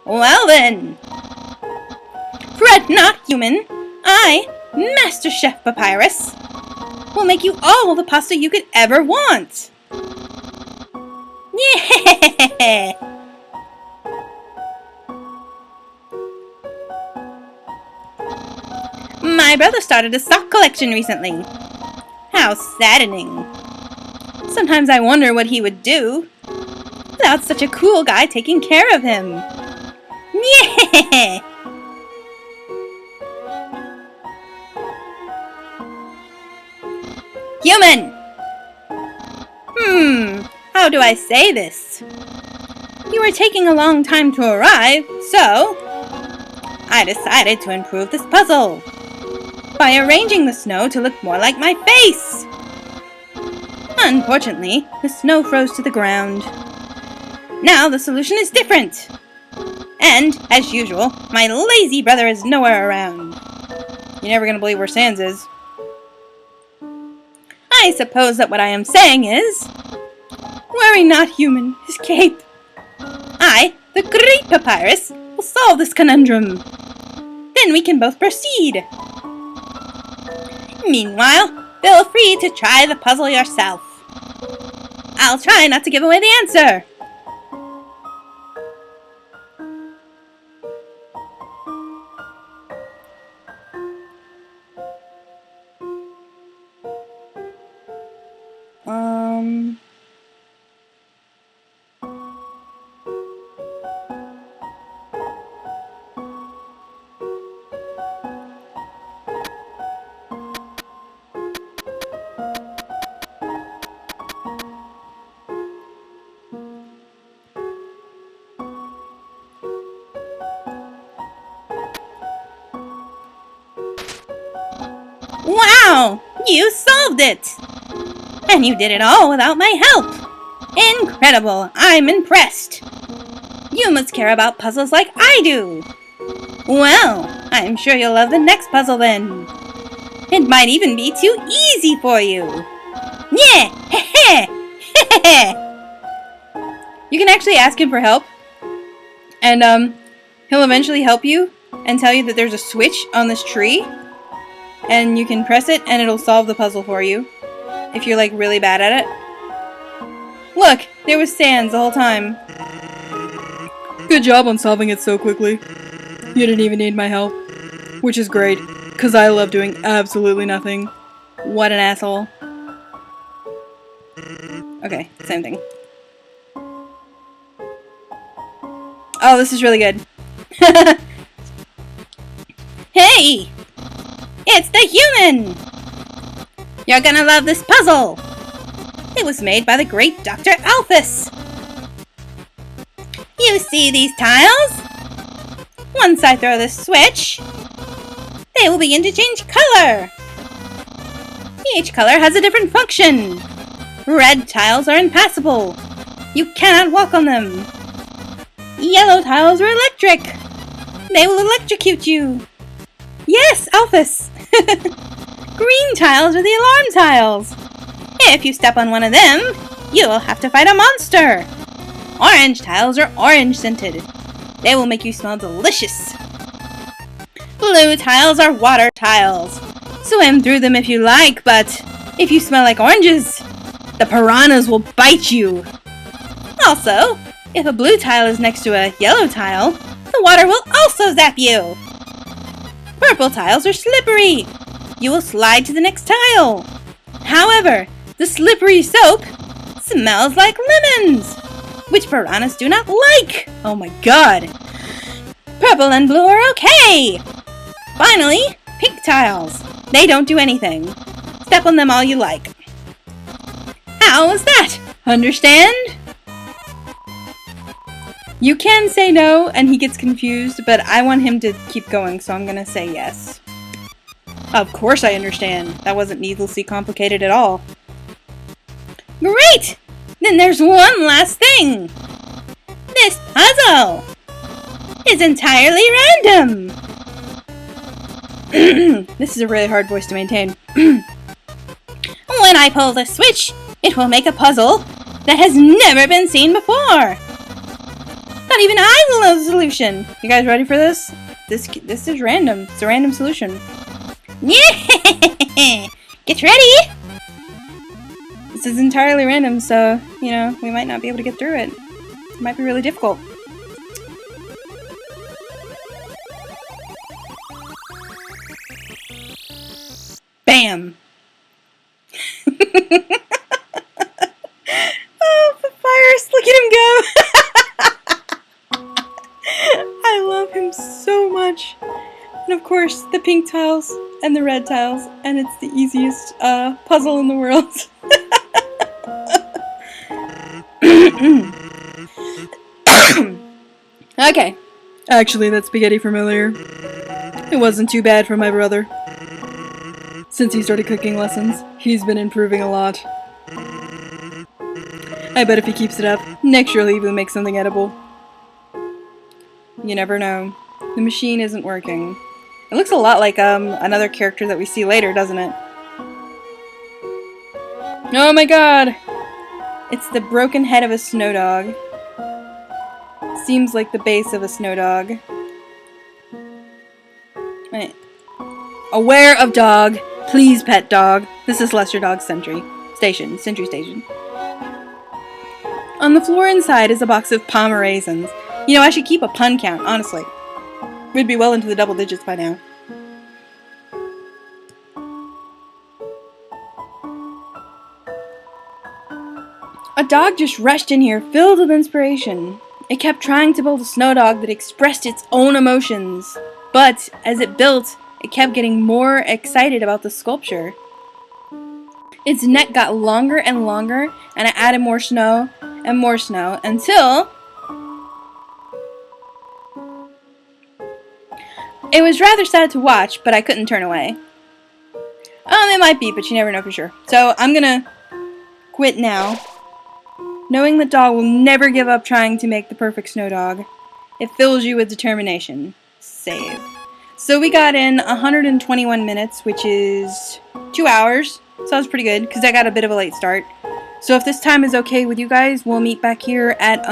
Well then. Fret not, human. I, Master Chef Papyrus, will make you all the pasta you could ever want. Yeah! My brother started a stock collection recently. How saddening. Sometimes I wonder what he would do without such a cool guy taking care of him. Yeah! Human! How do I say this? You were taking a long time to arrive, so I decided to improve this puzzle by arranging the snow to look more like my face. Unfortunately, the snow froze to the ground. Now the solution is different. And, as usual, my lazy brother is nowhere around. You're never going to believe where Sans is. I suppose that what I am saying is, worry not, human, escape. I, the great Papyrus, will solve this conundrum. Then we can both proceed. Meanwhile, feel free to try the puzzle yourself. I'll try not to give away the answer. Wow! You solved it! And you did it all without my help! Incredible! I'm impressed! You must care about puzzles like I do! Well, I'm sure you'll love the next puzzle then. It might even be too easy for you! Yeah! Heh heh! You can actually ask him for help. And, he'll eventually help you and tell you that there's a switch on this tree. And you can press it and it'll solve the puzzle for you. If you're like really bad at it. Look, there was Sans the whole time. Good job on solving it so quickly. You didn't even need my help. Which is great, because I love doing absolutely nothing. What an asshole. Okay, same thing. Oh, this is really good. Hey! It's the human! You're gonna love this puzzle! It was made by the great Dr. Alphys. You see these tiles? Once I throw this switch, they will begin to change color. Each color has a different function. Red tiles are impassable. You cannot walk on them. Yellow tiles are electric. They will electrocute you. Yes, Alphys. Green tiles are the alarm tiles. If you step on one of them, you'll have to fight a monster. Orange tiles are orange scented. They will make you smell delicious. Blue tiles are water tiles. Swim through them if you like, but if you smell like oranges, the piranhas will bite you. Also, if a blue tile is next to a yellow tile, the water will also zap you. Purple tiles are slippery. You will slide to the next tile. However, the slippery soap smells like lemons, which piranhas do not like. Oh my god. Purple and blue are okay. Finally, pink tiles. They don't do anything. Step on them all you like. How was that? Understand? You can say no and he gets confused, but I want him to keep going, so I'm gonna say yes. Of course I understand. That wasn't needlessly complicated at all. Great! Then there's one last thing. This puzzle is entirely random. This is a really hard voice to maintain. When I pull the switch, it will make a puzzle that has never been seen before. Not even I will know the solution. You guys ready for this? This is random. It's a random solution. Yeah! Get ready! This is entirely random, so, you know, we might not be able to get through it. It might be really difficult. Bam! Oh, Papyrus, look at him go! I love him so much. And of course, the pink tiles and the red tiles, and it's the easiest puzzle in the world. Okay. Actually, that spaghetti familiar. It wasn't too bad for my brother. Since he started cooking lessons, he's been improving a lot. I bet if he keeps it up, next year he'll even make something edible. You never know. The machine isn't working. It looks a lot like another character that we see later, doesn't it? Oh my god! It's the broken head of a snow dog. Seems like the base of a snow dog. Wait. Aware of dog. Please pet dog. This is Lesser Dog Sentry Station. On the floor inside is a box of Pomeranians. You know, I should keep a pun count, honestly. We'd be well into the double digits by now. A dog just rushed in here, filled with inspiration. It kept trying to build a snow dog that expressed its own emotions. But, as it built, it kept getting more excited about the sculpture. Its neck got longer and longer, and I added more snow, until it was rather sad to watch, but I couldn't turn away. It might be, but you never know for sure. So I'm gonna quit now, knowing that dog will never give up trying to make the perfect snow dog. It fills you with determination. Save. So we got in 121 minutes, which is 2 hours. So that was pretty good, because I got a bit of a late start. So if this time is okay with you guys, we'll meet back here at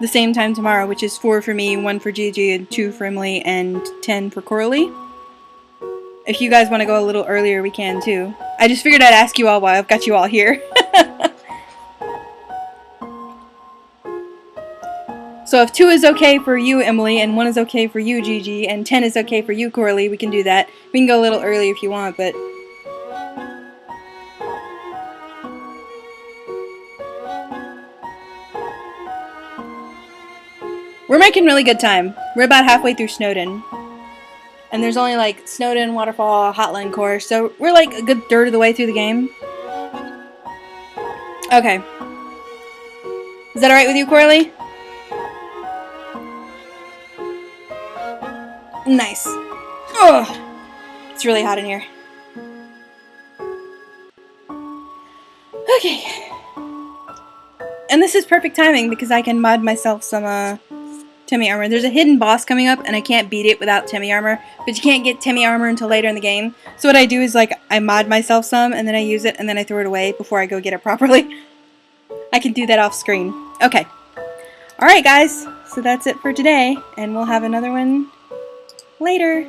the same time tomorrow, which is 4 for me, 1 for Gigi, and 2 for Emily, and 10 for Coralie. If you guys want to go a little earlier, we can too. I just figured I'd ask you all while I've got you all here. So if 2 is okay for you, Emily, and 1 is okay for you, Gigi, and 10 is okay for you, Coralie, we can do that. We can go a little early if you want, but... we're making really good time. We're about halfway through Snowdin. And there's only like Snowdin, Waterfall, Hotline Course, so we're like a good third of the way through the game. Okay. Is that alright with you, Coralie? Nice. Ugh. It's really hot in here. Okay. And this is perfect timing because I can mod myself some Temmie armor. There's a hidden boss coming up and I can't beat it without Temmie armor, but you can't get Temmie armor until later in the game. So what I do is like I mod myself some and then I use it and then I throw it away before I go get it properly. I can do that off screen. Okay. Alright guys, so that's it for today and we'll have another one later.